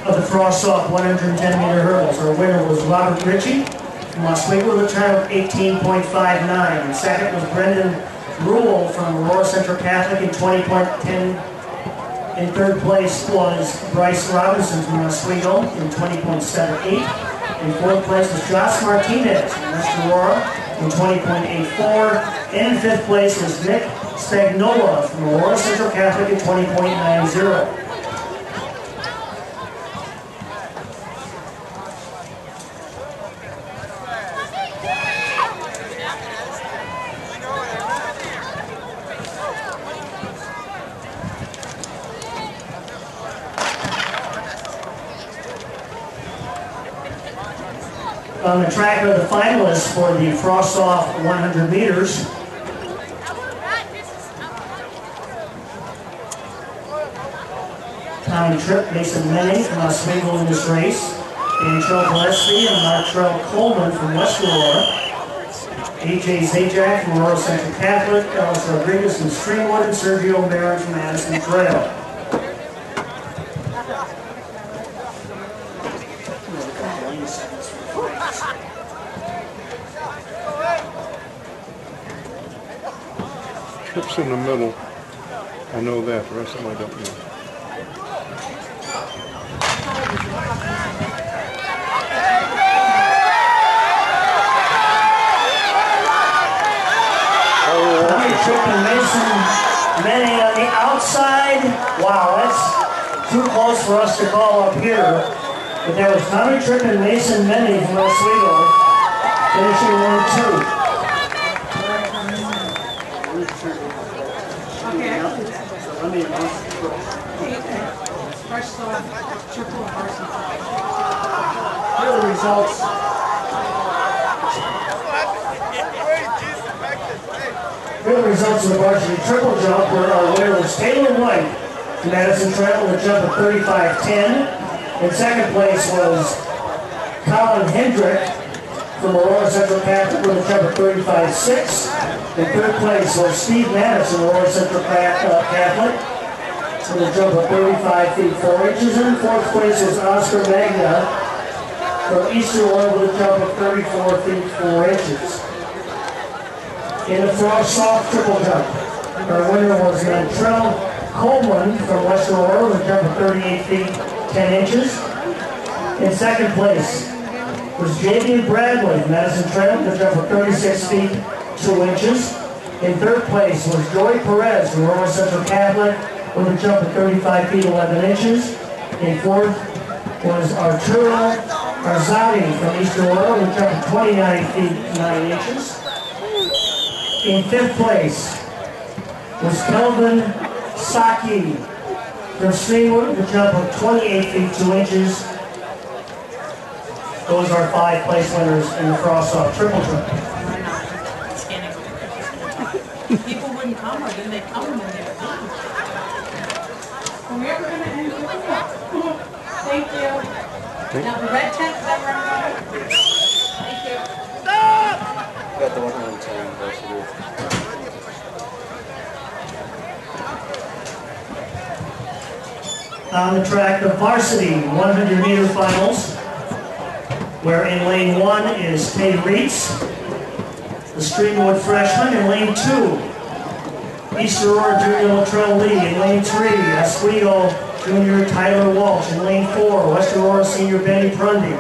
of the frost-off 110-meter hurdles. Our winner was Robert Ritchie from Oswego with a time of 18.59. And second was Brendan Rule from Aurora Central Catholic in 20.10. In 3rd place was Bryce Robinson from Oswego in 20.78. In 4th place was Josh Martinez from West Aurora in 20.84. And in 5th place was Nick Spagnola from Aurora Central Catholic in 20.90. On the track are the finalists for the frost-off 100 meters. Tommy Tripp, Mason Menning from Oswego in this race. Antrell Gillespie and Martrell Coleman from West Aurora. A.J. Zajac from Aurora Central Catholic. Ellis Rodriguez from Streamwood. And Sergio Barron from Addison Trail. Trips in the middle. I know that. The rest of them I don't know. Tripp and Mason Manning on the outside. Wow, that's too close for us to call up here. But that was Tommy Tripp and Mason Manning from Oswego finishing 1-2. Here are the results. Here are the results of the varsity triple jump, where our winner was Taylor White from Addison Trail with a jump of 35.10. In 2nd place was Colin Hendrick from Aurora Central Catholic with a jump of 35.6. In 3rd place was Steve Mattis from Aurora Central Catholic with a jump of 35 feet 4 inches. And in 4th place was Oscar Magna from East Aurora with a jump of 34 feet 4 inches. In the frost-off triple jump, our winner was Antrell Coleman from West Aurora with a jump of 38 feet 10 inches. In 2nd place was J.B. Bradley from Addison Trail with a jump of 36 feet 2 inches. In 3rd place was Joey Perez from Aurora Central Catholic with a jump of 35 feet 11 inches. In 4th was Arturo Arzadi from East Aurora with a jump of 29 feet 9 inches. In 5th place was Kelvin Saki from Streamwood with a jump of 28 feet 2 inches. Those are 5 place winners in the frost-off triple jump. Now the red tent, is that where I'm going? Thank you. Got the 110 varsity. On the track, the varsity 100-meter finals, where in lane 1 is Tay Reitz, the Streamwood freshman. In lane 2, East Aurora Junior Latrell Lee. In lane 3, Oswego Junior Tyler Walsh. In lane 4, West Aurora Senior Benny Prundy.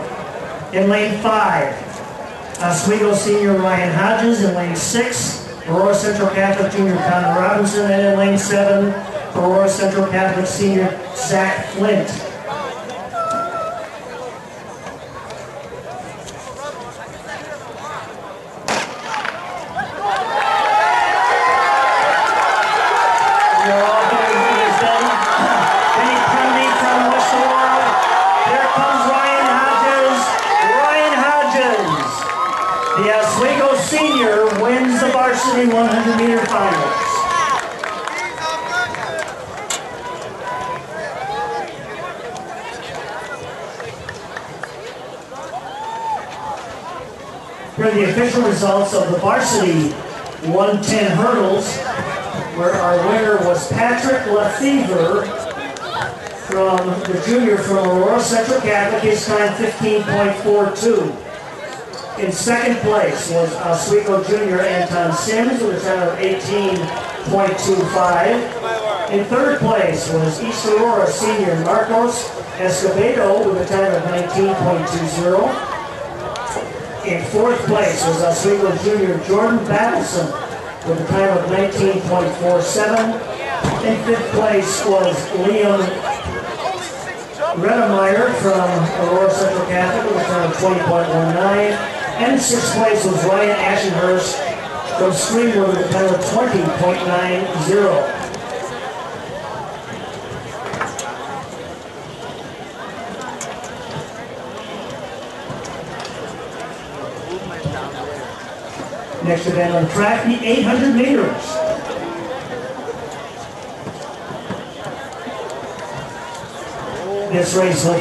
In lane 5, Oswego Senior Ryan Hodges. In lane 6, Aurora Central Catholic Junior Connor Robinson. And in lane 7, Aurora Central Catholic Senior Zach Flint. The Oswego senior wins the varsity 100-meter finals. Here are the official results of the varsity 110 hurdles, where our winner was Patrick Lefevre from the junior from Aurora Central Catholic, his time 15.42. In second place was Oswego Junior Anton Sims with a time of 18.25. In third place was East Aurora Senior Marcos Escobedo with a time of 19.20. In fourth place was Oswego Junior Jordan Battleson with a time of 19.47. In fifth place was Liam Redemeyer from Aurora Central Catholic with a time of 20.19. And in sixth place was Ryan Ashenhurst from Streamwood with a time of 20.90. Next event on track, the 800 meters. This race will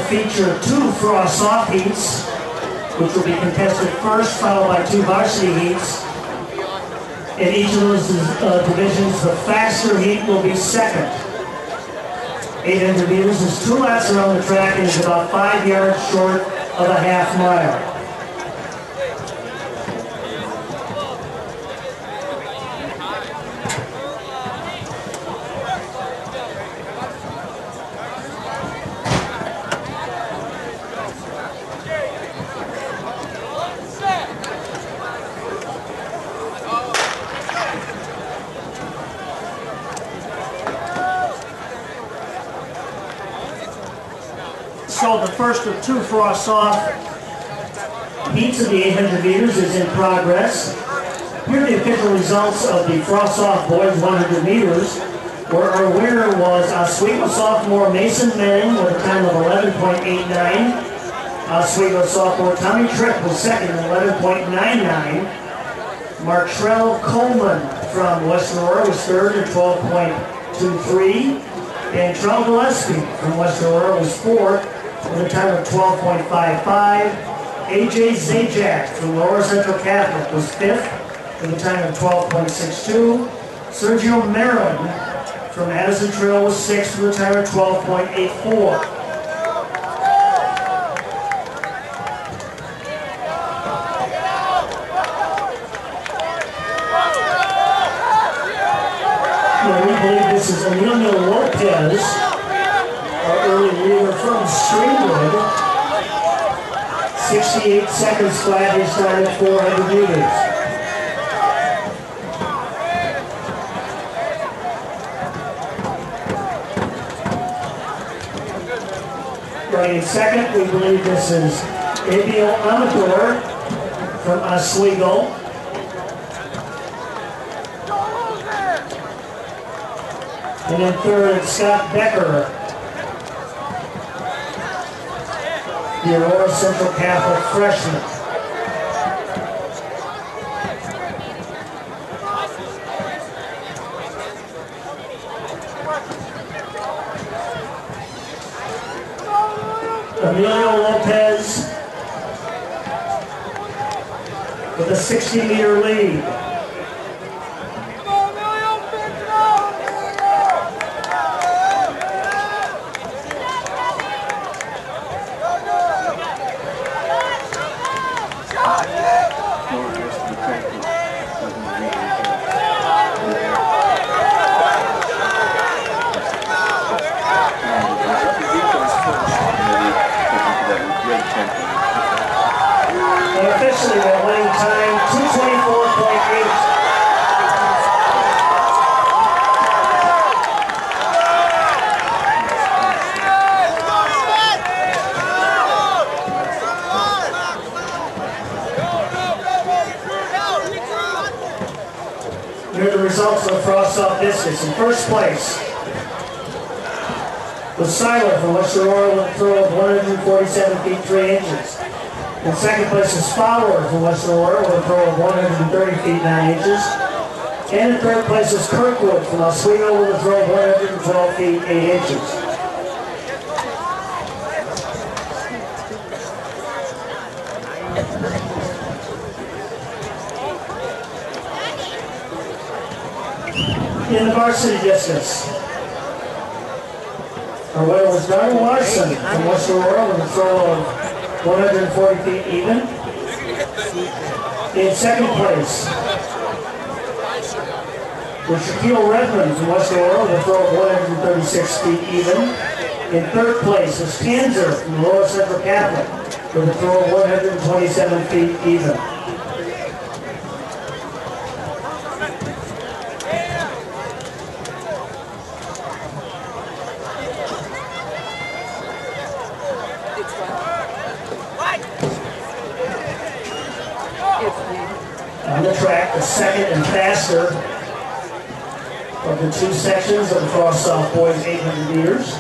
feature two frost-off heats, which will be contested first, followed by two varsity heats. In each of those divisions, the faster heat will be second. 800 meters is 2 laps around the track and is about 5 yards short of a half mile. So the first of two frost-off heats of the 800 meters is in progress. Here are the official results of the frost-off boys 100 meters, where our winner was Oswego sophomore Mason Manning with a time of 11.89. Oswego sophomore Tommy Tripp was second at 11.99. Martrell Coleman from West Aurora was third at 12.23. And Trell Gillespie from West Aurora was fourth with a time of 12.55. AJ Zajac from Aurora Central Catholic was fifth with a time of 12.62. Sergio Marin from Addison Trail was sixth with a time of 12.84. We believe this is Emilio Lopez, our early leader from Streamwood. 68 seconds flat, his time at 400 meters. Right in second, we believe this is Emil Amador from Oswego. And then third, Scott Becker, the Aurora Central Catholic freshman. Emilio Lopez with a 60-meter lead. And officially their winning time, 2:24.8. Here are the results of the frost-off discus. In first place was Seiler from West Aurora with a throw of 147 feet 3 inches. In second place is Fowler from West Aurora with a throw of 130 feet 9 inches. And in third place is Kirkwood from Oswego with a throw of 112 feet 8 inches. In the varsity discus, our winner was Darren Larson from West Aurora with a throw of 140 feet even. In second place was Shaquille Redmond from West Aurora with a throw of 136 feet even. In third place was Tanzer from Aurora Central Catholic with a throw of 127 feet even. On the track, the second and faster of the two sections of the frost-off boys 800 meters.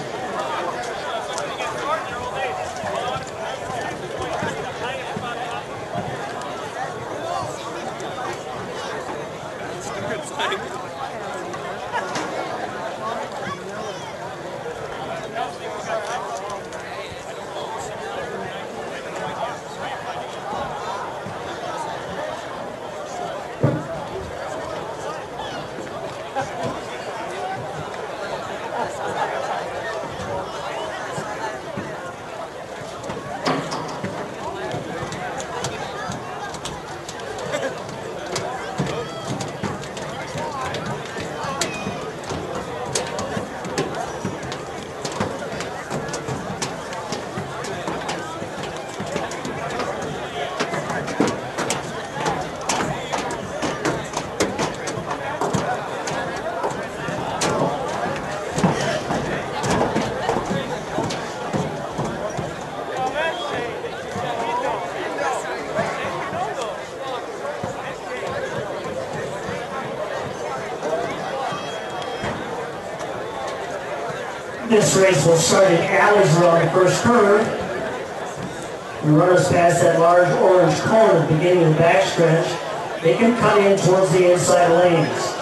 This race will start in alleys around the first curve. The runners pass that large orange cone at the beginning of the backstretch. They can cut in towards the inside lanes.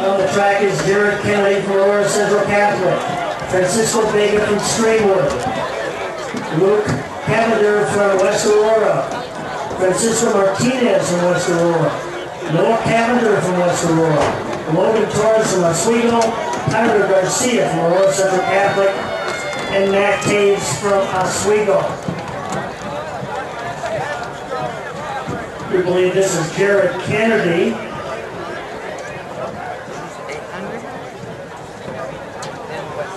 On the track is Jared Kennedy from Aurora Central Catholic, Francisco Vega from Streamwood, Luke Cavender from West Aurora, Francisco Martinez from West Aurora, Noah Cavender from West Aurora, Logan Torres from Oswego, Tyler Garcia from Aurora Central Catholic, and Matt Taves from Oswego. We believe this is Jared Kennedy.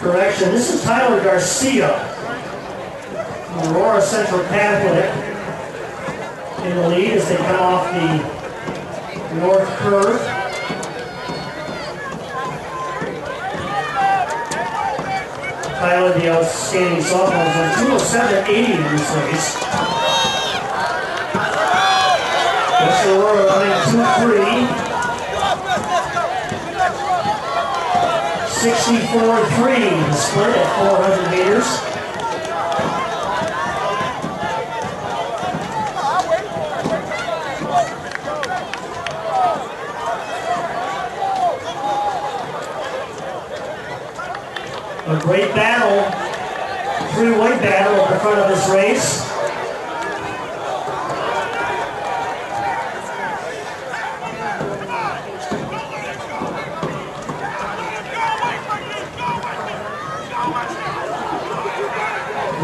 Correction, this is Tyler Garcia, Aurora Central Catholic, in the lead as they come off the north curve. Tyler, the outstanding sophomore, is on 207.80 in this race. West Aurora running 2-3. 64-3, the split at 400 meters. A great battle, three-way battle at the front of this race.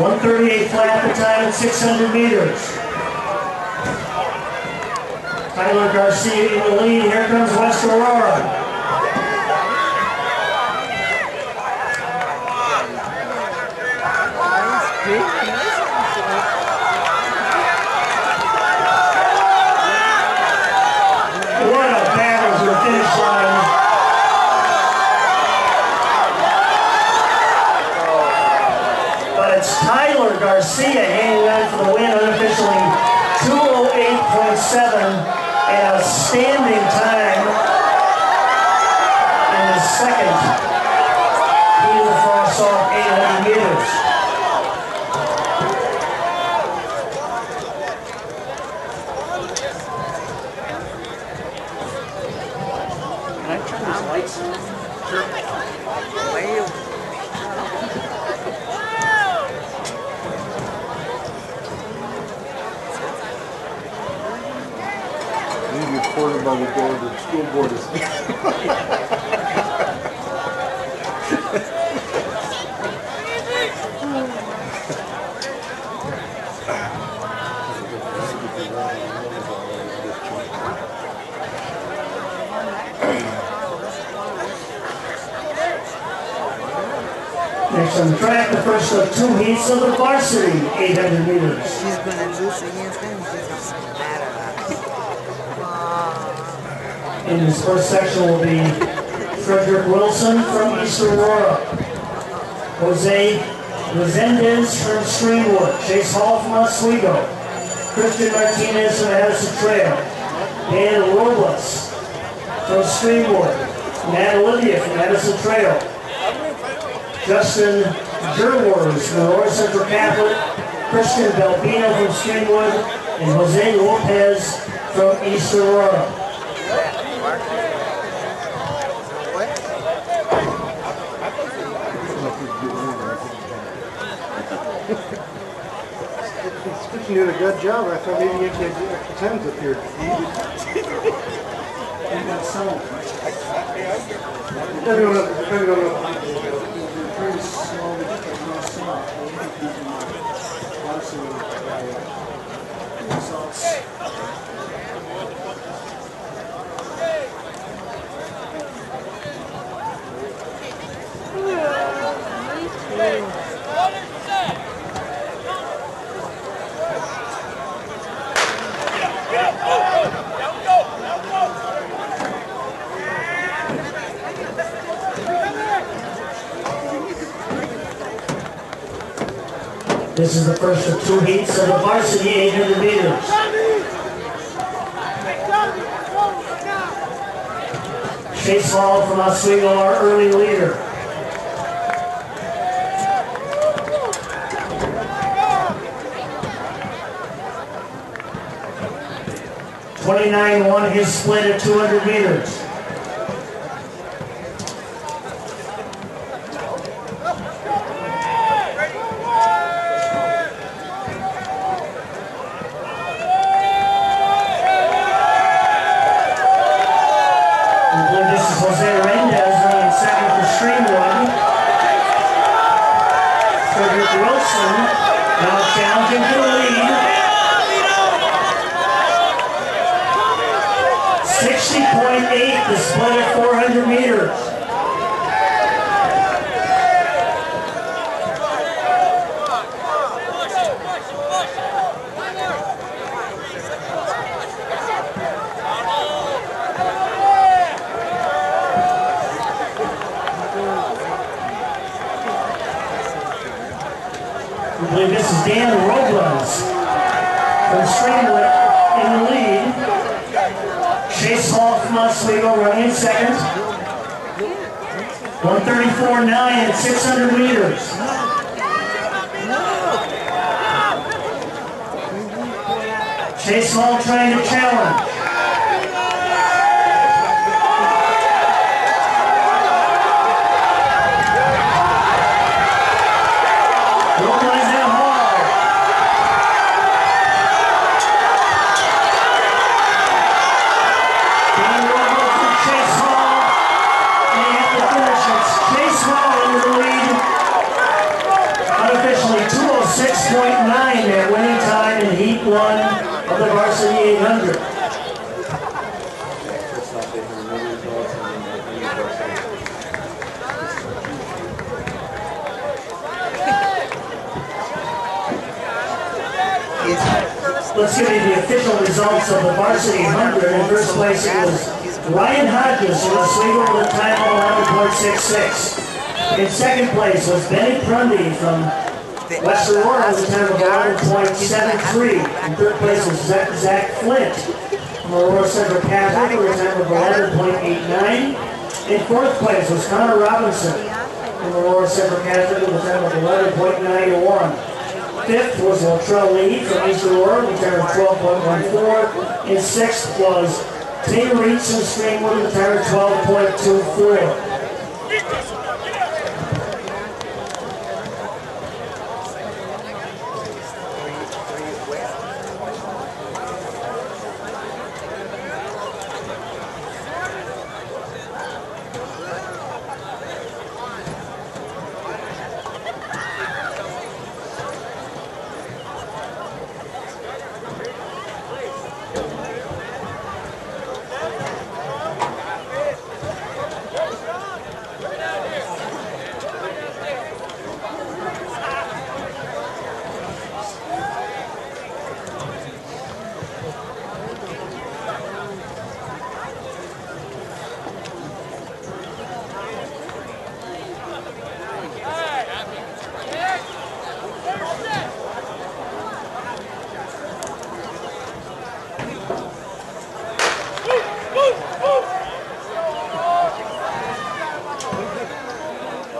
.138 flat the time at 600 meters. Tyler Garcia in the lead. Here comes West Aurora. What a battle to the finish line. But it's Tyler Garcia hanging on for the win unofficially. 2:08.7 and a standing time in the second. He will cross off 800 meters. Can I turn these lights on? Sure. Maybe a quarter by the door, the school board is. Next on the track, the first of two heats of the varsity 800 meters. She's gonna lose against him. She's gonna mad at In this first section will be Frederick Wilson from East Aurora, Jose Resendez from Streamwood, Chase Hall from Oswego, Christian Martinez from Addison Trail, Dan Robles from Streamwood, Matt Olivia from Addison Trail, Justin Gerwars from Aurora Central Catholic, Christian Belpino from Streamwood, and Jose Lopez from East Aurora. Christian did a good job. I thought maybe you could do extra times up here. Depending on Pretty slowly across results. This is the first of two heats of the varsity 800 meters. Chase Hall from Oswego, our early leader. .29 won his split at 200 meters. Challenging for the lead. 60.8 the split at 400 meters. believe this is Dan Robles from Streamwood in the lead. Chase Hall from Oswego running in second. 134.9 at 600 meters. Chase Hall trying to challenge. Their winning time in Heat 1 of the Varsity 800. Let's give you the official results of the Varsity 100. In first place it was Ryan Hodges from Oswego with a time of 11.66. In second place was Benny Prundy from West Aurora with a time of 11.73. In third place was Zach Flint from Aurora Central Catholic with a time of 11.89. In fourth place was Connor Robinson from Aurora Central Catholic with a time of 11.91. Fifth was Latrell Lee from East Aurora with a time of 12.14. And sixth was Taylor Reitz from Streamwood with a time of 12.24.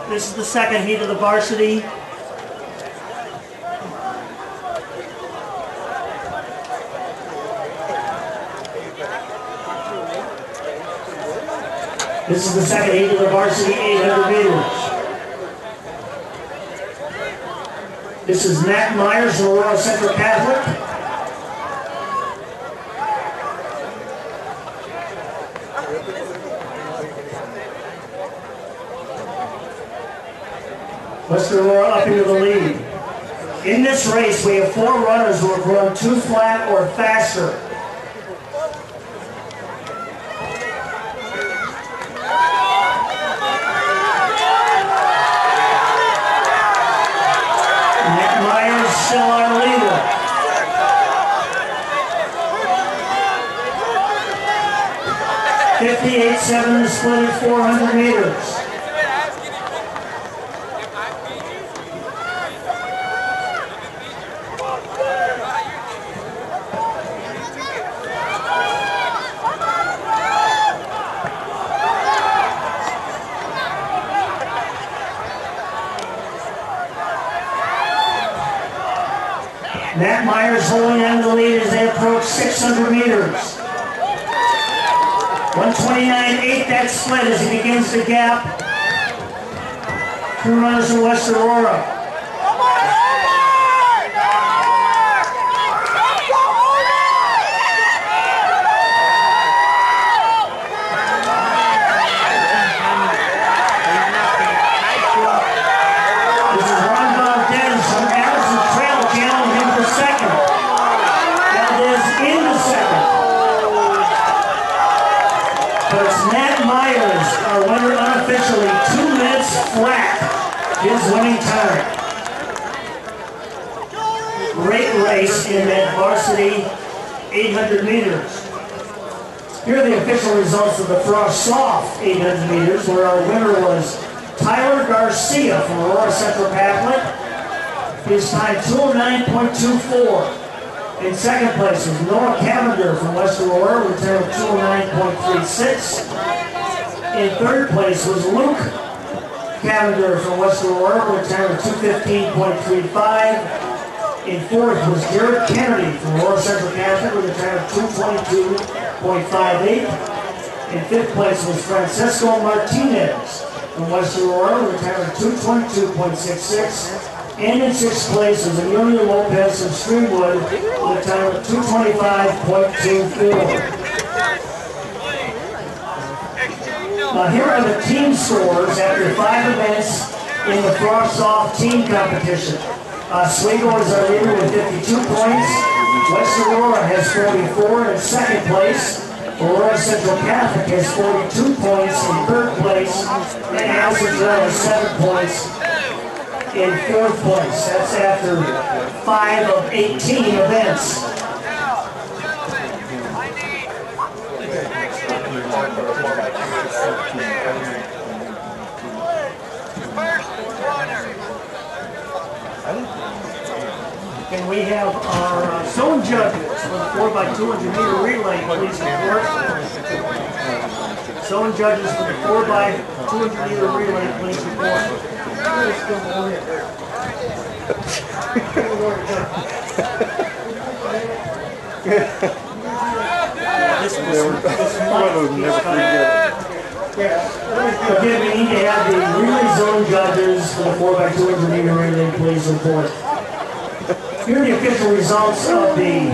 This is the second heat of the varsity. This is the second heat of the varsity 800 meters. This is Matt Myers from Aurora Central Catholic. West Aurora up into the lead. In this race, we have 4 runners who have run 2 flat or faster. Matt Myers still our leader. .58.7 to split at 400 meters. Matt Myers holding on to the lead as they approach 600 meters. 129.8 that split as he begins to gap 2 runners in West Aurora. His winning time. Great race in that varsity 800 meters. Here are the official results of the Frost Soft 800 meters, where our winner was Tyler Garcia from Aurora Central Catholic. His time 209.24. In second place was Noah Cavender from West Aurora with a time of 209.36. In third place was Luke Cavender from West Aurora with a time of 215.35. In fourth was Garrett Kennedy from Aurora Central Catholic with a time of 222.58. In fifth place was Francisco Martinez from West Aurora with a time of 222.66. And in sixth place was Emilio Lopez from Streamwood with a time of 225.24. Here are the team scores after 5 events in the Frost-Off team competition. Oswego is our leader with 52 points. West Aurora has 44 in second place. Aurora Central Catholic has 42 points in third place. And Alcatraz has 7 points in fourth place. That's after 5 of 18 events. And we have our zone judges for the 4x200 meter relay, please report. Zone judges for the 4x200 meter relay, please report. Again, we need to have the relay zone judges for the 4x200 meter relay, please report. Here are the official results of the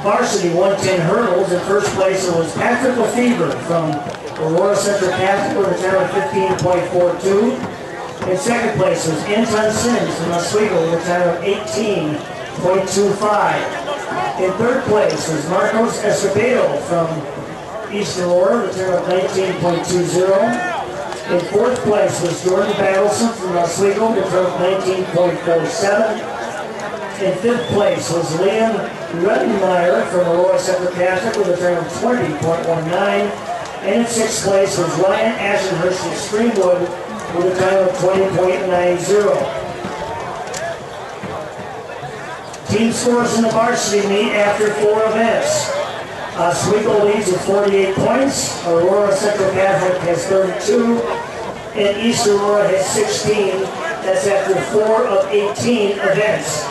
varsity 110 hurdles. In first place it was Patrick Lefevre from Aurora Central Catholic with a time of 15.42. In second place was Anton Sims from Oswego with a time of 18.25. In third place was Marcos Escobedo from East Aurora with a time of 19.20. In fourth place was Jordan Battleson from Oswego with a time of 19.47. In fifth place was Liam Ruttenmeyer from Aurora Central Catholic with a time of 20.19. And in sixth place was Ryan Ashenhurst from Streamwood with a time of 20.90. Team scores in the varsity meet after 4 events. Oswego leads with 48 points. Aurora Central Catholic has 32. And East Aurora has 16. That's after 4 of 18 events.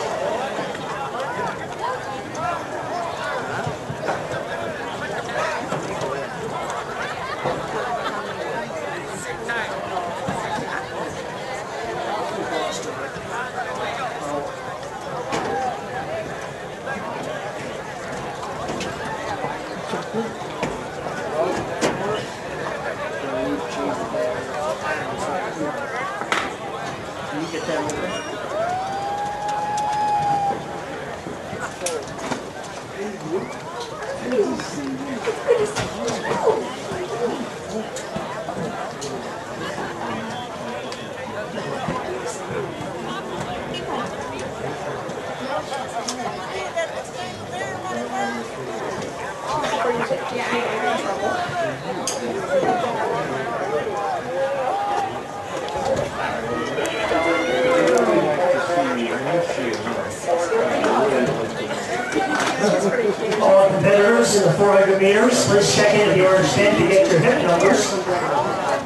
All competitors in the 400 meters, please check in if you understand to get your hip numbers.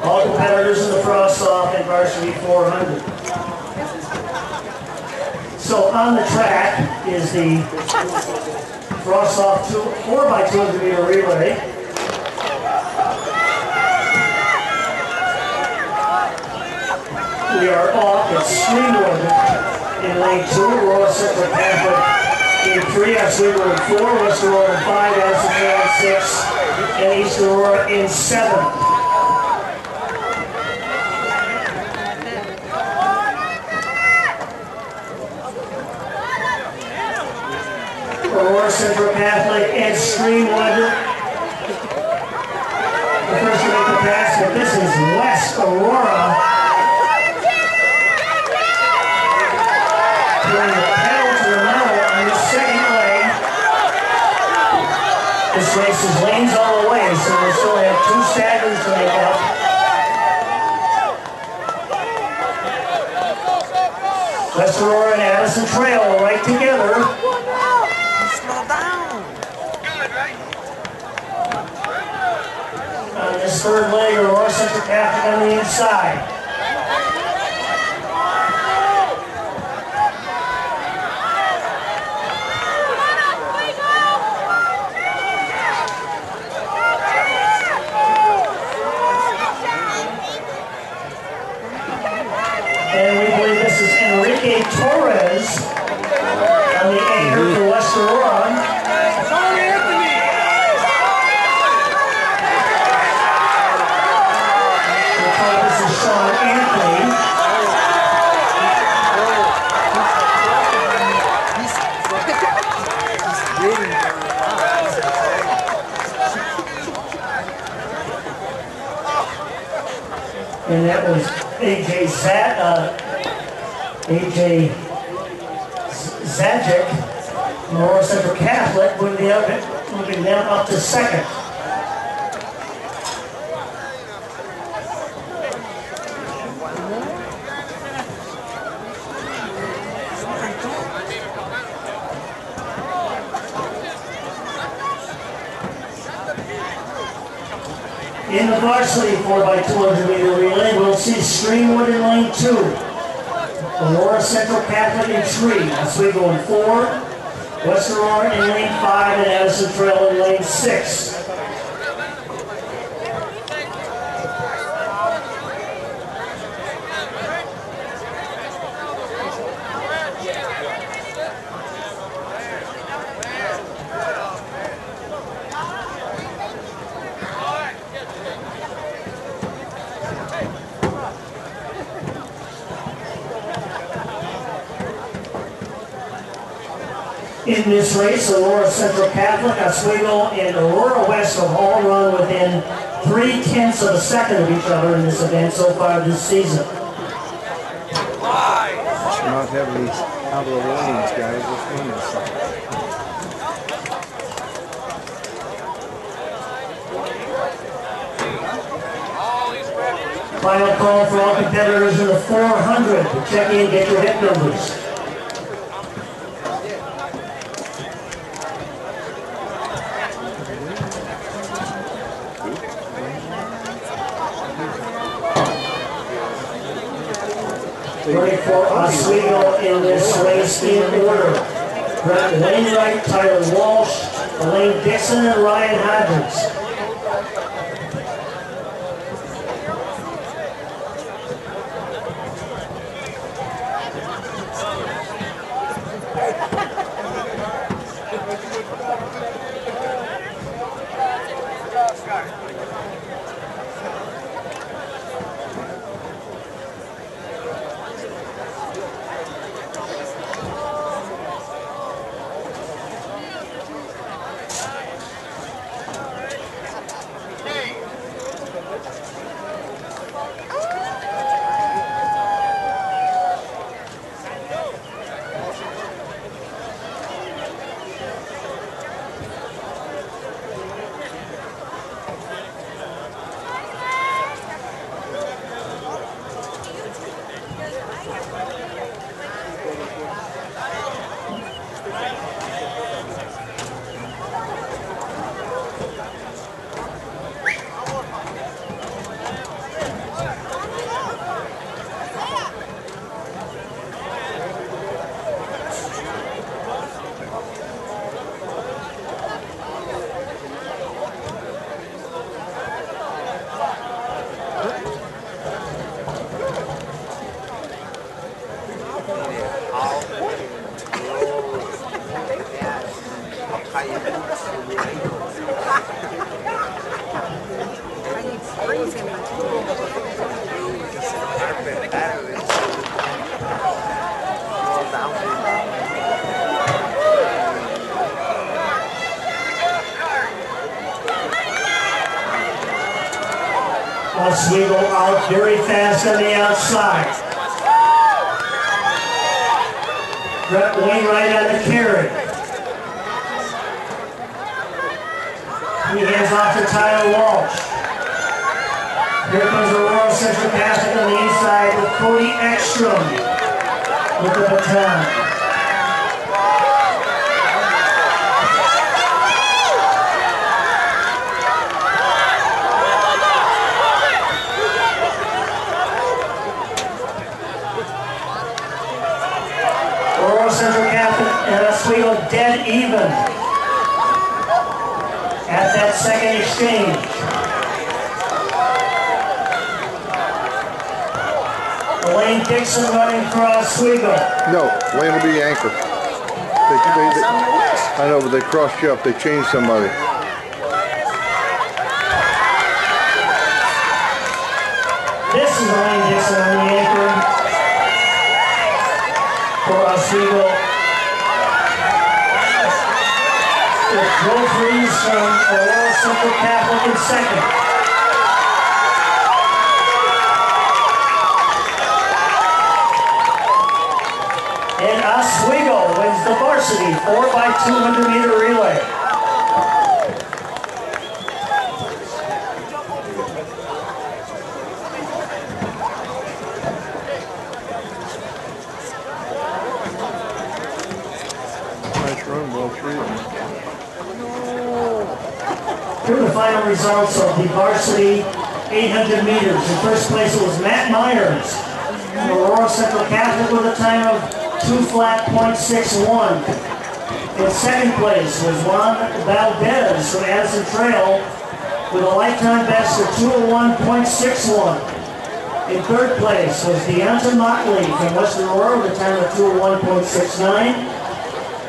All competitors in the Frost-Off and varsity 400. So on the track is the Frost-Off 4x200 meter relay. We are off at Streamwood in lane 2, Aurora Central Catholic in 3, Oswego in 4, West Aurora in 5, Alcatraz in 6, and East Aurora in 7. Aurora Central Catholic and Streamwood. The first to make the pass, but this is West Aurora. Putting the pedal to the metal on this second leg. This race is lanes all the way, so we still have 2 staggers to make up. West West Aurora and Addison Trail right together. Slow down. On this third leg, Aurora Central Catholic on the inside. And we believe this is Enrique Torres on the anchor for West Aurora. This is Sean Anthony. And that was AJ Zajic, Aurora Central Catholic, moving them up to second. In the varsity 4x200 meter relay, we'll see Streamwood in lane 2. Aurora Central Catholic in 3. Oswego in 4. West Aurora in lane 5 and Addison Trail in lane 6. In this race, Aurora Central Catholic, Oswego, and Aurora West have all run within 0.3 of a second of each other in this event so far this season. Should not have these out of the lanes, guys. Let's win this side. Final call for all competitors in the 400. Check in, get your hit numbers. Ready for Oswego in this race in order. Brett Wainwright, Tyler Walsh, Elaine Dixon, and Ryan Hodges. Oswego out very fast on the outside. Brett Wainwright on the carry. He hands off to Tyler Walsh. Here comes Aurora Central Catholic on the inside with Cody Ekstrom. with the baton. Aurora Central Catholic and Oswego dead even at that second exchange. Lane Dixon running for Oswego. No, Lane will be the anchor. I know, but they crossed you up. They changed somebody. This is Lane Dixon on the anchor for Oswego. With Joe Freeze from Aurora Central Catholic in second. And Oswego wins the varsity 4x200 meter relay. Nice run, well treated. Here are the final results of the varsity 800 meters. In first place it was Matt Myers from Aurora Central Catholic with a time of 2:61. In second place was Juan Valdez from Addison Trail with a lifetime best of 2:01.61. In third place was Deonta Motley from Western Aurora with a time of 2:01.69.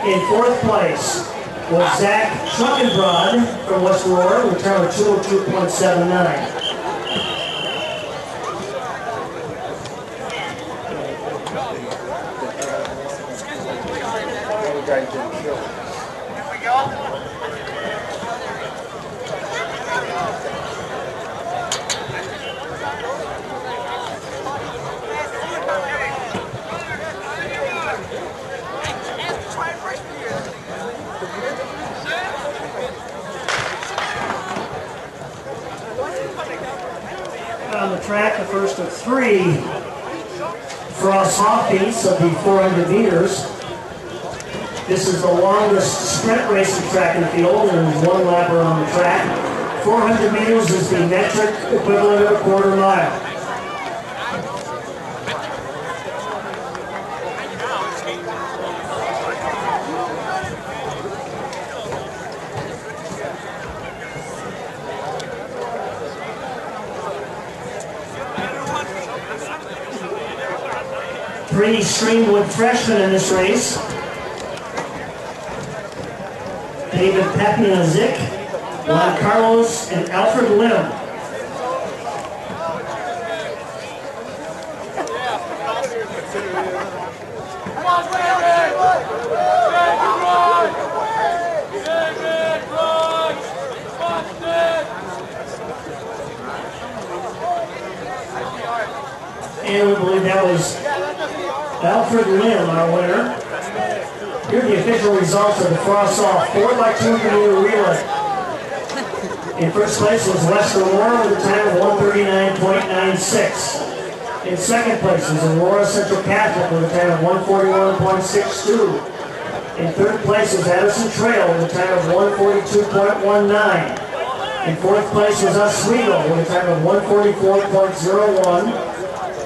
In fourth place was Zach Truckenbrod from Western Aurora with a time of 2:02.79. On the track, the first of three frost half-beats of the 400 meters. This is the longest sprint race in track and field, and there's one lap around the track. 400 meters is the metric equivalent of a quarter mile. Three Streamwood freshmen in this race. David Papinazik, Juan Carlos, and Alfred Lim. And we believe that was Alfred Lim, our winner. Here are the official results of the frost-off 4x200 meter relay. In first place was Western Aurora with a time of 1:39.96. In second place was Aurora Central Catholic with a time of 1:41.62. In third place was Addison Trail with a time of 1:42.19. In fourth place was Oswego with a time of 1:44.01.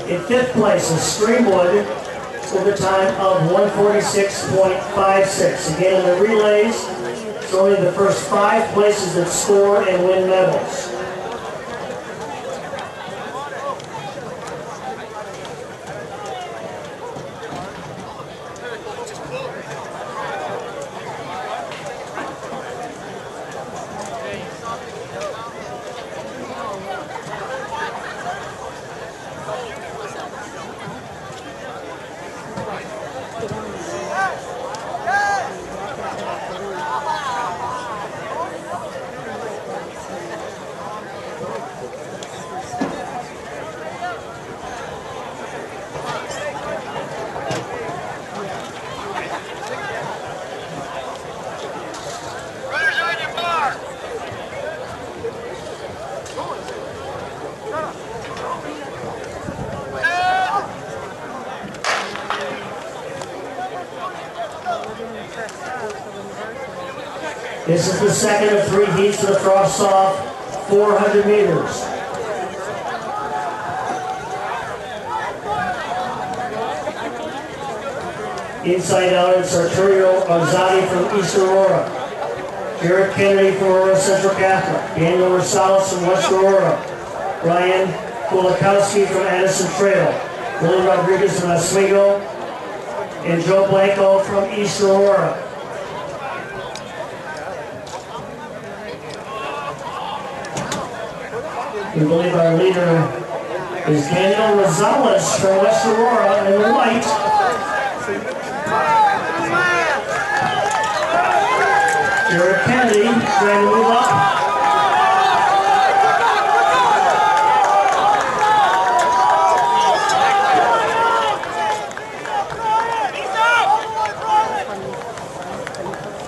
In fifth place was Streamwood with a time of 1:46.56. Again, in the relays, it's only the first 5 places that score and win medals. This is the second of 3 heats of the cross-off 400 meters. Inside out, it's Arturo Arzadi from East Aurora. Jared Kennedy from Aurora Central Catholic. Daniel Rosales from West Aurora. Ryan Kulakowski from Addison Trail. Billy Rodriguez from Oswego. And Joe Blanco from East Aurora. We believe our leader is Daniel Rosales from West Aurora in the white. Jared Kennedy trying to move up.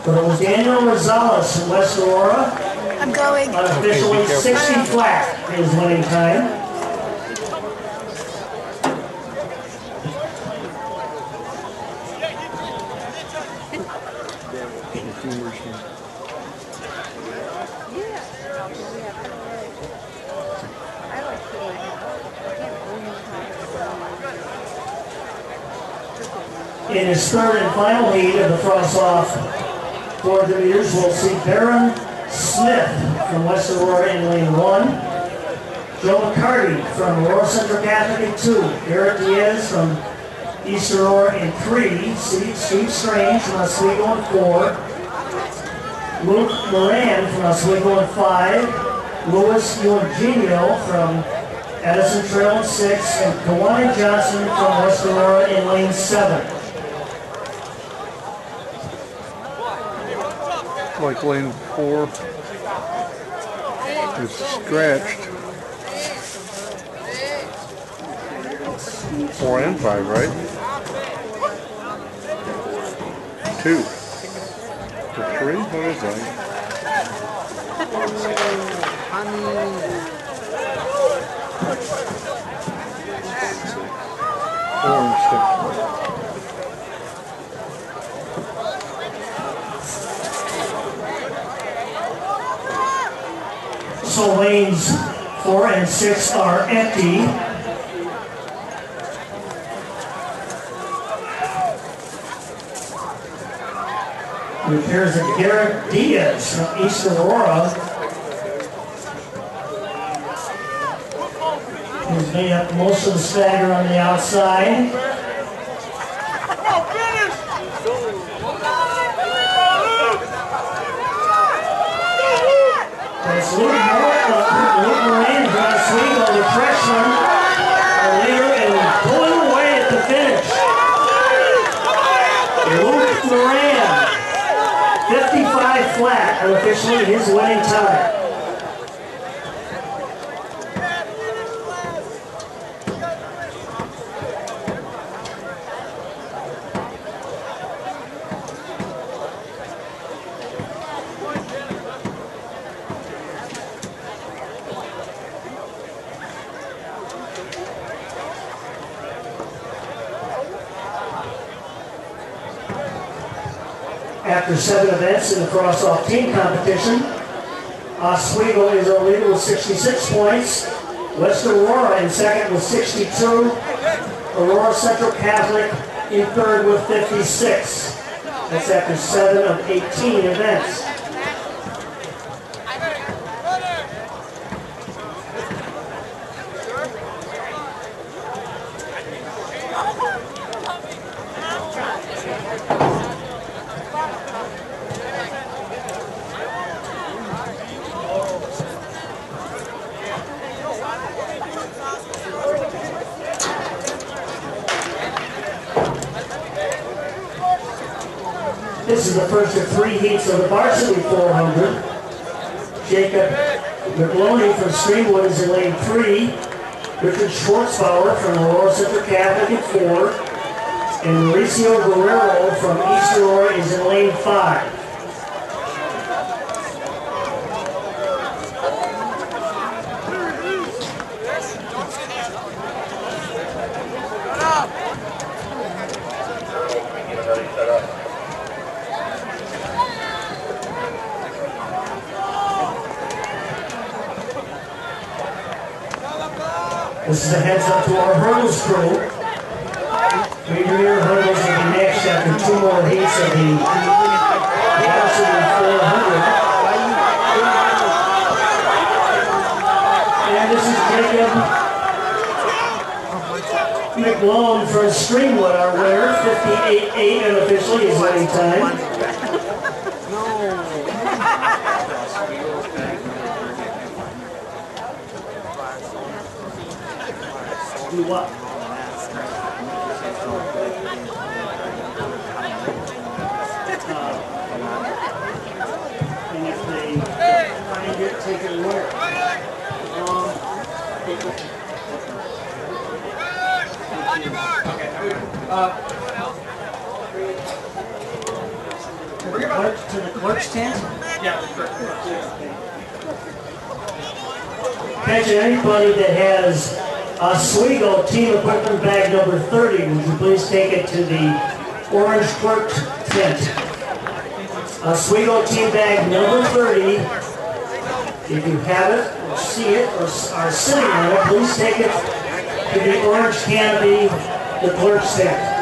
But it was Daniel Rosales from West Aurora. I'm going. Unofficially 60 flat is winning time. In his third and final heat of the cross-off 400 meters, we'll see Baron Smith from West Aurora in lane 1. Joe McCarty from Aurora Central Catholic in 2. Eric Diaz from East Aurora in 3. Steve Strange from Oswego in 4. Luke Moran from Oswego in 5. Louis Eugenio from Addison Trail in 6. And Kawani Johnson from West Aurora in lane 7. Like lane 4 is scratched. 4 and 5, right? 2. To 3? What is that? Four and 6. So lanes 4 and 6 are empty. It appears that Garrett Diaz from East Aurora has made up most of the stagger on the outside. It's Luke Moran from Oswego, the freshman, our leader, and pulling away at the finish. Luke Moran, 55 flat, unofficially his winning time. After 7 events in the cross-off team competition, Oswego is our leader with 66 points. West Aurora in second with 62. Aurora Central Catholic in third with 56. That's after 7 of 18 events. This is the first of 3 heats of the varsity 400. Jacob McLoney from Streamwood is in lane 3. Richard Schwartzbauer from Aurora Central Catholic in 4. And Mauricio Guerrero from East Aurora is in lane 5. This is a heads up to our hurdles crew. 300 hurdles will be next after 2 more heats of the varsity 400. And this is Jacob McLone from Streamwood, our winner, 58.8 unofficially his winning time. Do what? And if they try and take it away. On your mark. To the clerk's tent? Yeah. Catch anybody that has Oswego team equipment bag number 30, would you please take it to the orange clerk tent? Oswego team bag number 30. If you have it, or see it, or are sitting on it, please take it to the orange canopy, the clerk's tent.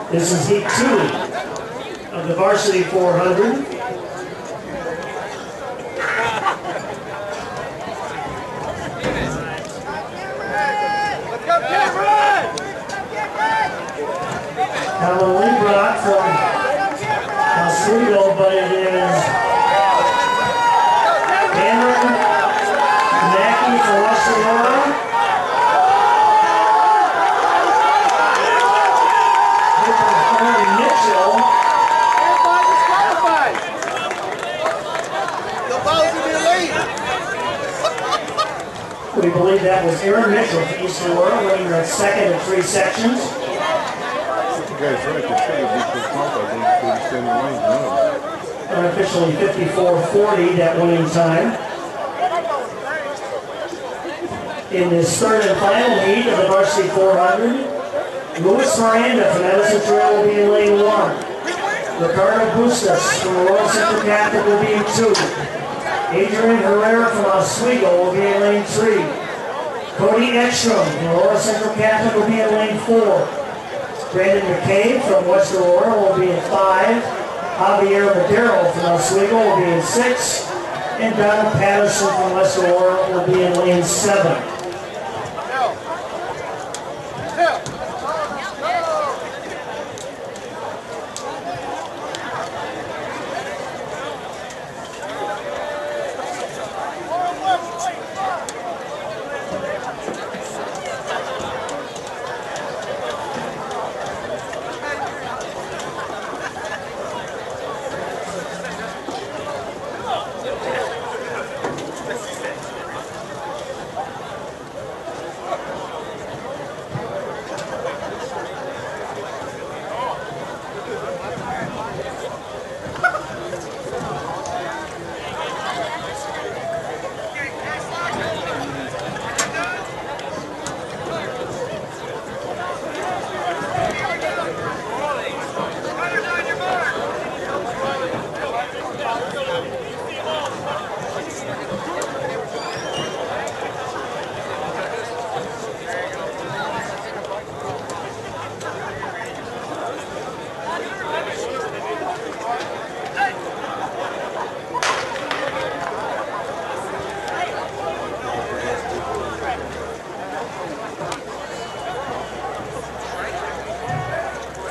This is heat 2 of the varsity 400. Alan Lindbrock from Oswego, but it is Cameron Mackey from West Aurora. Mitchell. Everybody's qualified. The balls will be late. We believe that was Aaron Mitchell from East Aurora, winning the second of 3 sections. You guys right, the tree would be so small, I think they'd extend the lane, no. Unofficially 54.40, that winning time. In this third and final heat of the varsity 400, Louis Miranda from Edison Trail will be in lane 1. Ricardo Bustos from Aurora Central Catholic will be in 2. Adrian Herrera from Oswego will be in lane 3. Cody Ekstrom from Aurora Central Catholic will be in lane 4. Brandon McCabe from West Aurora will be in 5. Javier Madero from Oswego will be in 6. And Donald Patterson from West Aurora will be in lane 7.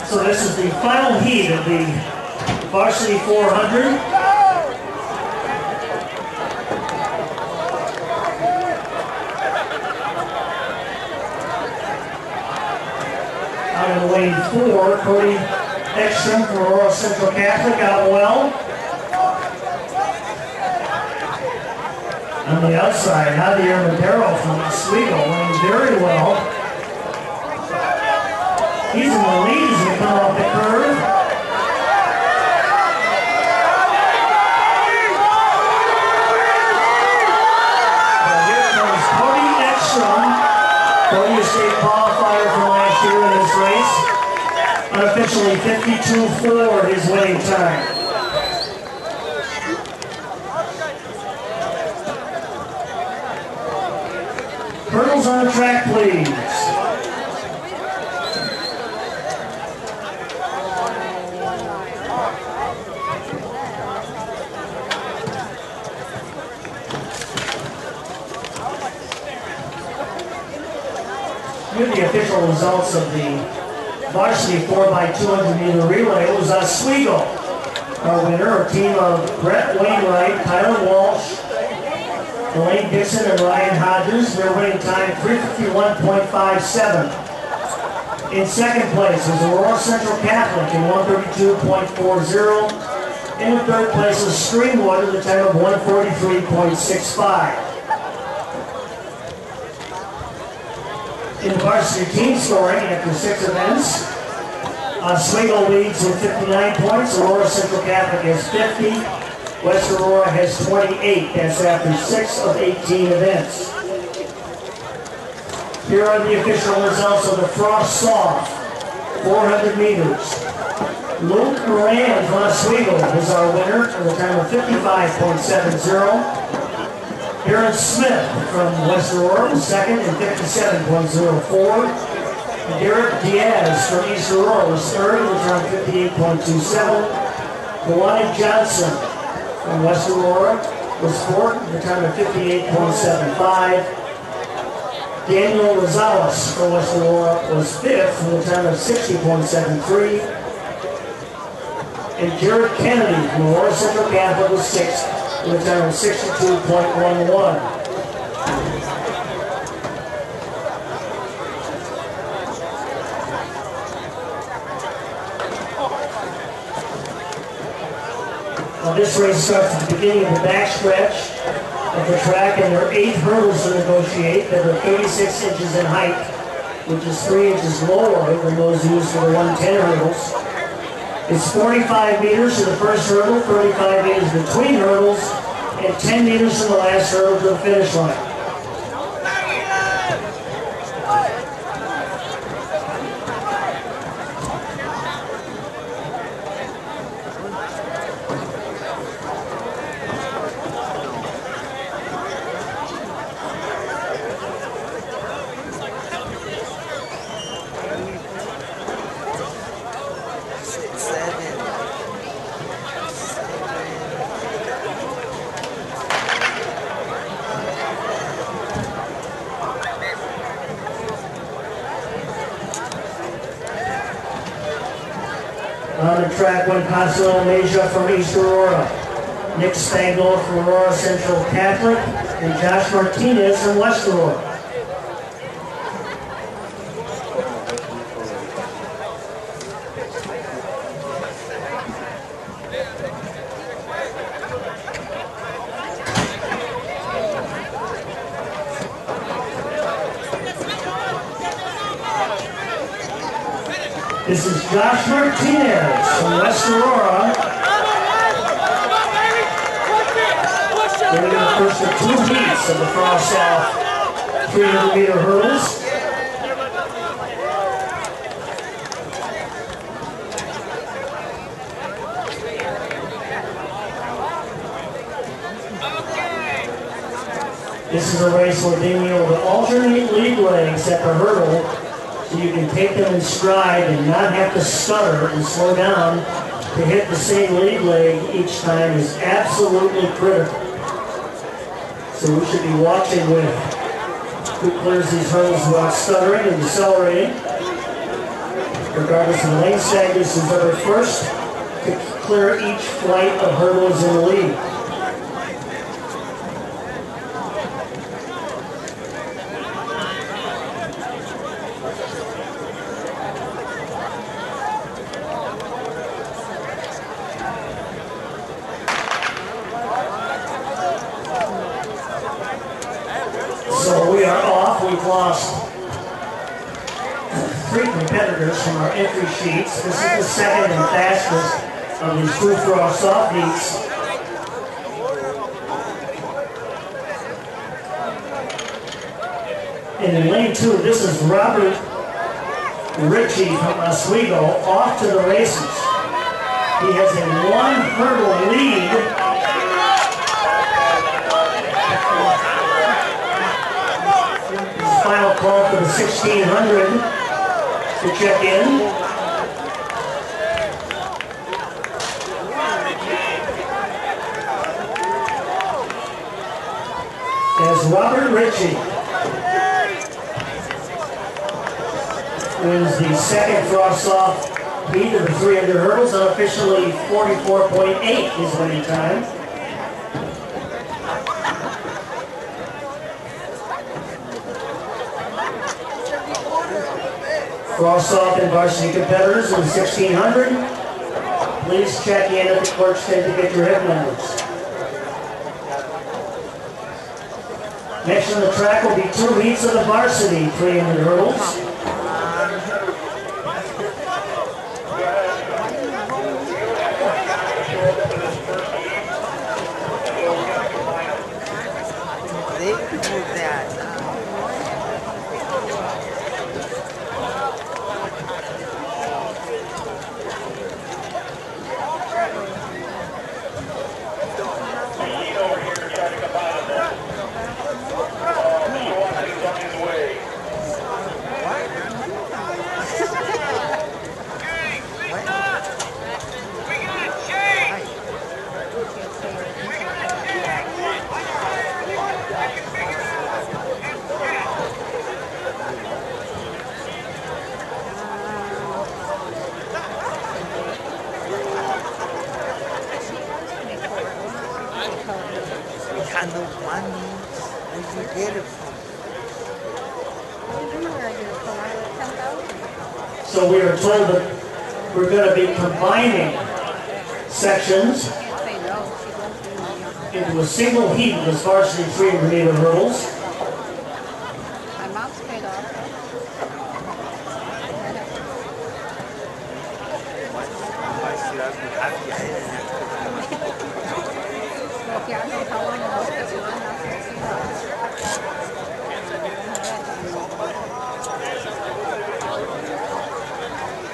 So this is the final heat of the varsity 400. Out in lane 4, Cody Ekstrom from Aurora Central Catholic out well. On the outside, Javier Madero from Oswego running very well. He's in the lead as we come off the curve. And here comes Cody Ekstrom. Cody, a state qualifier from last year in this race. Unofficially 52-4 his winning time. Hurdles on the track, please. Here are the official results of the varsity 4x200 meter relay. It was Oswego, our winner, a team of Brett Wainwright, Tyler Walsh, Elaine Dixon, and Ryan Hodges. Their winning time 351.57. In second place was Aurora Central Catholic in 132.40. In third place was Streamwood at the time of 143.65. In the varsity team scoring after 6 events, Oswego leads with 59 points, Aurora Central Catholic has 50, West Aurora has 28. That's after 6 of 18 events. Here are the official results of the Frost Soft 400 meters. Luke Moran from Oswego is our winner at the time of 55.70. Aaron Smith from West Aurora was second in 57.04. Derek Diaz from East Aurora was third with around 58.27. Kawani Johnson from West Aurora was fourth with a time of 58.75. Daniel Rosales from West Aurora was fifth with a time of 60.73. And Jared Kennedy from Aurora Central Catholic was sixth with a time of 62.11. Well, this race starts at the beginning of the backstretch of the track, and there are 8 hurdles to negotiate that are 36 inches in height, which is 3 inches lower than those used for the 110 hurdles. It's 45 meters to the first hurdle, 35 meters between hurdles, and 10 meters from the last hurdle to the finish line. On the track, went Consuelo Meja from East Aurora, Nick Spangler from Aurora Central Catholic, and Josh Martinez from West Aurora. This is Josh Martinez from West Aurora. Winning the first of 2 heats of the Frost South 300 meter hurdles. This is a race where they will alternate lead legs at the hurdle, so you can take them in stride and not have to stutter and slow down to hit the same lead leg each time is absolutely critical. So we should be watching with who clears these hurdles without stuttering and decelerating. Regardless of the lane status, whoever first to clear each flight of hurdles in the lead. So we are off. We've lost 3 competitors from our entry sheets. This is the second and fastest of these 2 Frost Soft heats. And in lane 2, this is Robert Ritchie from Oswego off to the races. He has a 1-hurdle lead. His final call for the 1600 to check in. As Robert Ritchie wins the second cross-off heat of the 300 hurdles, unofficially 44.8 his winning time. Cross-off in varsity competitors in the 1600. Please check in at the clerk's tent to get your hip numbers. Next on the track will be 2 heats of the varsity 300 hurdles. So we are told that we're going to be combining sections into a single heat of this varsity 300 meter hurdles. My mom's paid off.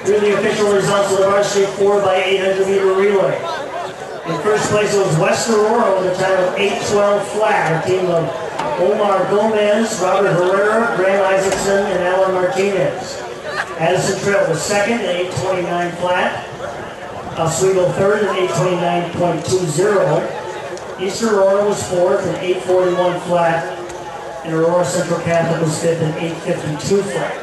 Here are the official results of the varsity 4x800 meter relay. In first place it was West Aurora with a time of 8:12 flat, a team of Omar Gomez, Robert Herrera, Graham Isaacson, and Alan Martinez. Addison Trail was second at 8:29 flat. Oswego third at 8:29.20. East Aurora was fourth at 8:41 flat, and Aurora Central Catholic was fifth at 8:52 flat.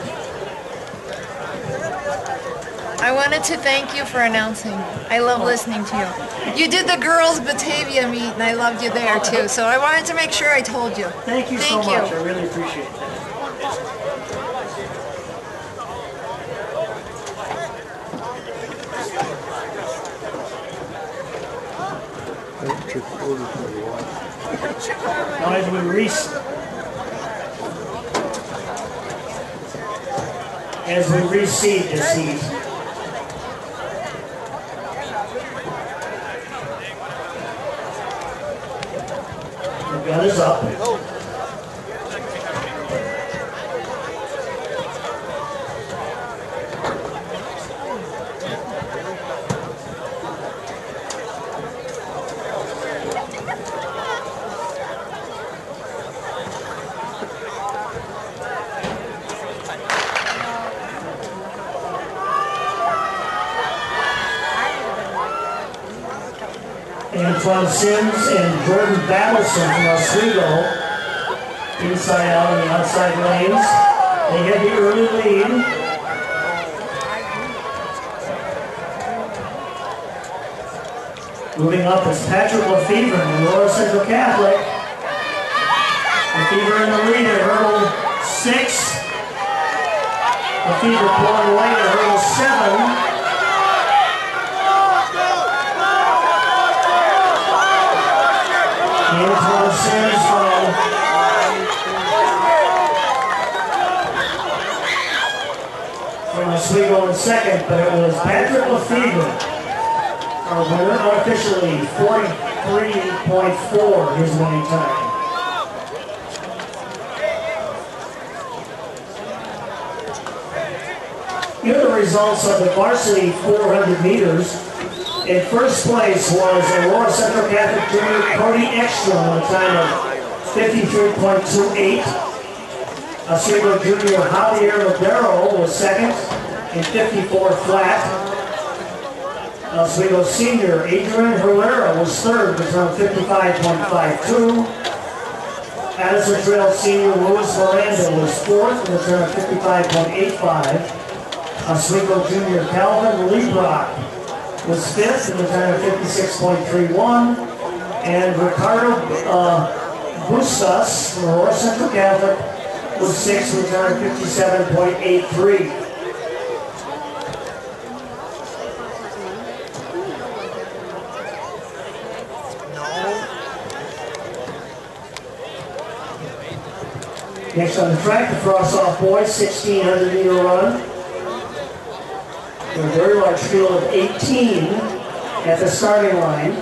I wanted to thank you for announcing. I love listening to you. You did the girls' Batavia meet, and I loved you there too. So I wanted to make sure I told you. Thank you so much. I really appreciate that. Now as we reseed this heat, the gun is up. Antoine Sims and Jordan Battleson from Oswego, inside out on the outside lanes. They had the early lead. Moving up is Patrick Lefevre from Aurora Central Catholic. Lefevre in the lead at hurdle 6. Lefevre pulling away at hurdle 7. Antoine Sims from Oswego in second, but it was Patrick Lefevre, our winner, unofficially 43.4 his winning time. Here are the results of the varsity 400 meters. In first place was Aurora Central Catholic Junior Cody Ekstrom with a time of 53.28. Oswego Junior Javier Madero was second in 54 flat. Oswego Senior Adrian Herrera was third with a time of 55.52. Addison Trail Senior Luis Miranda was fourth with a time of 55.85. Oswego Junior Calvin Liebrock was fifth with a time of 56.31. And Ricardo Bustos from Aurora Central Catholic was sixth with a time of 57.83. Next on the track, the cross-off boys, 1,600 meter run. A very large field of 18 at the starting line.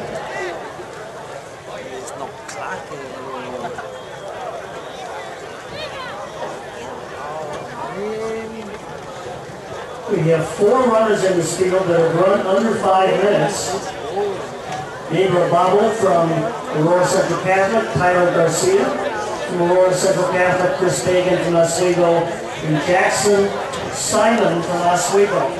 We have 4 runners in this field that have run under 5 minutes. Neighbor Bobble from Aurora Central Catholic, Tyler Garcia from Aurora Central Catholic, Chris Fagan from Oswego, and Jackson Simon from Oswego.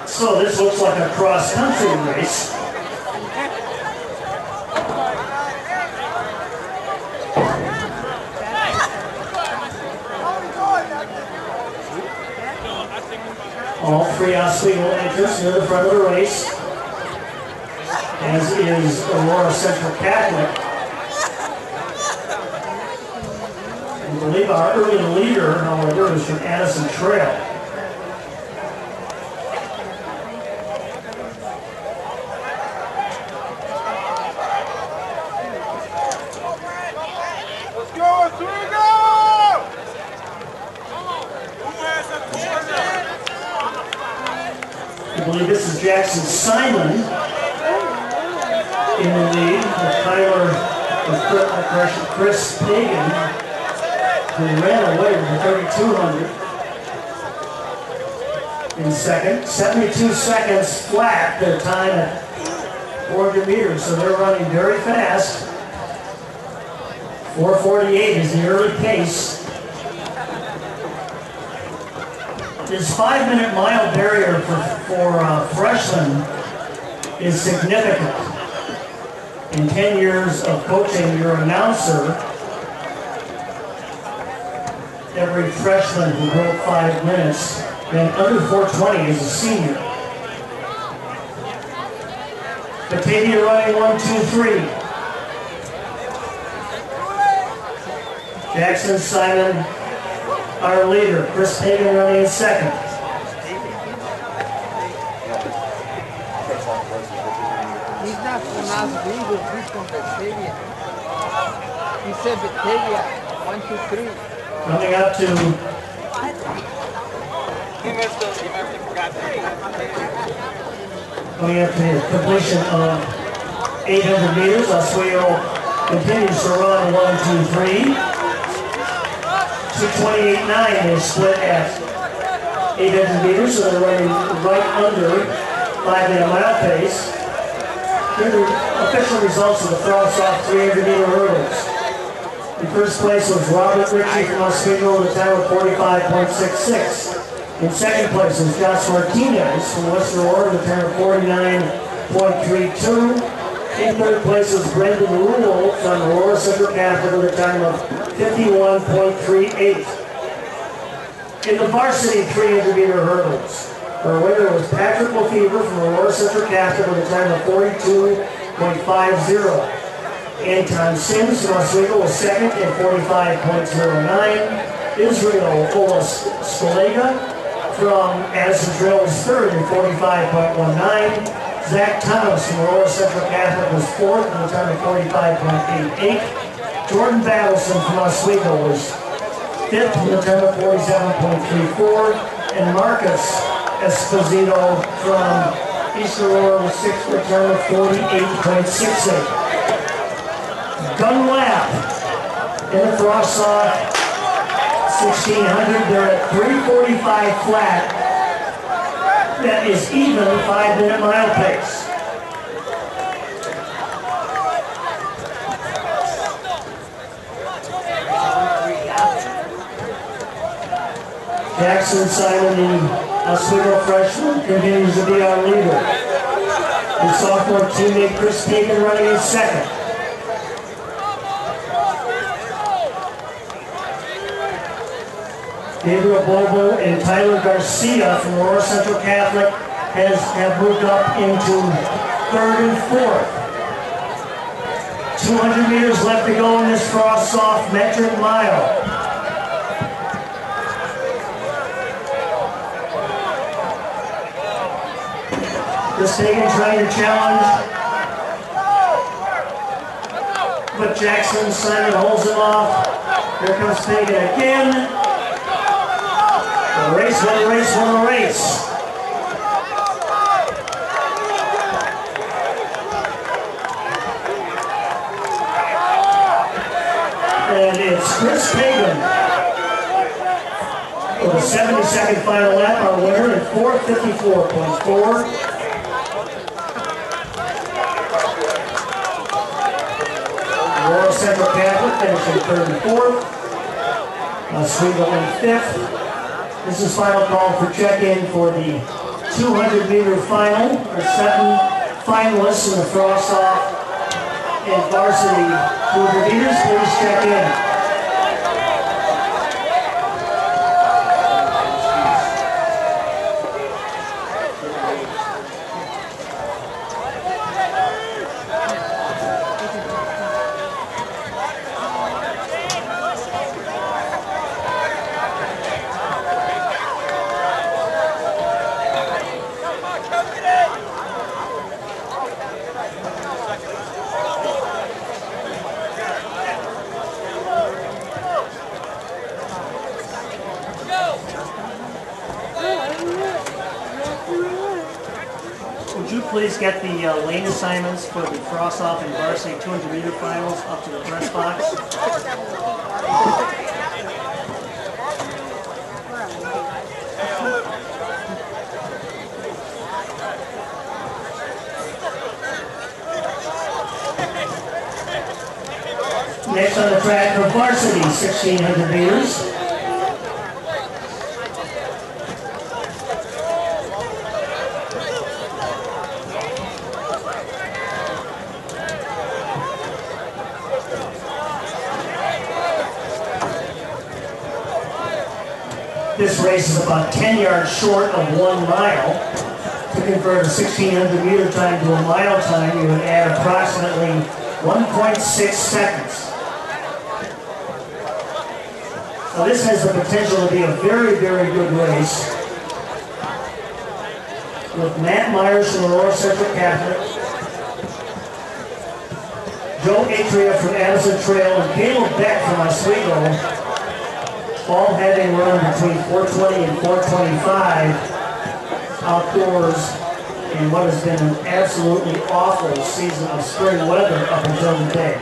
So this looks like a cross-country race. All 3 Oswego enters near the front of the race, as is Aurora Central Catholic. I believe our early leader, however, is from Addison Trail. I believe this is Jackson Simon in the lead, with Tyler, Chris Pagan, who ran away with the 3,200 in second. 72 seconds flat, their time at 400 meters, so they're running very fast. 4:48 is the early pace. This 5-minute mile barrier for freshmen is significant. In 10 years of coaching your announcer, every freshman who broke 5 minutes ran under 4:20 is a senior. Batavia running 1-2-3. Jackson Simon, our leader. Chris Pagan running in second. He's not from Oswego, he's from Batavia. He said Batavia, 1, 2, 3. Coming up to the completion of 800 meters. Oswego continues to run 1-2-3. 2:28.9 is split at 800 meters, so they're running right under 5-minute mile pace. Here are the official results of the cross-off 300-meter hurdles. In first place was Robert Ritchie from Oswego with a time of 45.66. In second place was Josh Martinez from Western Aurora with a time of 49.32. In third place is Brendan Rule from Aurora Central Catholic with a time of 51.38. In the varsity 300-meter hurdles, our winner was Patrick Lefevre from Aurora Central Catholic with a time of 42.50. Anton Sims from Oswego was second at 45.09. Israel Olaskolega from Addison Trail was third at 45.19. Zach Thomas from Aurora Central Catholic was fourth at a time of 45.88. Jordan Battleson from Oswego was fifth at a time of 47.34. And Marcus Esposito from East Aurora was sixth at a time of 48.68. Gun lap in the cross-off 1600. They're at 3:45 flat. That is even 5-minute mile pace. Jackson Simon, the Oswego freshman, continues to be our leader. His sophomore teammate Chris Pagan running in second. Gabriel Bobo and Tyler Garcia from Aurora Central Catholic have moved up into third and fourth. 200 meters left to go in this cross-off metric mile. Chris Hagan trying to challenge, but Jackson Simon holds him off. Here comes Hagan again. The race, won the race, won the race. And it's Chris Pagan with a 70-second final lap, our winner at 4:54.4. Aurora Central Catholic finishing third and fourth. Oswego in fifth. This is final call for check-in for the 200-meter final. Our 7 finalists in the cross-off and varsity 200 meters. Please check in. Please get the lane assignments for the cross-off and varsity 200-meter finals up to the press box. Next on the track for varsity 1,600 meters. This race is about 10 yards short of 1 mile. To convert a 1,600 meter time to a mile time, you would add approximately 1.6 seconds. Now this has the potential to be a very, very good race. With Matt Myers from Aurora Central Catholic, Joe Atria from Addison Trail, and Caleb Beck from Oswego, all having run between 4:20 and 4:25 outdoors in what has been an absolutely awful season of spring weather up until today.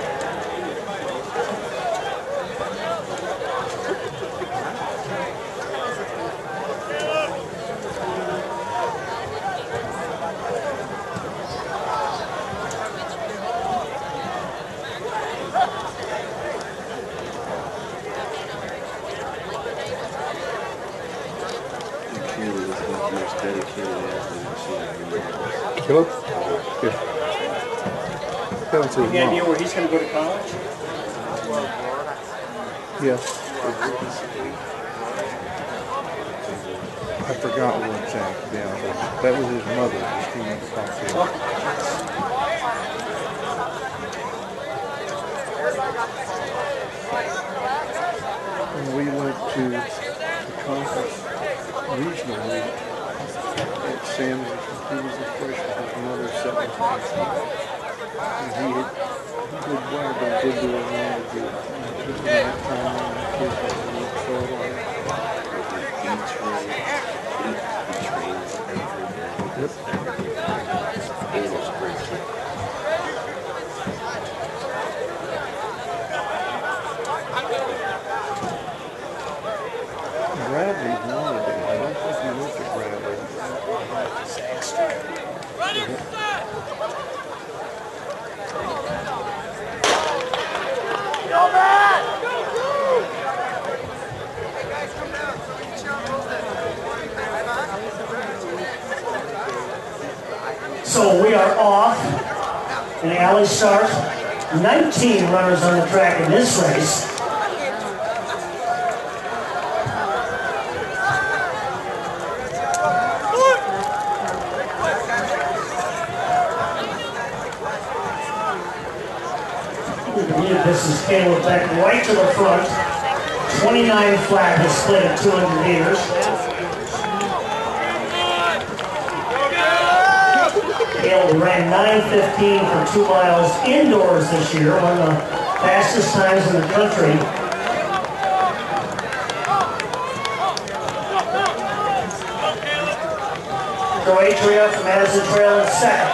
Caleb? Here. Kevin's his Any idea mom. where he's going to go to college? Yes. I forgot what exact, to be honest with you. That was his mother, Christine Coffee. And we went to the conference regional meet at Sam's. He was a freshman, his mother seventh. And he did well, but did do what he wanted to do. He took that time and the kids had to look forward. Bradley's nowadays. I don't think he went to Bradley. So we are off. And the alley starts. 19 runners on the track in this race. This is Caleb back right to the front. 29 flat, his split at 200 meters. Caleb ran 9:15 for 2 miles indoors this year, one of the fastest times in the country. Croatia from Madison Trail in second.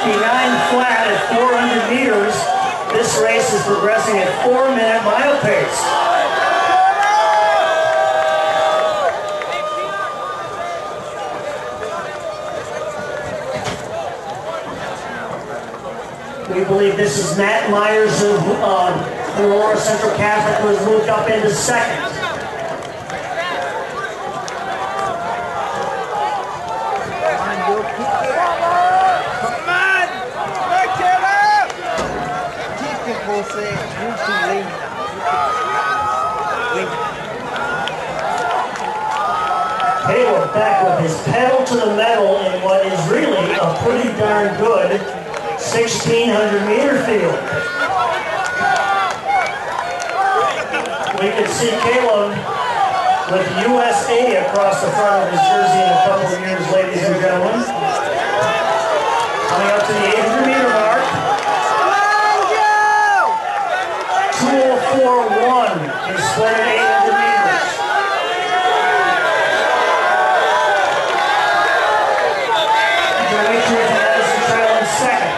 59 flat at 400 meters. This race is progressing at 4-minute mile pace. We believe this is Matt Myers of Aurora Central Catholic, who has moved up into second. Caleb back with his pedal to the metal in what is really a pretty darn good 1,600 meter field. We can see Caleb with USA across the front of his jersey in a couple of years, ladies and gentlemen. Coming up to the 800 meter mark. 2:04.1 is split at 800 meters. Demetri from Madison Trail in second.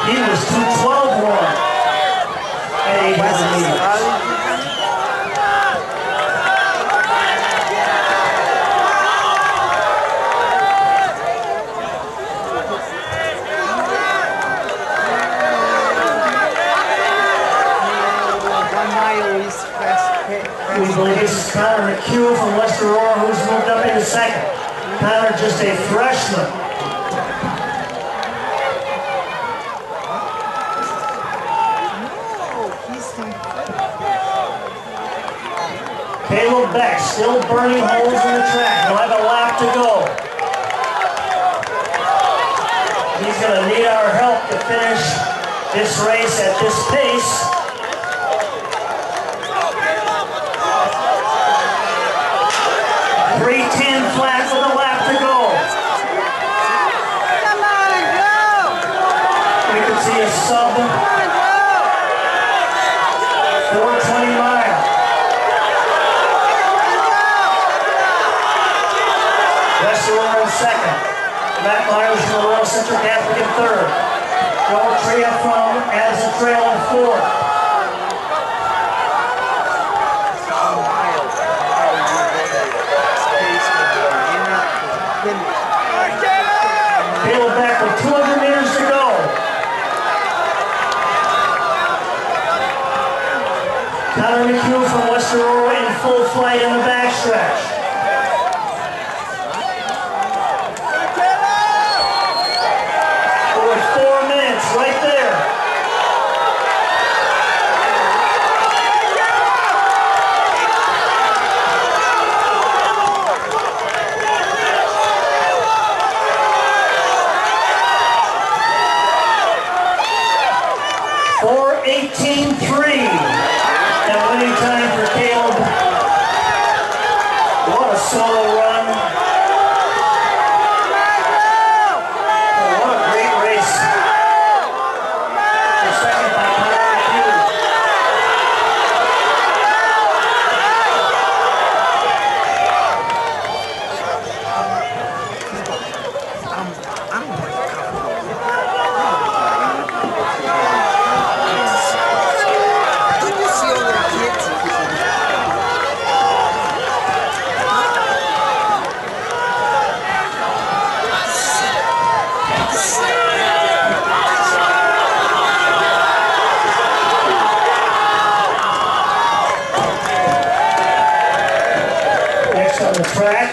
He was 2:12.1 at 800 meters. We believe this is Connor McHugh from West Aurora, who's moved up into second. Connor, just a freshman. Caleb Beck still burning holes in the track. He'll have a lap to go. He's going to need our help to finish this race at this pace. 3:10 flat with a lap to go. Come on, go! We can see a sub 4:20 mile. West Aurora in second. Matt Myers from Aurora Central Catholic in third. Joel Tria from Madison Trail in fourth. Caleb back with 200 meters to go. Connor McHugh from West Aurora in full flight in the backstretch. 19:3. And winning time for Caleb. What a solo run. What a great race. The second by track,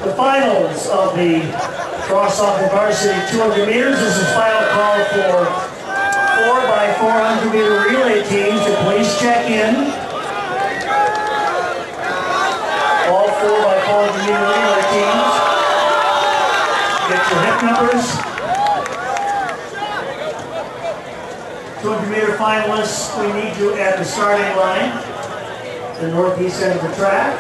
the finals of the cross-off and varsity 200 meters. This is the final call for 4x400 meter relay teams to please check in. All 4x400 meter relay teams. Get your hip numbers. 200 meter finalists, we need you at the starting line, the northeast end of the track.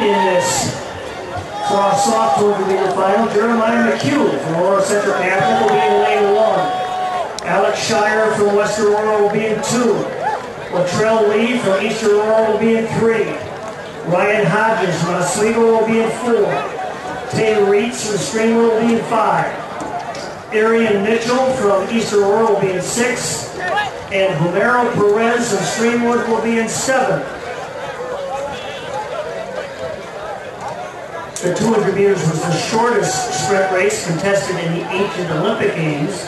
In this cross-off 200 meter final, Jeremiah McHugh from Aurora Central Catholic will be in lane 1. Alex Shire from West Aurora will be in 2. Latrell Lee from East Aurora will be in 3. Ryan Hodges from Oswego will be in 4. Taylor Reitz from Streamwood will be in 5. Arian Mitchell from East Aurora will be in 6. And Homero Perez from Streamwood will be in 7. The 200 meters was the shortest sprint race contested in the ancient Olympic Games.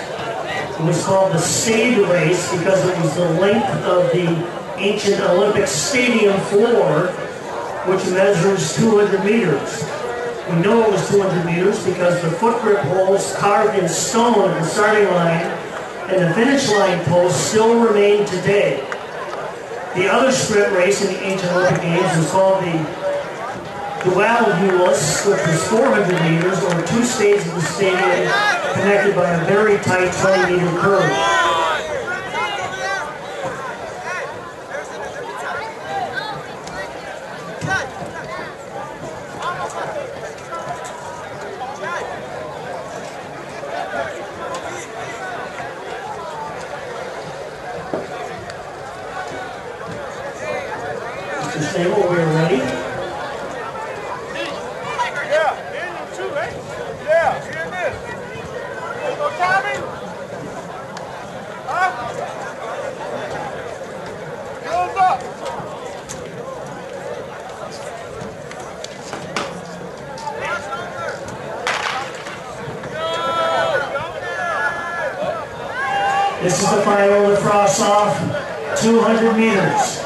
It was called the Stade race because it was the length of the ancient Olympic stadium floor, which measures 200 meters. We know it was 200 meters because the foot grip holes carved in stone at the starting line and the finish line posts still remain today. The other sprint race in the ancient Olympic Games was called the Dualulus, which was 400 meters or 2 stages of the stadium connected by a very tight 20-meter curve. Mr. Stable, we're ready. This is the final of the cross-off, 200 meters.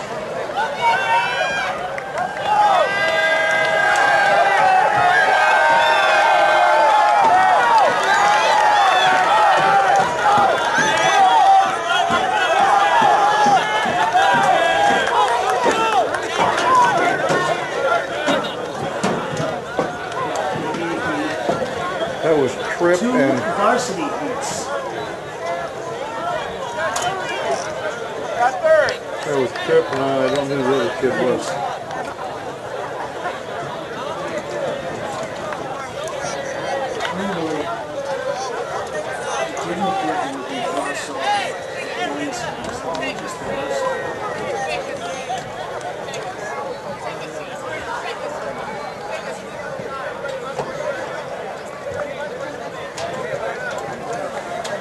That was Tripp Two and varsity heats. that was Tripp and I don't know who the other kid was.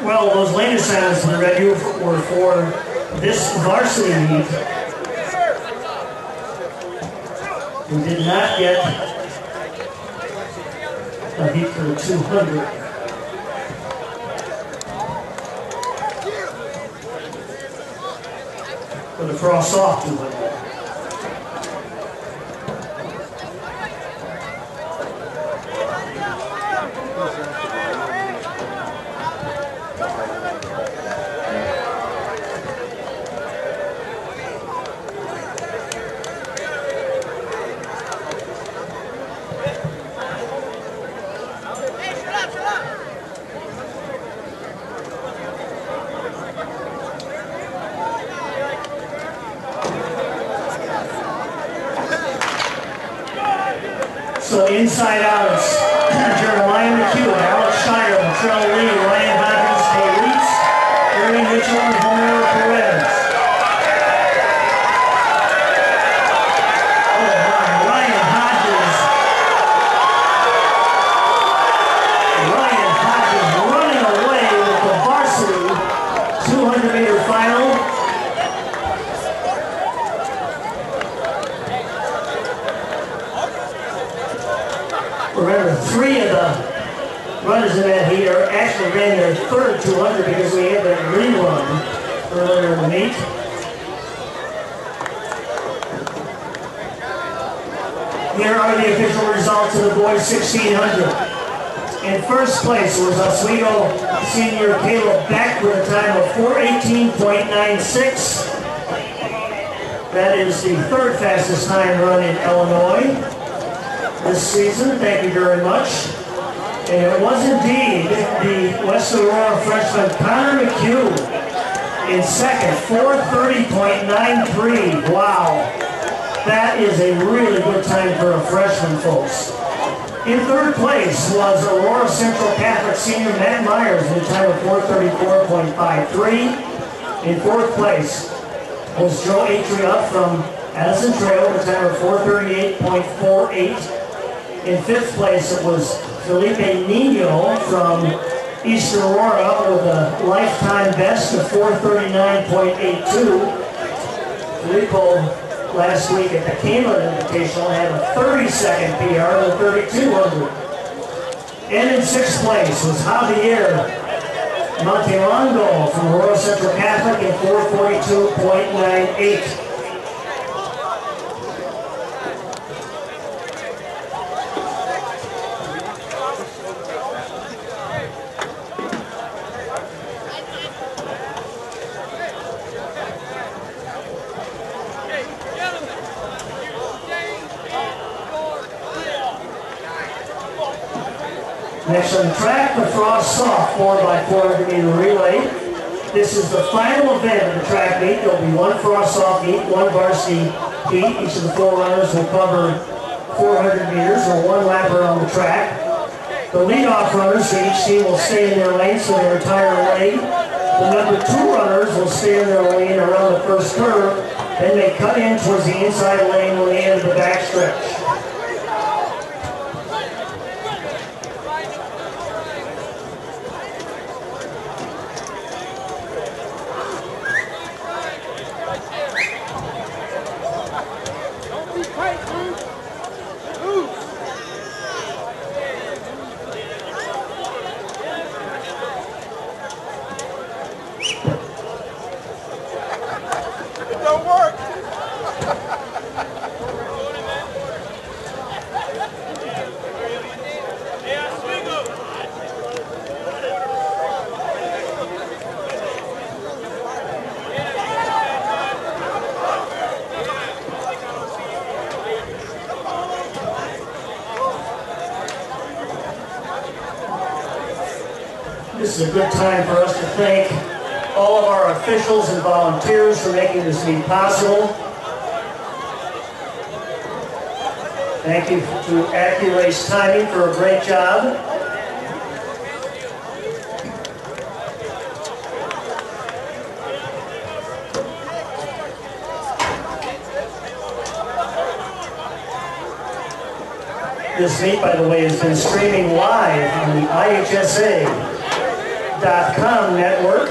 Well, those lane assignments we read you were for this varsity heat. We did not get a heat for the 200. For the cross-off 200. So inside out, it's Jeremiah McHugh, Alex Shire, Latrell Lee, Ryan Hodges, Tay Reitz, Ernie Mitchell, and Homer Perez. Oh my, Ryan Hodges running away with the varsity 200-meter final. Remember, 3 of the runners in that heat actually ran their third 200 because we had that rerun earlier in the meet. Here are the official results of the boys 1600. In first place was Oswego senior Caleb Beck with a time of 4:18.96. That is the third fastest time run in Illinois this season. Thank you very much. And it was indeed the West Aurora freshman Connor McHugh in second, 4:30.93. Wow. That is a really good time for a freshman, folks. In third place was Aurora Central Catholic senior Matt Myers in a time of 4:34.53. In fourth place was Joe Atria from Addison Trail with a time of 4:38.48. In fifth place, it was Felipe Nino from East Aurora with a lifetime best of 4:39.82. Filippo last week at the Cayman Invitational had a 30-second PR with 3,200. And in sixth place was Javier Montelongo from Aurora Central Catholic in 4:42.98. Next on the track, the Frost Soft 4x400-meter relay. This is the final event of the track meet. There will be one Frost Soft heat, one varsity heat. Each of the 4 runners will cover 400 meters or 1 lap around the track. The leadoff runners for each team will stay in their lanes for their entire leg. The number 2 runners will stay in their lane around the first curve. Then they cut in towards the inside lane when they enter the backstretch. This is a good time for us to thank all of our officials and volunteers for making this meet possible. Thank you to AccuRace Timing for a great job. This meet, by the way, has been streaming live on the IHSA.com network.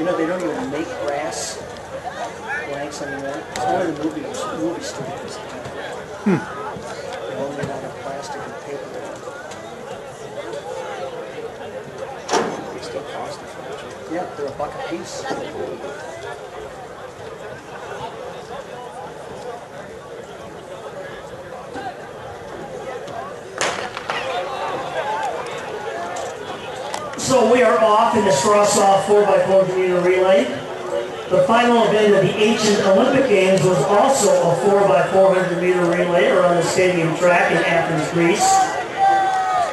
You know, they don't even make brass blanks anymore. It's only the movie studios. They're only made out of plastic and paper. They still cost a fortune. Yeah, they're $1 a piece. So we are off in the straw soft 4x400 meter relay. The final event of the ancient Olympic Games was also a 4x400 meter relay around the stadium track in Athens, Greece,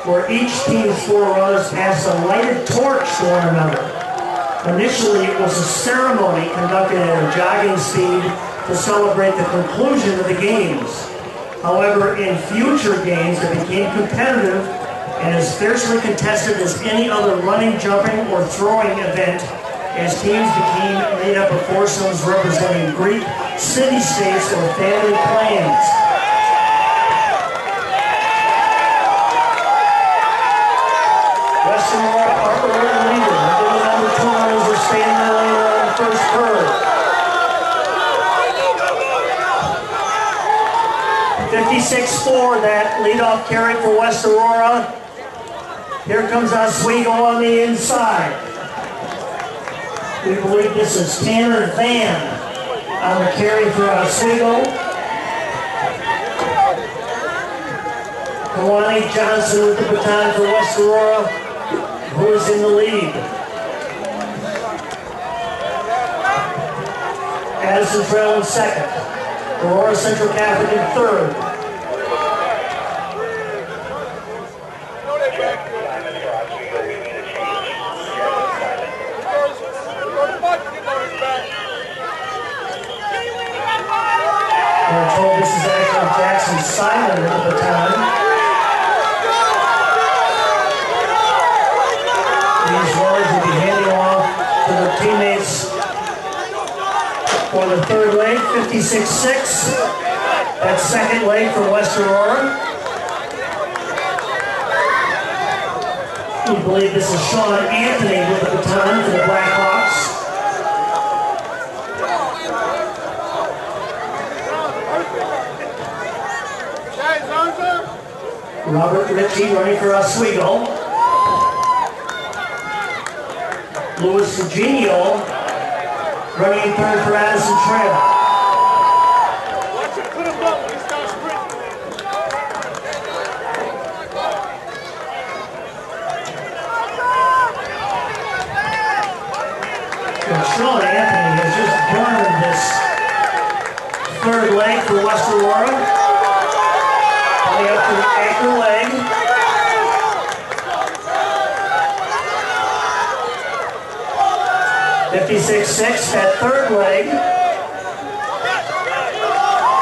where each team's 4 runners passed a lighted torch to one another. Initially, it was a ceremony conducted at a jogging speed to celebrate the conclusion of the games. However, in future games, it became competitive and as fiercely contested as any other running, jumping, or throwing event, as teams became made up of foursomes representing Greek city-states or family clans. Western Aurora are early leader. The number 2 runners are staying in the lane on the first curve. 56-4, that leadoff carry for West Aurora. Here comes Oswego on the inside. We believe this is Tanner Van on the carry for Oswego. Kawani Johnson with the baton for West Aurora, who is in the lead. Addison Trail in second. Aurora Central Catholic in third. We're told this is actually Jackson Simon with the baton. These runners will be handing off to their teammates for the third leg, 56-6. That's second leg for West Aurora. We believe this is Sean Anthony with the baton for the Blackhawks. Robert Ritchie running for Oswego. Louis Eugenio running in third for Addison Trail. And Sean Anthony has just burned this third leg for West Aurora. Up to the anchor leg. 56-6, that third leg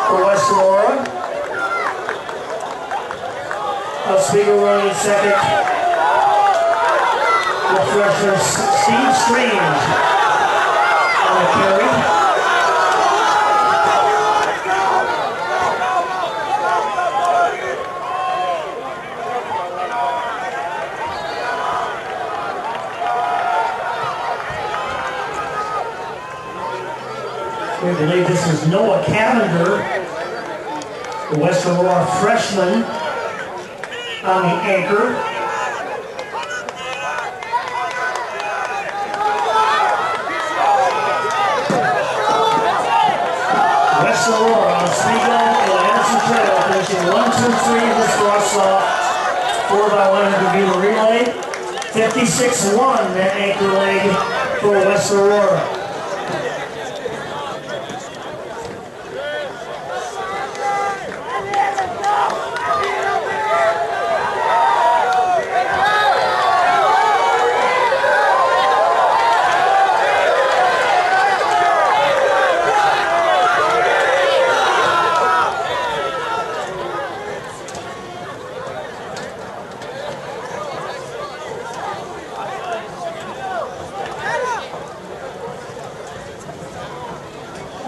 for West Aurora. Oswego running second with freshman Steve Strange on the carry. We believe this is Noah Cavender, the West Aurora freshman, on the anchor. West Aurora, Oswego, and Addison Trail finishing 1, 2, 3 in this cross-off 4x100 meter relay. 56-1, that anchor leg for West Aurora.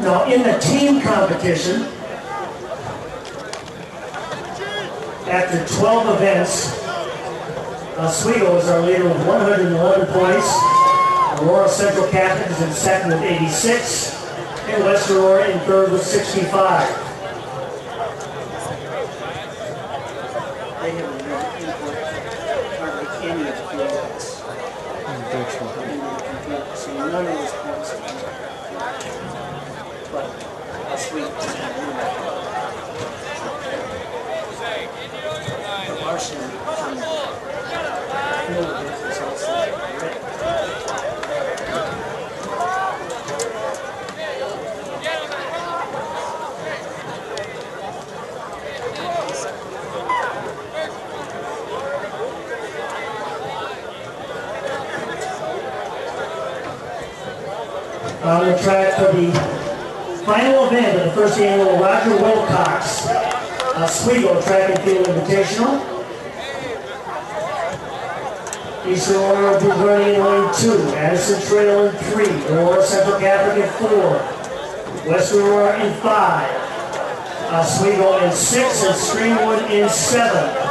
Now, in the team competition, after 12 events, Oswego is our leader with 111 points. Aurora Central Catholic is in second with 86, and West Aurora in third with 65. They haven't been input hardly any of the fields. So none of those points have been. But last week, the varsity field was also red. On the track for the final event of the first annual Roger Wilcox Oswego Track and Field Invitational. East Aurora will be running in lane 2, Addison Trail in 3, Aurora Central Catholic in 4, West Aurora in 5, Oswego in 6, and Streamwood in 7.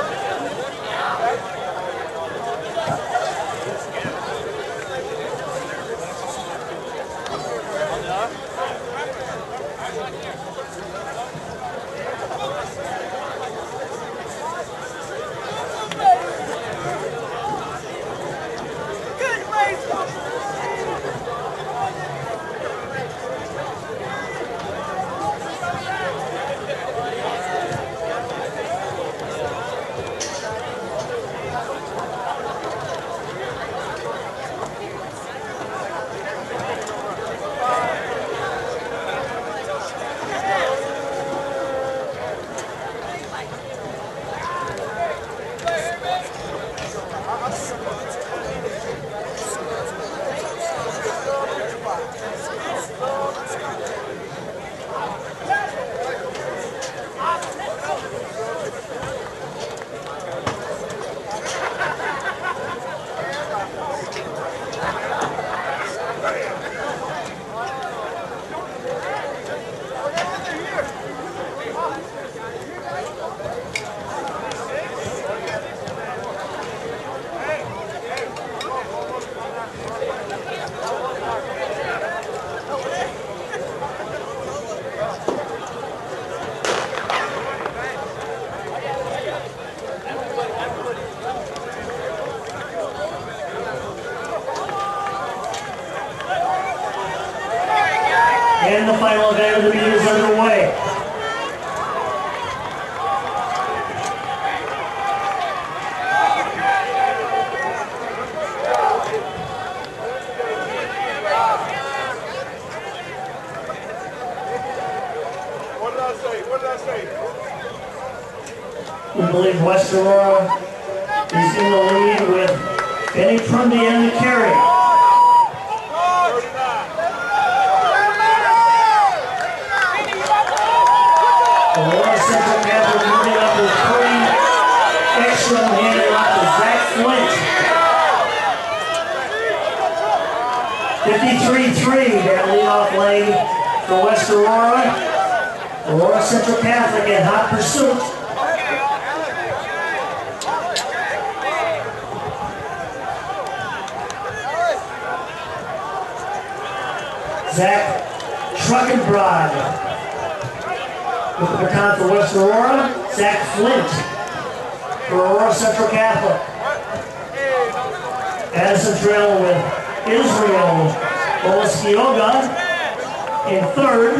And the final event of the meet is underway. What did I say? What did I say? We believe West Aurora is in the lead with Benny Prundy and the carry. Aurora Central Catholic moving up with 3 extra handing off to Zach Flint. 53-3, that leadoff lane for West Aurora. Aurora Central Catholic in hot pursuit. Zach Truckenbrod with the baton for West Aurora. Zach Flint for Aurora Central Catholic. Addison Trail with Israel Olaskioga in third.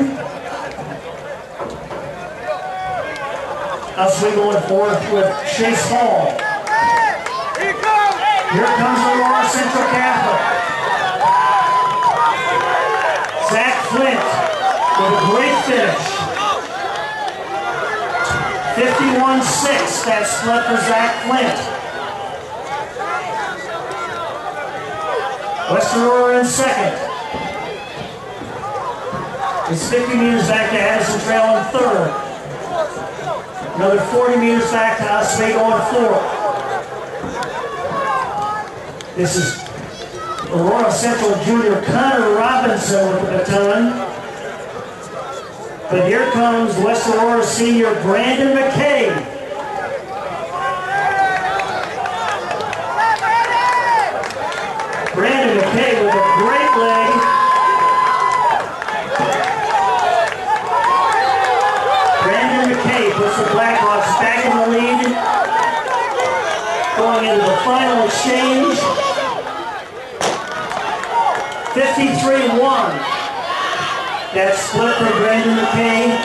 Oswego in fourth with Chase Hall. Here comes Aurora Central Catholic. Zach Flint with a great finish. 51-6, that split for Zach Flint. West Aurora in second. It's 50 meters back to Addison Trail in third. Another 40 meters back to Oswego in fourth. This is Aurora Central junior Connor Robinson with the baton. But here comes West Aurora senior Brandon McKay. Brandon McKay with a 53-1. That split for Brandon McKay.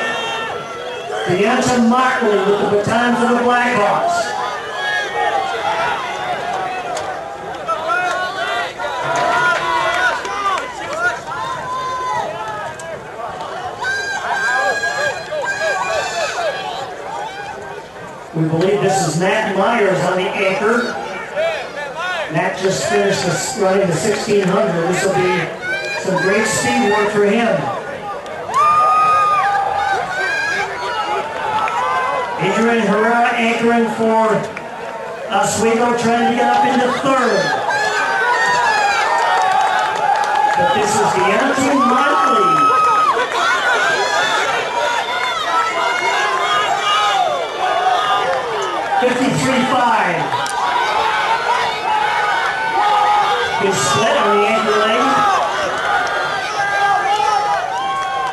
Deonta Motley with the baton for the Blackhawks. We believe this is Matt Myers on the anchor. Matt just finished running the 1600. This will be some great speed work for him. Adrian Herrera anchoring for Oswego, trying to get up into third. But this is Deonta Motley. Good split on the anchor leg.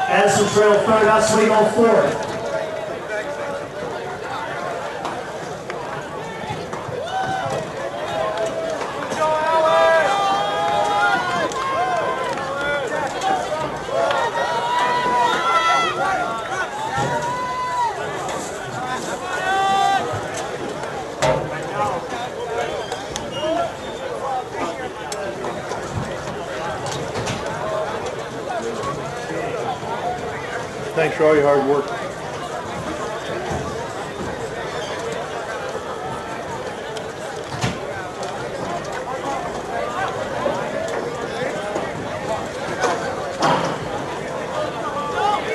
Addison Trail third, Oswego fourth. Thanks for all your hard work.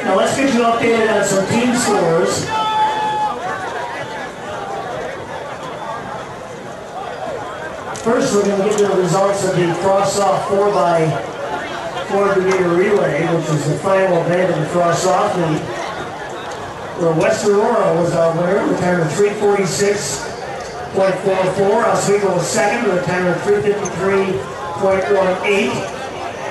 Now let's get you updated on some team scores. First, we're going to get you the results of the cross-off 4x4 meter relay, which is the final event of the cross-off meet, where West Aurora was our winner with a time of 346.44. Oswego was second with a time of 353.18.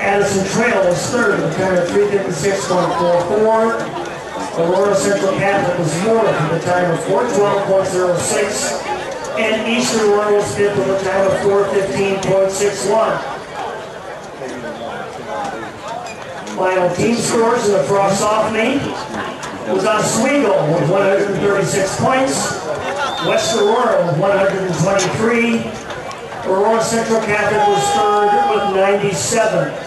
Addison Trail was third with a time of 356.44. Aurora Central Catholic was fourth with a time of 412.06. And Eastern Aurora was fifth with a time of 415.61. Final team scores in the cross-off meet was Oswego with 136 points, West Aurora with 123, Aurora Central Catholic was third with 97.